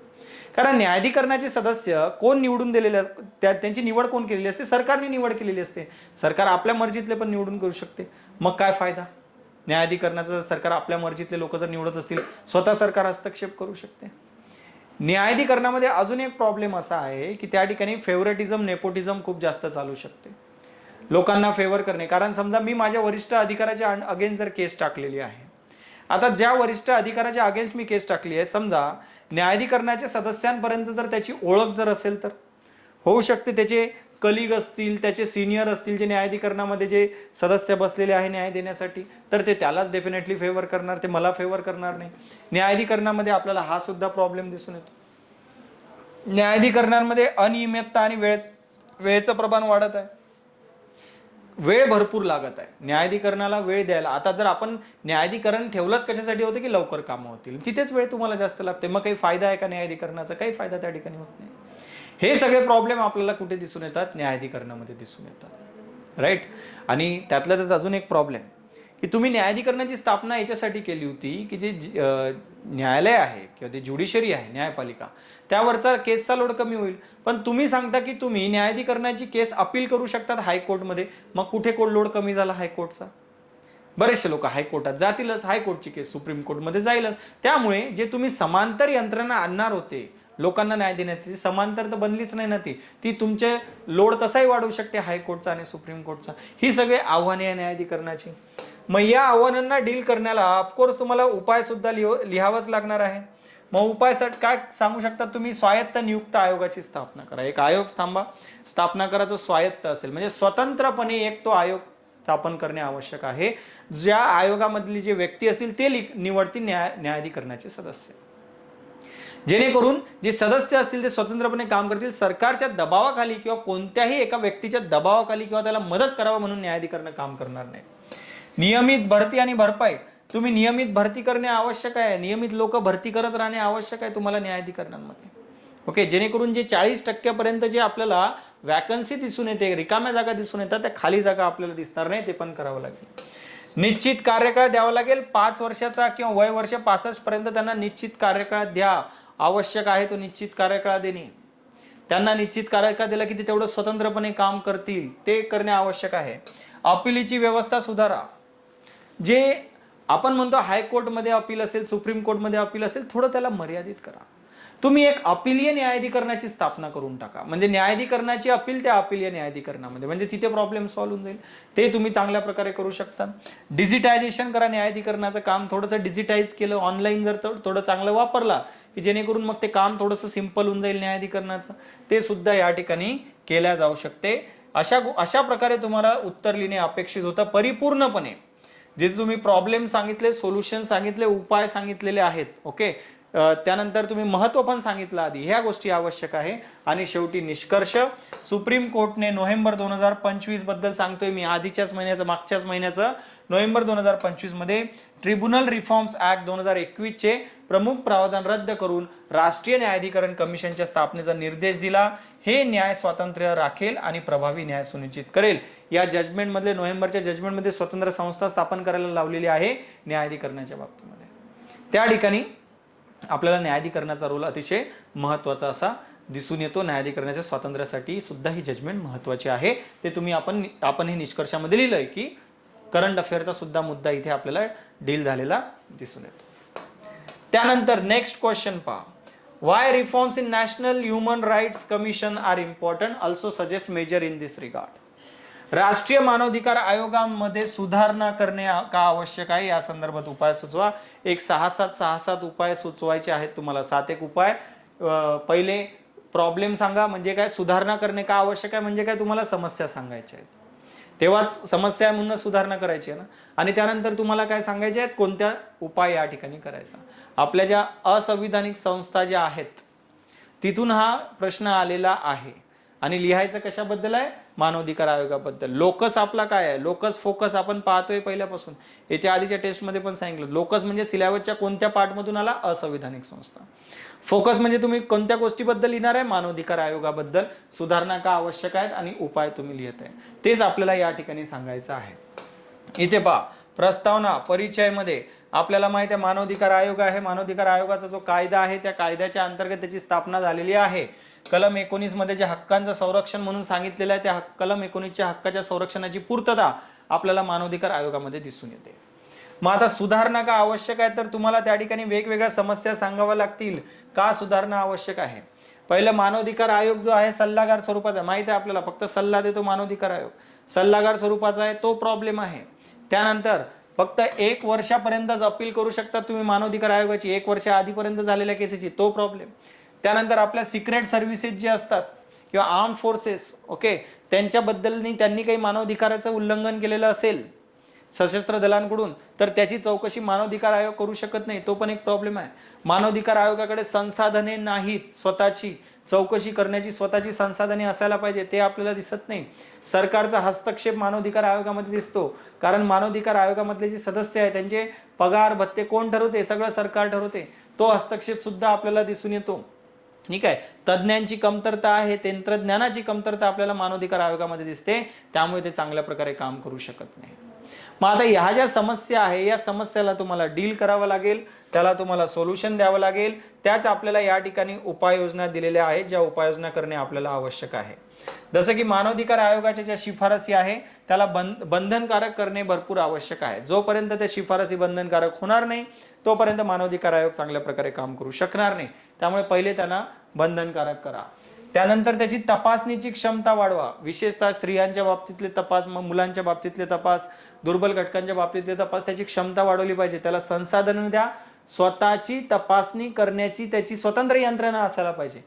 कारण न्यायाधिकरणाचे सदस्य कोण निवडून दिलेले, त्यांची निवड कोण केलेली असते? सरकारने निवड केलेली असते. सरकार आपल्या मर्जीतले पण निवडून करू शकते. मग काय फायदा न्यायाधिकरणाचा? सरकार आपल्या मर्जीतले लोक जर निवडत असतील, स्वतः सरकार हस्तक्षेप करू शकते. न्यायाधिकरणामध्ये अजून एक प्रॉब्लेम असा आहे की त्या ठिकाणी फेवरेटिझम, नेपोटिझम खूप जास्त चालू शकते. लोकांना फेवर करणे. कारण समजा मी माझ्या वरिष्ठ अधिकाऱ्याच्या अगेन्स्ट जर केस टाकलेली आहे, आता ज्या वरिष्ठ अधिकाऱ्याच्या अगेन्स्ट मी केस टाकली आहे, समजा न्यायाधिकरणाच्या सदस्यांपर्यंत जर त्याची ओळख जर असेल तर होऊ शकते त्याचे कलिग असतील, त्याचे सिनियर असतील, जे न्यायाधिकरणामध्ये जे सदस्य बसलेले आहे न्याय देण्यासाठी, तर ते त्यालाच डेफिनेटली फेवर करणार, ते मला फेवर करणार नाही. न्यायाधिकरणामध्ये आपल्याला हा सुद्धा प्रॉब्लेम दिसून येतो. न्यायाधिकरणांमध्ये अनियमितता आणि वेळेचं प्रमाण वाढत आहे. वेळ भरपूर लागत आहे न्यायाधिकरणाला वेळ द्यायला. आता जर आपण न्यायाधिकरण ठेवलंच कशासाठी होतं की लवकर कामं होतील, तिथेच वेळ तुम्हाला जास्त लागते. मग काही फायदा आहे का न्यायाधिकरणाचा? काही फायदा त्या ठिकाणी होत नाही. हे सगळे प्रॉब्लेम आपल्याला कुठे दिसून येतात? न्यायाधिकरणामध्ये दिसून येतात, राईट. आणि त्यातल्या त्यात अजून एक प्रॉब्लेम की तुम्ही न्यायाधिकरणाची स्थापना याच्यासाठी केली होती की जे न्यायालय आहे किंवा ते ज्युडिशरी आहे, न्यायपालिका, त्यावरचा केसचा लोड कमी होईल. पण तुम्ही सांगता की तुम्ही न्यायाधिकरणाची केस अपील करू शकतात हायकोर्टमध्ये. मग कुठे लोड कमी झाला हायकोर्टचा? बरेचसे लोक हायकोर्टात जातीलच, हायकोर्टची केस सुप्रीम कोर्टमध्ये जाईलच. त्यामुळे जे तुम्ही समांतर यंत्रणा आणणार होते लोकांना न्याय देण्याची, समांतर तर बनलीच नाही ना ती तुमचे लोड तसाही वाढवू शकते हायकोर्टचा आणि सुप्रीम कोर्टचा. ही सगळे आव्हाने आहे न्यायाधिकरणाची. मग या आव्हानांना डील करण्याला ऑफकोर्स तुम्हाला उपाय सुद्धा लिहावाच लागणार आहे. मग उपायासाठी काय सांगू शकता तुम्ही? स्वायत्त नियुक्त आयोगाची स्थापना करा. एक आयोग स्थापना करा जो स्वायत्त असेल, म्हणजे स्वतंत्रपणे एक तो आयोग स्थापन करणे आवश्यक आहे. ज्या आयोगामधली जे व्यक्ती असतील ते निवडतील न्यायाधिकरणाचे सदस्य, जेणेकरून जे सदस्य असतील ते स्वतंत्रपणे काम करतील. सरकारच्या दबावाखाली किंवा कोणत्याही एका व्यक्तीच्या दबावाखाली किंवा त्याला मदत करावं म्हणून न्यायाधिकरण काम करणार नाही. नियमित भरती आणि भरपाई, तुम्ही नियमित भरती करणे आवश्यक आहे. नियमित लोक भरती करत राहणे आवश्यक आहे तुम्हाला न्यायाधिकरणांमध्ये. ओके, जेणेकरून जे 40% जे आपल्याला वॅकन्सी दिसून येते, रिकाम्या जागा दिसून येतात, त्या खाली जागा आपल्याला दिसणार नाही, ते पण करावं लागेल. निश्चित कार्यकाळ द्यावा लागेल 5 वर्षाचा किंवा वय वर्ष 65 पर्यंत त्यांना निश्चित कार्यकाळ द्या. आवश्यक आहे तो निश्चित कार्यकाळ देणे. त्यांना निश्चित कार्यकाळ दिला की ते तेवढं स्वतंत्रपणे काम करतील, ते करणे आवश्यक आहे. अपिलीची व्यवस्था सुधारा. जे आपण म्हणतो हायकोर्टमध्ये अपील असेल, सुप्रीम कोर्टमध्ये अपील असेल, थोडं त्याला मर्यादित करा. तुम्ही एक अपीलीय न्यायाधिकरणाची स्थापना करून टाका. म्हणजे न्यायाधिकरणाची अपील त्या अपीलीय न्यायाधिकरणामध्ये, म्हणजे तिथे प्रॉब्लेम सॉल्व्ह होऊन जाईल. ते तुम्ही चांगल्या प्रकारे करू शकता. डिजिटायझेशन करा न्यायाधिकरणाचं काम. थोडंसं डिजिटाईज केलं, ऑनलाईन जर थोडं चांगलं वापरला की जेणेकरून मग ते काम थोडंसं सिंपल होऊन जाईल न्यायाधिकरणाचं, ते सुद्धा या ठिकाणी केल्या जाऊ शकते. अशा प्रकारे तुम्हाला उत्तर लिहिणे अपेक्षित होतं परिपूर्णपणे. जे तुम्ही प्रॉब्लेम सांगितले, सोल्युशन सांगितले, उपाय सांगितलेले आहेत. ओके, त्यानंतर तुम्ही महत्व पण सांगितलं आधी, ह्या गोष्टी आवश्यक आहे. आणि शेवटी निष्कर्ष, सुप्रीम कोर्टने नोव्हेंबर 2025 बद्दल सांगतोय मी, मागच्याच महिन्याचं नोव्हेंबर 2025 मध्ये ट्रिब्युनल रिफॉर्म्स ऍक्ट 2021 चे प्रमुख प्रावधान रद्द करून राष्ट्रीय न्यायाधिकरण कमिशनच्या स्थापनेचा निर्देश दिला. हे न्याय स्वातंत्र्य राखेल आणि प्रभावी न्याय सुनिश्चित करेल. या जजमेंटमध्ये, नोव्हेंबरच्या जजमेंटमध्ये स्वतंत्र संस्था स्थापन करायला लावलेली आहे न्यायाधिकरणाच्या बाबतीमध्ये. त्या ठिकाणी आपल्याला न्यायाधिकरणाचा रोल अतिशय महत्वाचा असा दिसून येतो. न्यायाधिकरणाच्या स्वातंत्र्यासाठी सुद्धा ही जजमेंट महत्वाची आहे. ते तुम्ही आपण हे निष्कर्षामध्ये लिहिलंय की करंट अफेअरचा सुद्धा मुद्दा इथे आपल्याला डील झालेला दिसून येतो. त्यानंतर नेक्स्ट क्वेश्चन पहा. Why reforms in National Human Rights Commission are important, also suggest measure in this regard. राष्ट्रीय मानवाधिकार आयोगामध्ये सुधारणा करणे का आवश्यक आहे या संदर्भात उपाय सुचवा. एक 6-7 उपाय सुचवायचे आहेत तुम्हाला. 7 एक उपाय. पहिले प्रॉब्लेम सांगा, म्हणजे काय. सुधारणा करणे का आवश्यक आहे म्हणजे काय, तुम्हाला समस्या सांगायच्या आहेत, तेव्हाच समस्या म्हणून सुधारणा करायची आहे ना. आणि त्यानंतर तुम्हाला काय सांगायचे आहेत, कोणत्या उपाय या ठिकाणी करायचा. आपल्या ज्या असंविधानिक संस्था ज्या आहेत तिथून हा प्रश्न आलेला आहे. आणि लिहायचं कशाबद्दल आहे, मानवाधिकार आयोगाबद्दल. लोकस आपला काय आहे, लोकस फोकस आपण पाहतोय पहिल्यापासून, याच्या आधीच्या टेस्टमध्ये पण सांगितलं. लोकस म्हणजे सिलेबसच्या कोणत्या पार्टमधून आला, असंविधानिक संस्था. फोकस म्हणजे तुम्ही कोणत्या गोष्टीबद्दल लिहिणार आहे, मानवाधिकार आयोगाबद्दल सुधारणा का आवश्यक आहेत आणि उपाय तुम्ही लिहित आहे, तेच आपल्याला या ठिकाणी सांगायचं आहे. इथे पहा, प्रस्तावना परिचयमध्ये आपल्याला माहित आहे मानवाधिकार आयोग आहे. मानवाधिकार आयोगाचा जो कायदा आहे त्या कायद्याच्या अंतर्गत त्याची स्थापना झालेली आहे. कलम 19 मध्ये जे हक्कांचं संरक्षण म्हणून सांगितलेलं आहे त्या कलम 19च्या हक्काच्या संरक्षणाची पूर्तता आपल्याला मानवाधिकार आयोगामध्ये दिसून येते. मग आता सुधारणा का आवश्यक आहे, तर तुम्हाला त्या ठिकाणी वेगवेगळ्या समस्या सांगाव्या लागतील का सुधारणा आवश्यक आहे. पहिलं, मानवाधिकार आयोग जो आहे सल्लागार स्वरूपाचा, माहित आहे आपल्याला, फक्त सल्ला देतो मानवाधिकार आयोग, सल्लागार स्वरूपाचा आहे, तो प्रॉब्लेम आहे. त्यानंतर फक्त 1 वर्षापर्यंतच अपील करू शकता तुम्ही मानवाधिकार आयोगाची, 1 वर्ष आधीपर्यंत झालेल्या केसेसची, तो प्रॉब्लेम. त्यानंतर आपल्या सिक्रेट सर्व्हिसेस जे असतात किंवा आर्म फोर्सेस, ओके, त्यांच्याबद्दल त्यांनी काही मानवाधिकाराचं उल्लंघन केलेलं असेल सशस्त्र दलांकडून, तर त्याची चौकशी मानवाधिकार आयोग करू शकत नाही, तो पण एक प्रॉब्लेम आहे. मानवाधिकार आयोगाकडे संसाधने नाहीत, स्वतःची चौकशी करण्याची स्वतःची संसाधने असायला पाहिजे, ते आपल्याला दिसत नाही. सरकारचा हस्तक्षेप मानवाधिकार आयोगामध्ये दिसतो, कारण मानवाधिकार आयोगामधले जे सदस्य आहेत त्यांचे पगार भत्ते कोण ठरवते, सगळं सरकार ठरवते, तो हस्तक्षेप सुद्धा आपल्याला दिसून येतो. ठीक आहे. तज्ज्ञांची कमतरता आहे, तंत्रज्ञानाची कमतरता आपल्याला मानवाधिकार आयोगामध्ये दिसते, त्यामुळे ते चांगल्या प्रकारे काम करू शकत नाही. मग आता ह्या ज्या समस्या आहे या समस्याला तुम्हाला डील करावं लागेल, त्याला तुम्हाला सोल्युशन द्यावं लागेल. त्याच आपल्याला या ठिकाणी उपाययोजना दिलेल्या आहेत, ज्या उपाययोजना करणे आपल्याला आवश्यक आहे. जसं की मानवाधिकार आयोगाच्या ज्या शिफारसी आहे त्याला बंधनकारक करणे भरपूर आवश्यक आहे. जोपर्यंत त्या शिफारसी बंधनकारक होणार नाही तोपर्यंत मानवाधिकार आयोग चांगल्या प्रकारे काम करू शकणार नाही. त्यामुळे पहिले त्यांना बंधनकारक करा. त्यानंतर त्याची तपासणीची क्षमता वाढवा, विशेषतः स्त्रियांच्या बाबतीतले तपास, मुलांच्या बाबतीतले तपास, दुर्बल घटकांच्या बाबतीतले तपास, त्याची क्षमता वाढवली पाहिजे. त्याला संसाधन द्या, स्वतःची तपासणी करण्याची त्याची स्वतंत्र यंत्रणा असायला पाहिजे.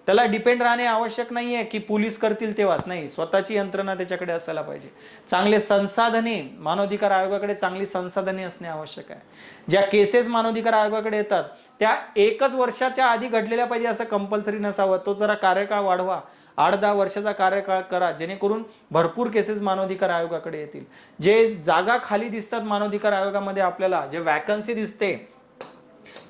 त्याला डिपेंड राहणे आवश्यक नाहीये की पोलीस करतील तेव्हाच, नाही, स्वतःची यंत्रणा त्याच्याकडे असायला पाहिजे. चांगले संसाधने, मानवाधिकार आयोगाकडे चांगली संसाधने असणे आवश्यक आहे. ज्या केसेस मानवाधिकार आयोगाकडे येतात त्या 1 वर्षाच्या आधी घडलेल्या पाहिजे असं कंपल्सरी नसावं. तो जरा कार्यकाळ वाढवा, 8-10 वर्षाचा कार्यकाळ करा, जेणेकरून भरपूर केसेस मानवाधिकार आयोगाकडे येतील. जे जागा खाली दिसतात मानवाधिकार आयोगामध्ये आपल्याला, जे वॅकन्सी दिसते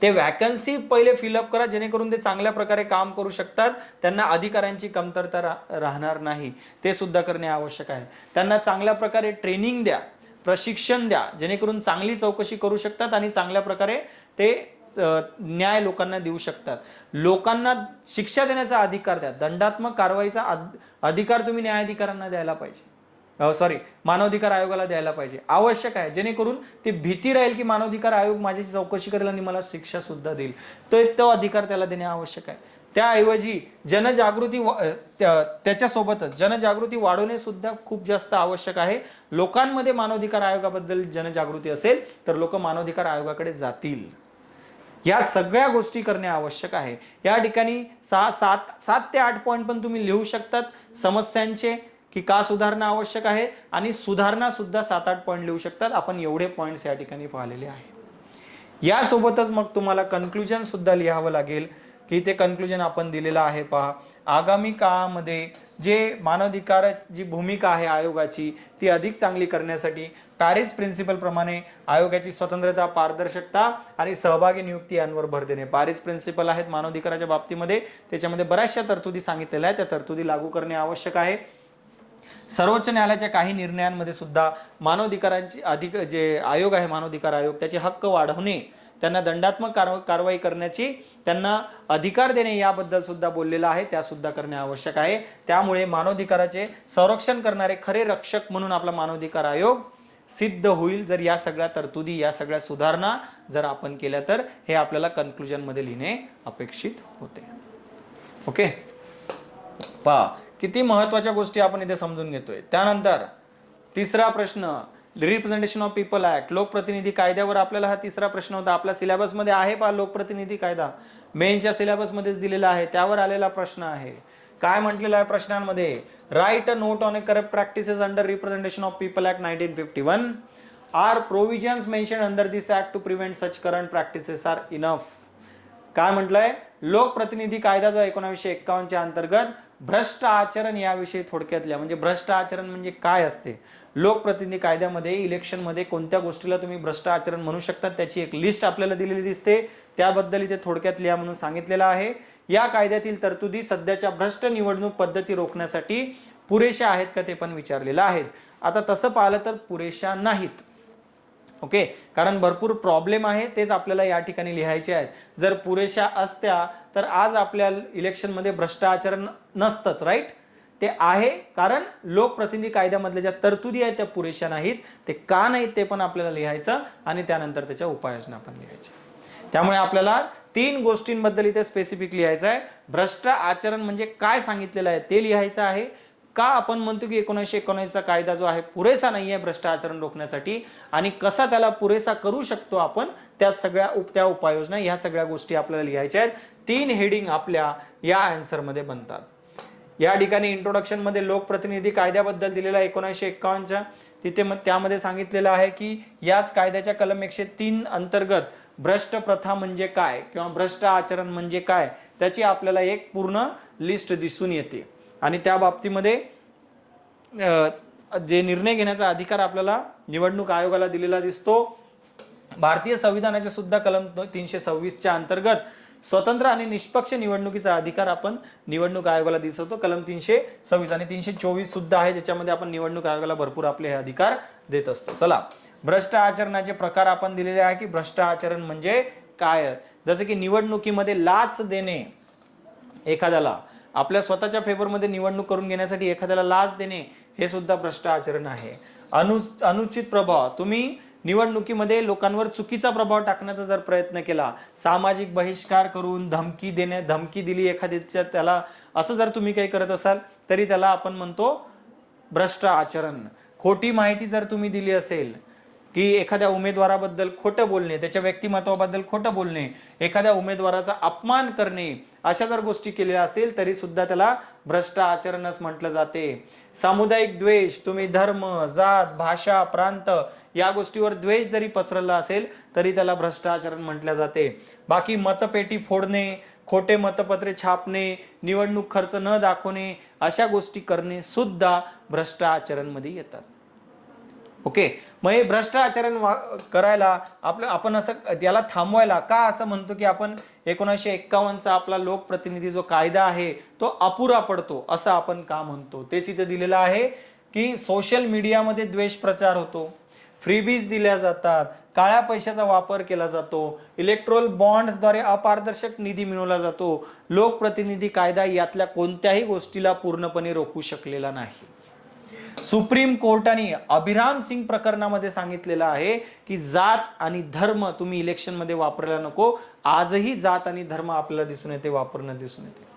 ते वॅकन्सी पहिले फिलअप करा, जेणेकरून ते चांगल्या प्रकारे काम करू शकतात, त्यांना अधिकारांची कमतरता राहणार नाही, ते सुद्धा करणे आवश्यक आहे. त्यांना चांगल्या प्रकारे ट्रेनिंग द्या, प्रशिक्षण द्या, जेणेकरून चांगली चौकशी करू शकतात आणि चांगल्या प्रकारे ते न्याय लोकांना देऊ शकतात. लोकांना शिक्षा देण्याचा अधिकार द्या, दंडात्मक कारवाईचा अधिकार तुम्ही न्यायाधिकाऱ्यांना द्यायला पाहिजे, मानवाधिकार आयोगाला द्यायला पाहिजे, आवश्यक आहे. जेणेकरून ती भीती राहील की मानवाधिकार आयोग माझी चौकशी करेल आणि मला शिक्षा सुद्धा देईल, तो अधिकार त्याला देणे आवश्यक आहे. त्याऐवजी जनजागृती, त्याच्यासोबतच जनजागृती वाढवणे सुद्धा खूप जास्त आवश्यक आहे. लोकांमध्ये मानवाधिकार आयोगाबद्दल जनजागृती असेल तर लोक मानवाधिकार आयोगाकडे जातील. या सगळ्या गोष्टी करणे आवश्यक आहे. या ठिकाणी 7 ते 8 पॉइंट पण तुम्ही लिहू शकतात समस्यांचे, की का सुधारणा आवश्यक आहे, आणि सुधारणा सुद्धा 7-8 पॉइंट लिहू शकतात. आपण एवढे पॉइंट्स या ठिकाणी पाहिलेले आहे. यासोबतच मग तुम्हाला कन्क्लुजन सुद्धा लिहावं लागेल, की ते कन्क्लुजन आपण दिलेलं आहे. पहा, आगामी काळामध्ये जे मानवाधिकार जी भूमिका आहे आयोगाची ती अधिक चांगली करण्यासाठी पॅरिस प्रिन्सिपल प्रमाणे आयोगाची स्वतंत्रता, पारदर्शकता आणि सहभागी नियुक्ती यांवर भर देणे. पॅरिस प्रिन्सिपल आहेत मानवाधिकाराच्या बाबतीमध्ये, त्याच्यामध्ये बऱ्याचशा तरतुदी सांगितलेल्या आहेत, त्या तरतुदी लागू करणे आवश्यक आहे. सर्वोच्च न्यायालयाच्या काही निर्णयांमध्ये सुद्धा मानवाधिकारांची जे आयोग आहे मानवाधिकार आयोग त्याचे हक्क वाढवणे, त्यांना दंडात्मक कारवाई करण्याची त्यांना अधिकार देणे याबद्दल सुद्धा बोललेलं आहे, त्या सुद्धा करणे आवश्यक आहे. त्यामुळे मानवाधिकाराचे संरक्षण करणारे खरे रक्षक म्हणून आपला मानवाधिकार आयोग सिद्ध होईल जर या सगळ्या तरतुदी, या सगळ्या सुधारणा जर आपण केल्या, तर हे आपल्याला कन्क्लुजन मध्ये लिहिणे अपेक्षित होते. ओके, पहा किती महत्वाच्या गोष्टी आपण इथे समजून घेतोय. त्यानंतर तिसरा प्रश्न, रिप्रेझेंटेशन ऑफ पीपल ऍक्ट, लोकप्रतिनिधी कायद्यावर आपल्याला हा तिसरा प्रश्न होता. आपल्या सिलेबस मध्ये आहे पहा लोकप्रतिनिधी कायदा, मेनच्या सिलेबस मध्येच दिलेला आहे, त्यावर आलेला प्रश्न आहे. काय म्हटलेलं आहे प्रश्नांमध्ये, write a note on a corrupt practices under Representation of People Act 1951 are provisions mention under this act to prevent such current practices are enough. काय म्हटलंय, लोकप्रतिनिधी कायदा जो 1951च्या अंतर्गत भ्रष्ट आचरण याविषयी थोडक्यात लिहा. म्हणजे भ्रष्ट आचरण म्हणजे काय असते, लोकप्रतिनिधी कायद्यामध्ये इलेक्शनमध्ये कोणत्या गोष्टीला तुम्ही भ्रष्ट आचरण म्हणू शकता त्याची एक लिस्ट आपल्याला दिलेली दिसते, त्याबद्दल इथे थोडक्यात लिहा म्हणून सांगितलेलं आहे. या कायद्यातील तरतुदी सध्याच्या भ्रष्ट निवडणूक पद्धती रोखण्यासाठी पुरेशा आहेत का ते पण विचारलेलं आहे. आता तसं पाहिलं तर पुरेशा नाहीत. ओके, कारण भरपूर प्रॉब्लेम आहे, तेच आपल्याला या ठिकाणी लिहायचे आहेत. जर पुरेशा असत्या तर आज आपल्या इलेक्शनमध्ये भ्रष्ट आचरण नसतंच, राईट. ते आहे कारण लोकप्रतिनिधी कायद्यामधल्या ज्या तरतुदी आहेत त्या पुरेशा नाहीत. ते का नाहीत ते पण आपल्याला लिहायचं आणि त्यानंतर त्याच्या उपाययोजना पण लिहायच्या. त्यामुळे आपल्याला 3 गोष्टींबद्दल इथे स्पेसिफिक लिहायचं आहे. भ्रष्ट आचरण म्हणजे काय सांगितलेलं आहे ते लिहायचं आहे. का आपण म्हणतो की 1919चा कायदा जो आहे पुरेसा नाहीये भ्रष्ट आचरण रोखण्यासाठी आणि कसा त्याला पुरेसा करू शकतो आपण, त्या उपाययोजना, ह्या सगळ्या गोष्टी आपल्याला लिहायच्या आहेत. 3 हेडिंग आपल्या या आन्सर मध्ये बनतात. या ठिकाणी इंट्रोडक्शन मध्ये लोकप्रतिनिधी कायद्याबद्दल दिलेला 1951च्या तिथे त्यामध्ये सांगितलेलं आहे की याच कायद्याच्या कलम 103 अंतर्गत भ्रष्ट प्रथा म्हणजे काय किंवा भ्रष्ट आचरण म्हणजे काय त्याची आपल्याला एक पूर्ण लिस्ट दिसून येते. आणि त्या बाबतीमध्ये जे निर्णय घेण्याचा अधिकार आपल्याला निवडणूक आयोगाला दिलेला दिसतो. भारतीय संविधानाच्या सुद्धा कलम 326च्या अंतर्गत स्वतंत्र आणि निष्पक्ष निवडणुकीचा अधिकार आपण निवडणूक आयोगाला दिसतो. कलम 326 आणि 324 सुद्धा आहे, ज्याच्यामध्ये आपण निवडणूक आयोगाला भरपूर आपले हे अधिकार देत असतो. चला, भ्रष्ट आचरणाचे प्रकार आपण दिलेले आहे की भ्रष्ट आचरण म्हणजे काय. जसं की निवडणुकीमध्ये लाच देणे, एखाद्याला आपल्या स्वतःच्या फेवरमध्ये निवडणूक करून घेण्यासाठी एखाद्याला लाच देणे हे सुद्धा भ्रष्ट आचरण आहे. अनुचित प्रभाव, तुम्ही निवडणुकीमध्ये लोकांवर चुकीचा प्रभाव टाकण्याचा जर प्रयत्न केला, सामाजिक बहिष्कार करून धमकी दिली एखाद्याच्या, त्याला असं जर तुम्ही काही करत असाल तरी त्याला आपण म्हणतो भ्रष्ट आचरण. खोटी माहिती जर तुम्ही दिली असेल की एखाद्या उमेदवाराबद्दल खोटं बोलणे, त्याच्या व्यक्तिमत्वाबद्दल खोटं बोलणे, एखाद्या उमेदवाराचा अपमान करणे, अशा जर गोष्टी केलेल्या असतील तरी सुद्धा त्याला भ्रष्ट आचरणच म्हटलं जाते. सामुदायिक द्वेष, तुम्ही धर्म, जात, भाषा, प्रांत या गोष्टीवर द्वेष जरी पसरला असेल तरी त्याला भ्रष्ट आचरण म्हटलं जाते. बाकी मतपेटी फोडणे, खोटे मतपत्रे छापणे, निवडणूक खर्च न दाखवणे, अशा गोष्टी करणे सुद्धा भ्रष्ट आचरण मध्ये येतात. ओके, मग हे भ्रष्ट आचरण करायला आपण असं याला थांबवायला का असं म्हणतो की आपण 1951चा आपला लोकप्रतिनिधी जो कायदा आहे तो अपुरा पडतो असं आपण का म्हणतो, तेच इथे दिलेलं आहे की सोशल मीडियामध्ये द्वेष प्रचार होतो, फ्रीबीज दिल्या जातात, काळ्या पैशाचा वापर केला जातो, इलेक्ट्रोल बॉन्ड्सद्वारे अपारदर्शक निधी मिळवला जातो. लोकप्रतिनिधी कायदा यातल्या कोणत्याही गोष्टीला पूर्णपणे रोखू शकलेला नाही. सुप्रीम कोर्टाने अभिराम सिंग प्रकरणामध्ये सांगितलेलं आहे की जात आणि धर्म तुम्ही इलेक्शन मध्ये वापरायला नको. आजही जात आणि धर्म आपल्याला दिसून येते, वापरणं दिसून येते.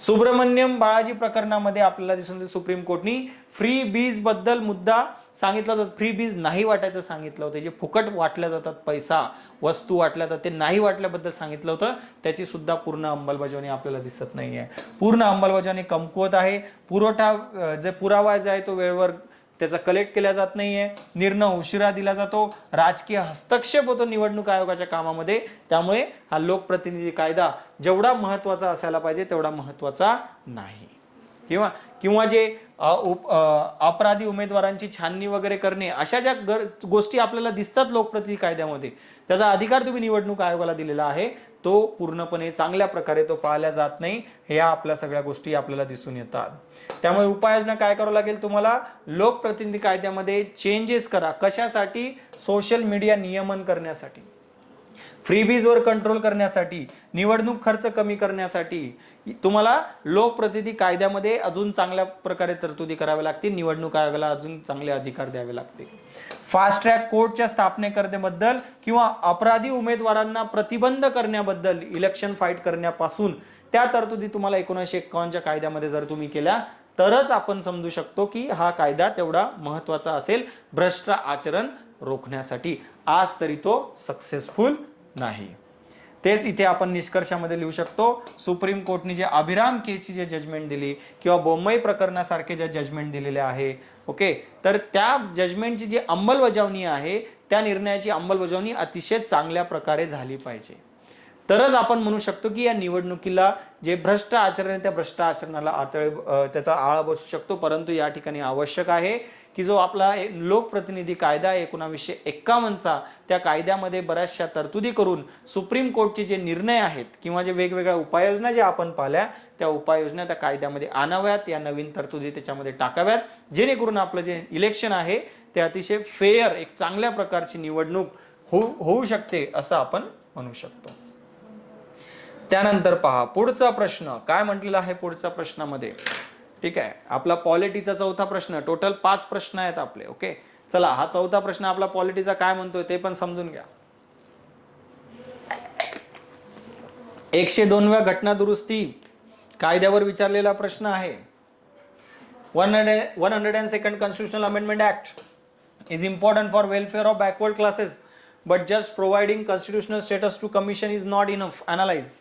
सुब्रमण्यम बाळाजी प्रकरणामध्ये आपल्याला दिसून येते सुप्रीम कोर्टनी फ्री बीज बद्दल मुद्दा सांगितला होता. फ्री बीज नाही वाटायचं सांगितलं होतं, जे फुकट वाटल्या जातात, पैसा वस्तू वाटल्या जातात, ते नाही वाटल्याबद्दल सांगितलं होतं. त्याची सुद्धा पूर्ण अंमलबजावणी आपल्याला दिसत नाहीये. पूर्ण अंमलबजावणी कमकुवत आहे. जे पुरावा जो आहे तो वेळेवर त्याचा कलेक्ट केला जात नाहीये. निर्णय उशिरा दिला जातो. राजकीय हस्तक्षेप होतो निवडणूक आयोगाच्या कामामध्ये. त्यामुळे हा लोकप्रतिनिधी कायदा जेवढा महत्वाचा असायला पाहिजे तेवढा महत्वाचा नाही. किंवा जे अपराधी उमेदवारांची छाननी वगैरे करणे, अशा ज्या गोष्टी आपल्याला दिसतात लोकप्रतिनिधी कायद्यामध्ये, त्याचा अधिकार तुम्ही निवडणूक आयोगाला दिलेला आहे, तो पूर्णपणे चांगल्या प्रकारे तो पाळला जात नाही. ह्या आपल्या सगळ्या गोष्टी आपल्याला दिसून येतात. त्यामुळे उपाययोजना काय करावं लागेल तुम्हाला, लोकप्रतिनिधी कायद्यामध्ये चेंजेस करा. कशासाठी? सोशल मीडिया नियमन करण्यासाठी, फ्रीबीजवर कंट्रोल करण्यासाठी, निवडणूक खर्च कमी करण्यासाठी तुम्हाला लोकप्रतिनिधी कायद्यामध्ये अजून चांगल्या प्रकारे तरतुदी कराव्या लागतील. निवडणूक आयोगाला अजून चांगले अधिकार द्यावे लागतील. फास्ट ट्रॅक कोर्टच्या स्थापनेबद्दल किंवा अपराधी उमेदवारांना प्रतिबंध करण्याबद्दल, इलेक्शन फाईट करण्यापासून त्या तरतुदी तुम्हाला 1951च्या कायद्यामध्ये जर तुम्ही केल्या तरच आपण समजू शकतो की हा कायदा तेवढा महत्वाचा असेल भ्रष्ट आचरण रोखण्यासाठी. आज तरी तो सक्सेसफुल नाही. तेच इथे आपण निष्कर्षामध्ये लिहू शकतो. सुप्रीम कोर्टने जे अभिराम केसची जे जजमेंट दिली किंवा बोम्मई प्रकरणासारखे जे जजमेंट दिलेले आहे, ओके, तर त्या जजमेंटची जी अंमलबजावणी आहे त्या निर्णयाची अंमलबजावणी अतिशय चांगल्या प्रकारे झाली पाहिजे. तरच आपण म्हणू शकतो की या निवडणुकीला जे भ्रष्ट आचरण आहे त्या भ्रष्ट आचरणाला त्याचा आळा बसू शकतो. परंतु या ठिकाणी आवश्यक आहे की जो आपला लोकप्रतिनिधी कायदा आहे 1951चा, त्या कायद्यामध्ये बऱ्याचशा तरतुदी करून सुप्रीम कोर्टचे जे निर्णय आहेत किंवा जे वेगवेगळ्या उपाययोजना जे आपण पाहिल्या त्या उपाययोजना त्या कायद्यामध्ये आणाव्यात, या नवीन तरतुदी त्याच्यामध्ये टाकाव्यात, जेणेकरून आपलं जे इलेक्शन आहे ते अतिशय फेअर, एक चांगल्या प्रकारची निवडणूक होऊ शकते असं आपण म्हणू शकतो. त्यानंतर पहा पुढचा प्रश्न काय म्हटलेला आहे पुढच्या प्रश्नामध्ये. ठीक आहे, आपला पॉलिटीचा चौथा प्रश्न. टोटल 5 प्रश्न आहेत आपले. ओके, चला हा चौथा प्रश्न आपला पॉलिटीचा काय म्हणतोय ते पण समजून घ्या. 102व्या घटना दुरुस्ती कायद्यावर विचारलेला प्रश्न आहे. 102nd Constitutional Amendment Act is important for welfare of backward classes, but just providing constitutional status to commission is not enough. Analyze.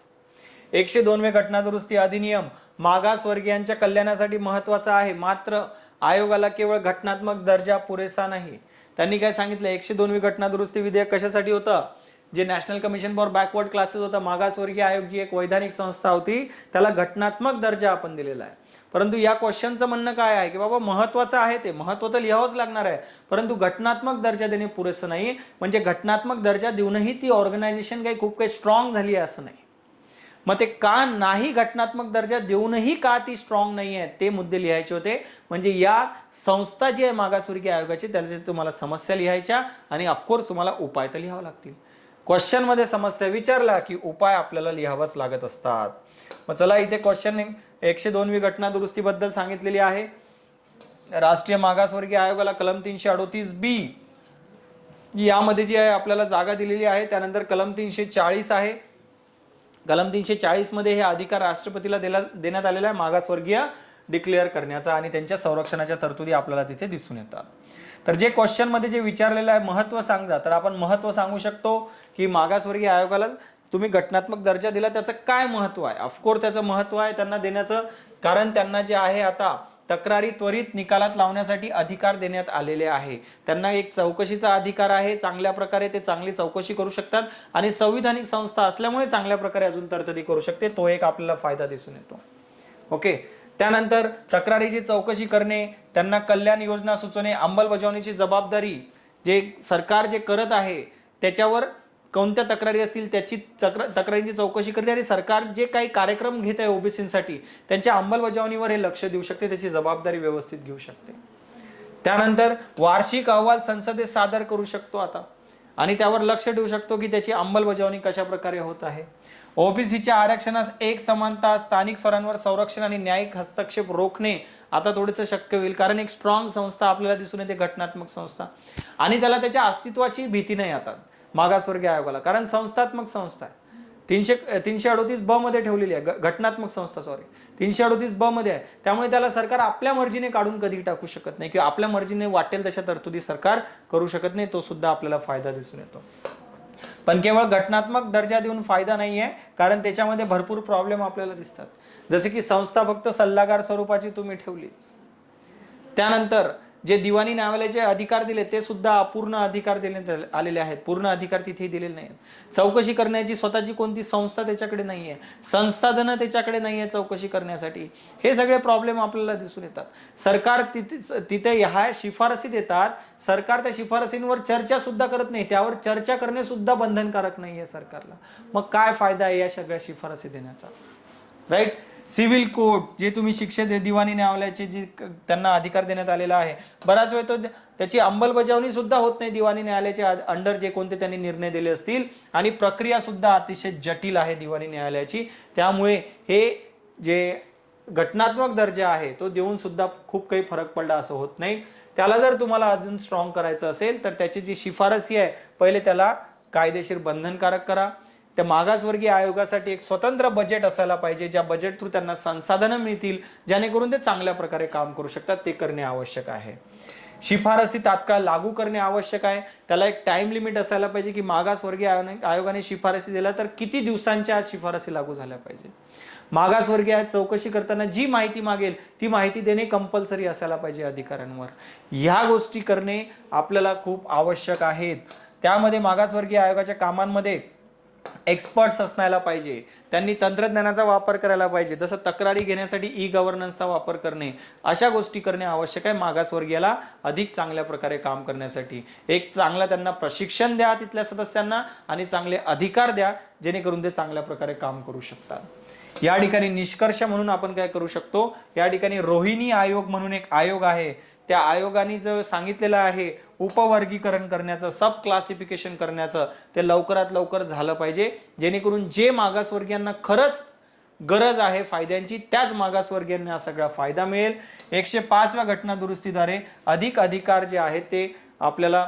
102वे घटना दुरुस्ती अधिनियम मागासवर्गीयांच्या कल्याणासाठी महत्वाचा आहे, मात्र आयोगाला केवळ घटनात्मक दर्जा पुरेसा नाही. त्यांनी काय सांगितलं, 102वी घटना दुरुस्ती विधेयक कशासाठी होतं? जे national commission for backward classes होता, मागासवर्गीय आयोग जी एक वैधानिक संस्था होती, त्याला घटनात्मक दर्जा आपण दिलेला आहे. परंतु या क्वेश्चनचं म्हणणं काय आहे की बाबा महत्वाचं आहे, ते महत्व तर लिहावंच लागणार आहे, परंतु घटनात्मक दर्जा देणे पुरेसं नाही. म्हणजे घटनात्मक दर्जा देऊनही ती ऑर्गनायझेशन काही स्ट्रॉंग झाली आहे असं नाही. मग ते का नाही, घटनात्मक दर्जा देऊनही का ती स्ट्रॉंग नाही आहे ते मुद्दे लिहायचे होते. म्हणजे या संस्था जी आहे मागासवर्गीय आयोगाची त्याचे तुम्हाला समस्या लिहायच्या आणि ऑफकोर्स तुम्हाला उपाय तर लिहावे लागतील. क्वेश्चन मध्ये समस्या विचारला की उपाय आपल्याला लिहावाच लागत असतात. मग चला इथे क्वेश्चन 102वी घटना दुरुस्तीबद्दल सांगितलेली आहे. राष्ट्रीय मागासवर्गीय आयोगाला कलम 338B यामध्ये जी आहे आपल्याला जागा दिलेली आहे. त्यानंतर कलम 340 आहे. कलम 340 मध्ये हे अधिकार राष्ट्रपतीला देण्यात आलेला आहे मागासवर्गीय डिक्लेअर करण्याचा आणि त्यांच्या संरक्षणाच्या तरतुदी आपल्याला तिथे दिसून येतात. तर जे क्वेश्चन मध्ये जे विचारलेलं आहे महत्व सांगा, तर आपण महत्व सांगू शकतो की मागासवर्गीय आयोगाला तुम्ही घटनात्मक दर्जा दिला त्याचं काय महत्व आहे. ऑफकोर्स त्याचं महत्व आहे त्यांना देण्याचं, कारण त्यांना जे आहे आता तक्रारी त्वरित निकालात लावण्यासाठी अधिकार देण्यात आलेले आहे. त्यांना एक चौकशीचा अधिकार आहे, चांगल्या प्रकारे ते चांगली चौकशी करू शकतात आणि संविधानिक संस्था असल्यामुळे चांगल्या प्रकारे अजून तरतुदी करू शकते. तो एक आपल्याला फायदा दिसून येतो. ओके, त्यानंतर तक्रारीची चौकशी करणे, त्यांना कल्याण योजना सुचवणे, अंमलबजावणीची जबाबदारी जे सरकार जे करत आहे त्याच्यावर कोणत्या तक्रारी असतील त्याची तक्रारींची चौकशी करते आणि सरकार जे काही कार्यक्रम घेत आहे ओबीसीसाठी त्यांच्या अंमलबजावणीवर हे लक्ष देऊ शकते, त्याची जबाबदारी व्यवस्थित घेऊ शकते. त्यानंतर वार्षिक अहवाल संसदेत सादर करू शकतो आता आणि त्यावर लक्ष देऊ शकतो की त्याची अंमलबजावणी कशा प्रकारे होत आहे. ओबीसीच्या आरक्षणास एक समानता, स्थानिक स्वरांवर संरक्षण आणि न्यायिक हस्तक्षेप रोखणे आता थोडंसं शक्य होईल, कारण एक स्ट्रॉंग संस्था आपल्याला दिसून येते, घटनात्मक संस्था, आणि त्याला त्याच्या अस्तित्वाची भीती नाही आता मागासवर्गीय आयोगाला, कारण संस्थात्मक संस्था आहे. 338B मध्ये ठेवलेली आहे, घटनात्मक संस्था 338B मध्ये आहे. त्यामुळे त्याला सरकार आपल्या मर्जीने काढून कधी टाकू शकत नाही किंवा आपल्या मर्जीने वाटेल तशा तरतुदी सरकार करू शकत नाही. तो सुद्धा आपल्याला फायदा दिसून येतो. पण केवळ घटनात्मक दर्जा देऊन फायदा नाहीये, कारण त्याच्यामध्ये भरपूर प्रॉब्लेम आपल्याला दिसतात. जसे की संस्था फक्त सल्लागार स्वरूपाची तुम्ही ठेवली, त्यानंतर जे दिवाणी न्यायालयाचे अधिकार दिले ते सुद्धा अपूर्ण अधिकार देण्यात आलेले आहेत, पूर्ण अधिकार तिथे दिलेले नाहीत. चौकशी करण्याची स्वतःची कोणती संस्था त्याच्याकडे नाहीये, संसाधनं त्याच्याकडे नाहीये चौकशी करण्यासाठी. हे सगळे प्रॉब्लेम आपल्याला दिसून येतात. सरकार तिथे ह्या शिफारसी देतात, सरकार त्या शिफारसींवर चर्चा सुद्धा करत नाही, त्यावर चर्चा करणे सुद्धा बंधनकारक नाहीये सरकारला. मग काय फायदा आहे या सगळ्या शिफारसी देण्याचा, राईट? सिव्हिल कोर्ट जे तुम्ही शिक्षा दिवाणी न्यायालयाचे जे त्यांना अधिकार देण्यात आलेला आहे, बराच वेळ तो त्याची अंमलबजावणी सुद्धा होत नाही दिवाणी न्यायालयाच्या अंडर जे कोणते त्यांनी निर्णय दिले असतील, आणि प्रक्रिया सुद्धा अतिशय जटिल आहे दिवाणी न्यायालयाची. त्यामुळे हे जे घटनात्मक दर्जा आहे तो देऊन सुद्धा खूप काही फरक पडला असं होत नाही. त्याला जर तुम्हाला अजून स्ट्रॉंग करायचं असेल तर त्याची जी शिफारसी आहे पहिले त्याला कायदेशीर बंधनकारक करा. त्या मागासवर्गीय आयोगासाठी एक स्वतंत्र बजेट असायला पाहिजे, ज्या बजेट थ्रू त्यांना संसाधनं मिळतील जेणेकरून ते चांगल्या प्रकारे काम करू शकतात, ते करणे आवश्यक आहे. शिफारसी तात्काळ लागू करणे आवश्यक आहे. त्याला एक टाइम लिमिट असायला पाहिजे की मागासवर्गीय आयोगाने शिफारसी दिल्या तर किती दिवसांच्या आज शिफारसी लागू झाल्या पाहिजे. मागासवर्गीय चौकशी करताना जी माहिती मागेल ती माहिती देणे कंपल्सरी असायला पाहिजे अधिकाऱ्यांवर. ह्या गोष्टी करणे आपल्याला खूप आवश्यक आहेत. त्यामध्ये मागासवर्गीय आयोगाच्या कामांमध्ये एक्सपर्ट्स असण्याला पाहिजे, त्यांनी तंत्रज्ञानाचा वापर करायला पाहिजे, जसं तक्रारी घेण्यासाठी ई गव्हर्नन्सचा वापर करणे, अशा गोष्टी करणे आवश्यक आहे मागासवर्गीयाला अधिक चांगल्या प्रकारे काम करण्यासाठी. एक चांगला त्यांना प्रशिक्षण द्या तिथल्या सदस्यांना आणि चांगले अधिकार द्या जेणेकरून ते चांगल्या प्रकारे काम करू शकतात. या ठिकाणी निष्कर्ष म्हणून आपण काय करू शकतो, या ठिकाणी रोहिणी आयोग म्हणून एक आयोग आहे, त्या आयोगाने जो सांगितलेलं आहे उपवर्गीकरण करण्याचं, सब क्लासिफिकेशन करण्याचं, ते लवकरात लवकर झालं पाहिजे जेणेकरून जे मागासवर्गीयांना खरंच गरज आहे फायद्यांची त्याच मागासवर्गीयांना हा सगळा फायदा मिळेल. 105व्या घटना दुरुस्तीद्वारे अधिक अधिकार जे आहेत ते आपल्याला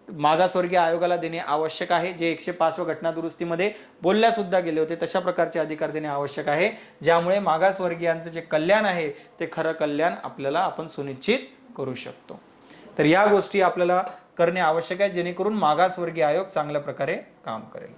मागासवर्गीय आयोगाला देणे आवश्यक आहे. जे 105व्या घटना दुरुस्तीमध्ये बोलल्या सुद्धा गेले होते तशा प्रकारचे अधिकार देणे आवश्यक आहे, ज्यामुळे मागासवर्गीयांचं जे कल्याण आहे ते खरं कल्याण आपल्याला आपण सुनिश्चित करू शकतो. तर या गोष्टी आपल्याला करणे आवश्यक आहे जेणेकरून मागासवर्गीय आयोग चांगल्या प्रकारे काम करेल.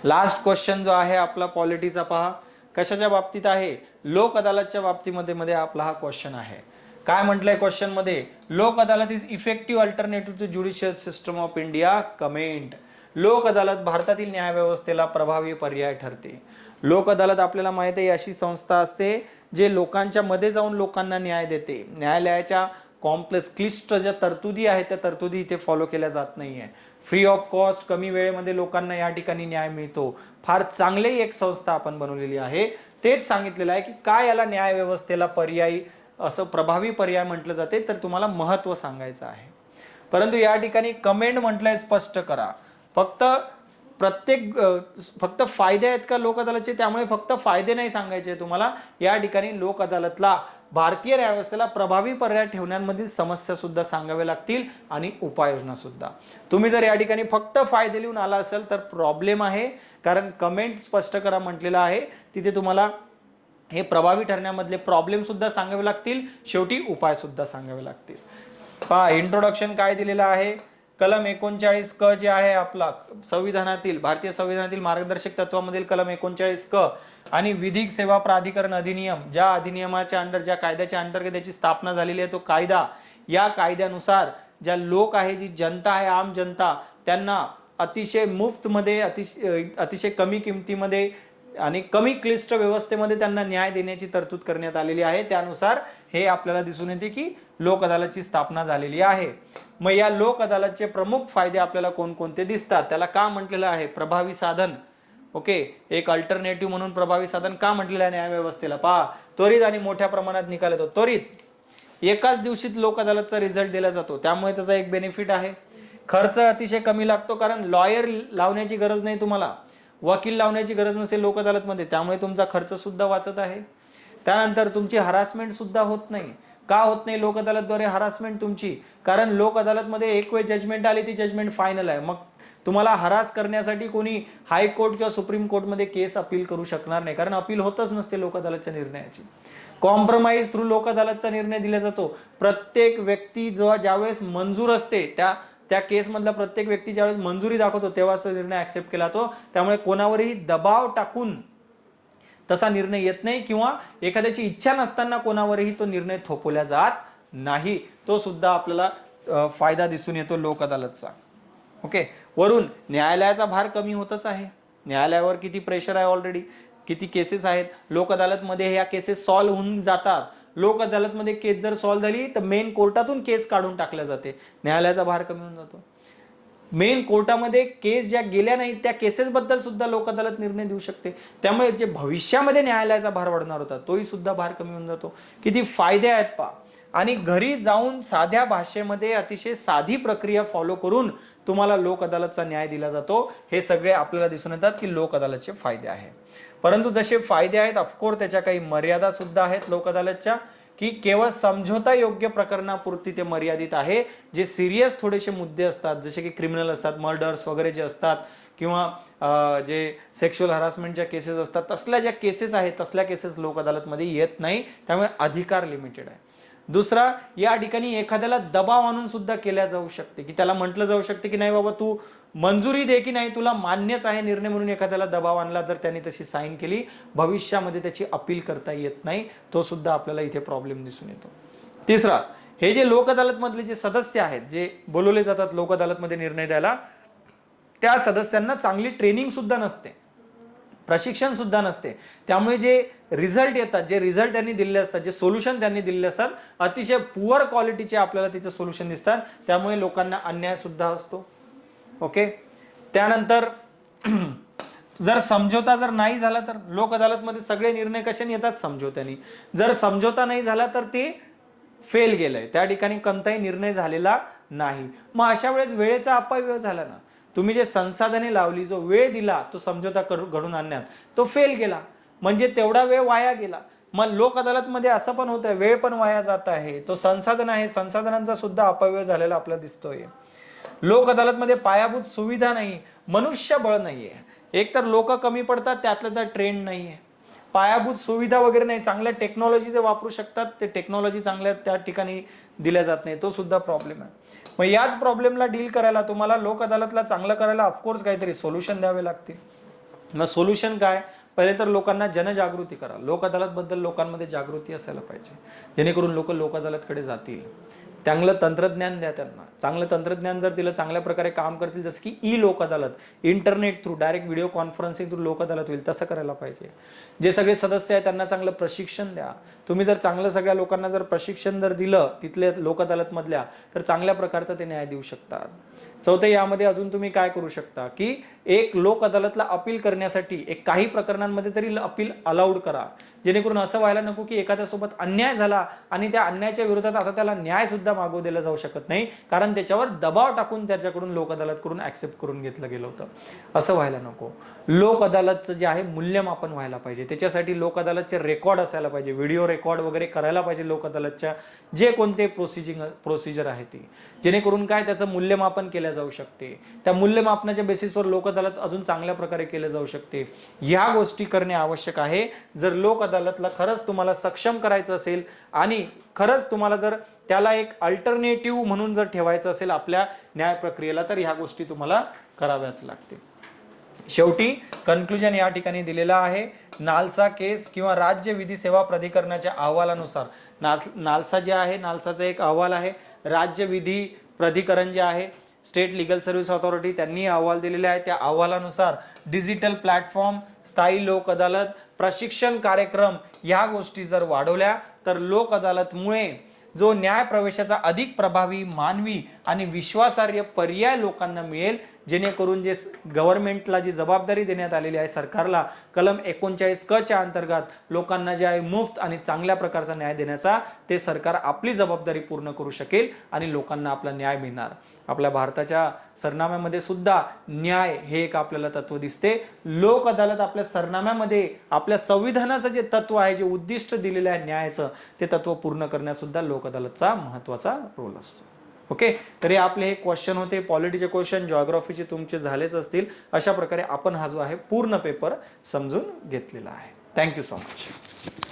लास्ट क्वेश्चन जो आहे आपला पॉलिटीचा पहा, कशाच्या बाबतीत आहे, लोक अदालतच्या बाबतीमध्ये आपला हा क्वेश्चन आहे. काय म्हटलंय क्वेश्चन मध्ये, Lok Adalat is effective alternative to judicial system of India. Comment, Lok Adalat भारतातील न्याय व्यवस्थेला प्रभावी पर्याय ठरते. लोक अदालत आपल्याला माहित आहे अशी संस्था असते जे लोकांच्या मध्ये जाऊन लोकांना न्याय देते. न्यायालयाच्या कॉम्प्लेक्स क्लिष्ट ज्या तरतुदी आहेत त्या तरतुदी इथे फॉलो केल्या जात नाहीये. फ्री ऑफ कॉस्ट, कमी वेळेमध्ये लोकांना या ठिकाणी न्याय मिळतो. फार चांगली एक संस्था आपण बनवलेली आहे. तेच सांगितलेलं आहे की काय याला न्याय व्यवस्थेला पर्यायी असं प्रभावी पर्याय म्हटलं जाते, तर तुम्हाला महत्व सांगायचं आहे. परंतु या ठिकाणी कमेंट म्हटलंय स्पष्ट करा. फक्त फायदे आहेत का लोक अदालतचे, त्यामुळे फक्त फायदे नाही सांगायचे तुम्हाला. या ठिकाणी लोक अदालतला भारतीय न्यायव्यवस्थेला प्रभावी पर्याय ठेवण्यामधील समस्या सुद्धा सांगाव्या लागतील आणि उपाययोजना सुद्धा. तुम्ही जर या ठिकाणी फक्त फायदे लिहून आला असेल तर प्रॉब्लेम आहे, कारण कमेंट स्पष्ट करा म्हटलेलं आहे. तिथे तुम्हाला हे प्रभावी ठरण्यामधले प्रॉब्लेम सुद्धा सांगावे लागतील, शेवटी उपाय सुद्धा सांगावे लागतील. पहा इंट्रोडक्शन काय दिलेलं आहे, कलम 39 क जे आहे आपला संविधानातील, भारतीय संविधानातील मार्गदर्शक तत्वामधील कलम 39 क आणि विधिक सेवा प्राधिकरण अधिनियम, ज्या अधिनियमाच्या अंडर, ज्या कायद्याच्या अंतर्गत त्याची स्थापना झालेली आहे तो कायदा, या कायद्यानुसार ज्या लोक आहे, जी जनता आहे, आम जनता, त्यांना अतिशय मुफ्त मध्ये, अतिशय कमी किमतीमध्ये आणि कमी क्लिष्ट व्यवस्थेमध्ये त्यांना न्याय देण्याची तरतूद करण्यात आलेली आहे. त्यानुसार हे आपल्याला दिसून येते की लोक अदालतची स्थापना झालेली आहे. मग या लोक अदालतचे प्रमुख फायदे आपल्याला कोणकोणते दिसतात, त्याला का म्हटलेलं आहे प्रभावी साधन. ओके, एक अल्टरनेटिव्ह म्हणून प्रभावी साधन का म्हटलेलं आहे न्याय व्यवस्थेला. पहा, त्वरित आणि मोठ्या प्रमाणात निकाल येतो. त्वरित एकाच दिवशीत लोक अदालतचा रिझल्ट दिला जातो, त्यामुळे त्याचा एक बेनिफिट आहे. खर्च अतिशय कमी लागतो, कारण लॉयर लावण्याची गरज नाही, तुम्हाला वकील लावण्याची गरज नसते लोक अदालतमध्ये, त्यामुळे तुमचा खर्च सुद्धा वाचत आहे. त्यानंतर तुमची हरासमेंट सुद्धा होत नाही. का होत नाही लोक अदालतद्वारे हरासमेंट तुमची, कारण लोक अदालतमध्ये एक वेळ जजमेंट आली ती जजमेंट फायनल आहे. मग तुम्हाला हरास करण्यासाठी कोणी हायकोर्ट किंवा सुप्रीम कोर्टमध्ये केस अपील करू शकणार नाही, कारण अपील होतच नसते लोक अदालतच्या निर्णयाची. कॉम्प्रोमाइज थ्रू लोक अदालतचा निर्णय दिला जातो. प्रत्येक व्यक्ती ज्यावेळेस मंजूर असते, त्या केस मधला प्रत्येक व्यक्ती ज्यावेळेस मंजुरी दाखवतो तेव्हाच तो निर्णय ऍक्सेप्ट केला जातो. त्यामुळे कोणावरही दबाव टाकून तसा निर्णय येत नाही, किंवा एखाद्याची इच्छा नसताना कोणावरही तो निर्णय थोपवला जात नाही. तो सुद्धा आपल्याला फायदा दिसून येतो लोक अदालतचा. ओके, वरून न्यायालयाचा भार कमी होतच आहे. न्यायालयावर किती प्रेशर आहे, ऑलरेडी किती केसेस आहेत. लोक अदालतमध्ये ह्या केसेस सॉल्व्ह होऊन जातात. लोक अदालतमध्ये केस जर सॉल्व्ह झाली तर मेन कोर्टातून केस काढून टाकल्या जाते, न्यायालयाचा भार कमी होऊन जातो. मेन कोर्टामध्ये केस ज्या गेल्या नाहीत त्या केसेस बद्दल सुद्धा लोक अदालत निर्णय देऊ शकते. त्यामुळे जे भविष्यामध्ये न्यायालयाचा भार वाढणार होता तोही सुद्धा भार कमी होऊन जातो. किती फायदे आहेत पहा. आणि घरी जाऊन साध्या भाषेमध्ये अतिशय साधी प्रक्रिया फॉलो करून तुम्हाला लोक अदालतचा न्याय दिला जातो. हे सगळे आपल्याला दिसून येतात की लोक अदालतचे फायदे आहेत. परंतु जसे फायदे आहेत ऑफकोर्स त्याच्या काही मर्यादा सुद्धा आहेत लोक अदालतच्या, की केवळ समझोता योग्य प्रकरणापुरती ते मर्यादित आहे. जे सिरियस थोडेसे मुद्दे असतात, जसे की क्रिमिनल असतात, मर्डर्स वगैरे जे असतात, किंवा जे सेक्शुअल हरासमेंटच्या केसेस असतात, तसल्या ज्या केसेस आहेत तसल्या केसेस लोक अदालतमध्ये येत नाही. त्यामुळे अधिकार लिमिटेड आहे. दुसरा, या ठिकाणी एखाद्याला दबाव आणून सुद्धा केल्या जाऊ शकते, की त्याला म्हटलं जाऊ शकते की नाही बाबा तू मंजुरी दे, की नाही तुला मान्यच आहे निर्णय, म्हणून एखाद्याला दबाव आणला जर त्यांनी तशी साईन केली, भविष्यामध्ये त्याची अपील करता येत नाही. तो सुद्धा आपल्याला इथे प्रॉब्लेम दिसून येतो. तिसरा, हे जे लोक अदालत मधले जे सदस्य आहेत, जे बोलवले जातात लोक अदालतमध्ये निर्णय द्यायला, त्या सदस्यांना चांगली ट्रेनिंग सुद्धा नसते, प्रशिक्षण सुद्धा नसते. त्यामुळे जे रिझल्ट येतात, जे रिझल्ट त्यांनी दिलेले असतात, जे सोल्युशन त्यांनी दिलेले असतात, अतिशय पुअर क्वालिटीचे आपल्याला तिचे सोल्युशन दिसतात. त्यामुळे लोकांना अन्याय सुद्धा असतो. ओके, त्यानंतर जर समझोता जर नाही झाला तर लोक अदालतमध्ये सगळे निर्णय कशाने येतात? समझोत्याने. जर समझोता नाही झाला तर ते फेल गेलंय, त्या ठिकाणी कोणताही निर्णय झालेला नाही. मग अशा वेळेस वेळेचा अपव्यय झाला ना. तुम्ही जे संसाधने लावली, जो वेळ दिला तो समझोता घडून आणण्यात, तो फेल गेला, म्हणजे तेवढा वेळ वाया गेला. मग लोक अदालतमध्ये असं पण होतंय, वेळ पण वाया जात आहे, तो संसाधन आहे, संसाधनांचा सुद्धा अपव्यय झालेला आपल्याला दिसतोय. लोक अदालतमध्ये पायाभूत सुविधा नाही, मनुष्यबळ नाहीये. एक तर लोक कमी पडतात, त्यातलं तर ट्रेंड नाहीये, पायाभूत सुविधा वगैरे नाही, चांगल्या टेक्नॉलॉजी जे वापरू शकतात ते टेक्नॉलॉजी चांगल्या त्या ठिकाणी दिल्या जात नाही, तो सुद्धा प्रॉब्लेम आहे. मग याच प्रॉब्लेमला डील करायला तुम्हाला लोक अदालतला चांगलं करायला ऑफकोर्स काहीतरी सोल्युशन द्यावे लागतील. मग सोल्युशन काय? पहिले तर लोकांना जनजागृती करा. लोक अदालत बद्दल लोकांमध्ये जागृती असायला पाहिजे, जेणेकरून लोक अदालतकडे जातील. चांगलं तंत्रज्ञान द्या त्यांना. चांगलं तंत्रज्ञान जर दिलं, चांगल्या प्रकारे काम करतील, जसं की e Lok Adalat, internet through direct video conferencing through Lok Adalat होईल, तसं करायला पाहिजे. जे सगळे सदस्य आहेत त्यांना चांगलं प्रशिक्षण द्या. तुम्ही जर चांगलं सगळ्या लोकांना जर प्रशिक्षण जर दिलं तिथल्या लोक अदालत मधल्या, तर चांगल्या प्रकारचा ते न्याय देऊ शकतात. चौथं, यामध्ये अजून तुम्ही काय करू शकता की एक लोक अदालतला अपील करण्यासाठी एक काही प्रकरणांमध्ये तरी अपील अलाउड करा, जेणेकरून असं व्हायला नको की एखाद्यासोबत अन्याय झाला आणि त्या अन्यायाच्या विरोधात आता त्याला न्याय सुद्धा मागवू दिला जाऊ शकत नाही, कारण त्याच्यावर दबाव टाकून त्याच्याकडून लोक अदालत करून ऍक्सेप्ट करून घेतलं गेलं होतं. असं व्हायला नको. लोक अदालतचं जे आहे मूल्यमापन व्हायला पाहिजे. त्याच्यासाठी लोक अदालतचे रेकॉर्ड असायला पाहिजे, व्हिडिओ रेकॉर्ड वगैरे करायला पाहिजे लोक अदालतच्या जे कोणते प्रोसिजर आहे ती, जेणेकरून काय त्याचं मूल्यमापन केलं जाऊ शकते. त्या मूल्यमापनाच्या बेसिसवर लोक अदालत अजून चांगल्या प्रकारे केले जाऊ शकते. या गोष्टी करणे आवश्यक आहे. जर लोक अदालतला खरंच तुम्हाला सक्षम करायचं असेल आणि खरंच तुम्हाला जर त्याला एक अल्टरनेटिव्ह म्हणून जर ठेवायचं असेल आपल्या न्याय प्रक्रियेला, तर ह्या गोष्टी तुम्हाला कराव्याच लागतील. शेवटी कन्क्लुजन या ठिकाणी दिलेला आहे. नालसा केस किंवा राज्य विधी सेवा प्राधिकरणाच्या अहवालानुसार, नालसा जे आहे, नालसाचा एक अहवाल आहे. राज्य विधी प्राधिकरण जे आहे, स्टेट लीगल सर्व्हिस ऑथॉरिटी, त्यांनी अहवाल दिलेले आहे. त्या अहवालानुसार डिजिटल प्लॅटफॉर्म, स्थायी लोक अदालत, प्रशिक्षण कार्यक्रम या गोष्टी जर वाढवल्या तर लोक अदालतमुळे जो न्याय प्रवेशाचा अधिक प्रभावी, मानवी आणि विश्वासार्ह पर्याय लोकांना मिळेल, जेणेकरून जे गव्हर्नमेंटला जी जबाबदारी देण्यात आलेली आहे सरकारला कलम 39 क च्या अंतर्गत लोकांना जे आहे मुफ्त आणि चांगल्या प्रकारचा न्याय देण्याचा, ते सरकार आपली जबाबदारी पूर्ण करू शकेल आणि लोकांना आपला न्याय मिळणार. आपल्या भारताच्या सरनाम्यामध्ये सुद्धा न्याय हे एक आपल्याला तत्व दिसते. लोक अदालत आपल्या सरनाम्यामध्ये आपल्या संविधानाचं जे तत्व आहे, जे उद्दिष्ट दिलेलं आहे न्यायाचं, ते तत्व पूर्ण करण्यात सुद्धा लोक अदालतचा महत्वाचा रोल असतो. ओके, तर हे आपले हे क्वेश्चन होते. पॉलिटीचे क्वेश्चन, जिओग्राफीचे तुमचे झालेच असतील. अशा प्रकारे आपण हा जो आहे पूर्ण पेपर समजून घेतलेला आहे. Thank you so much.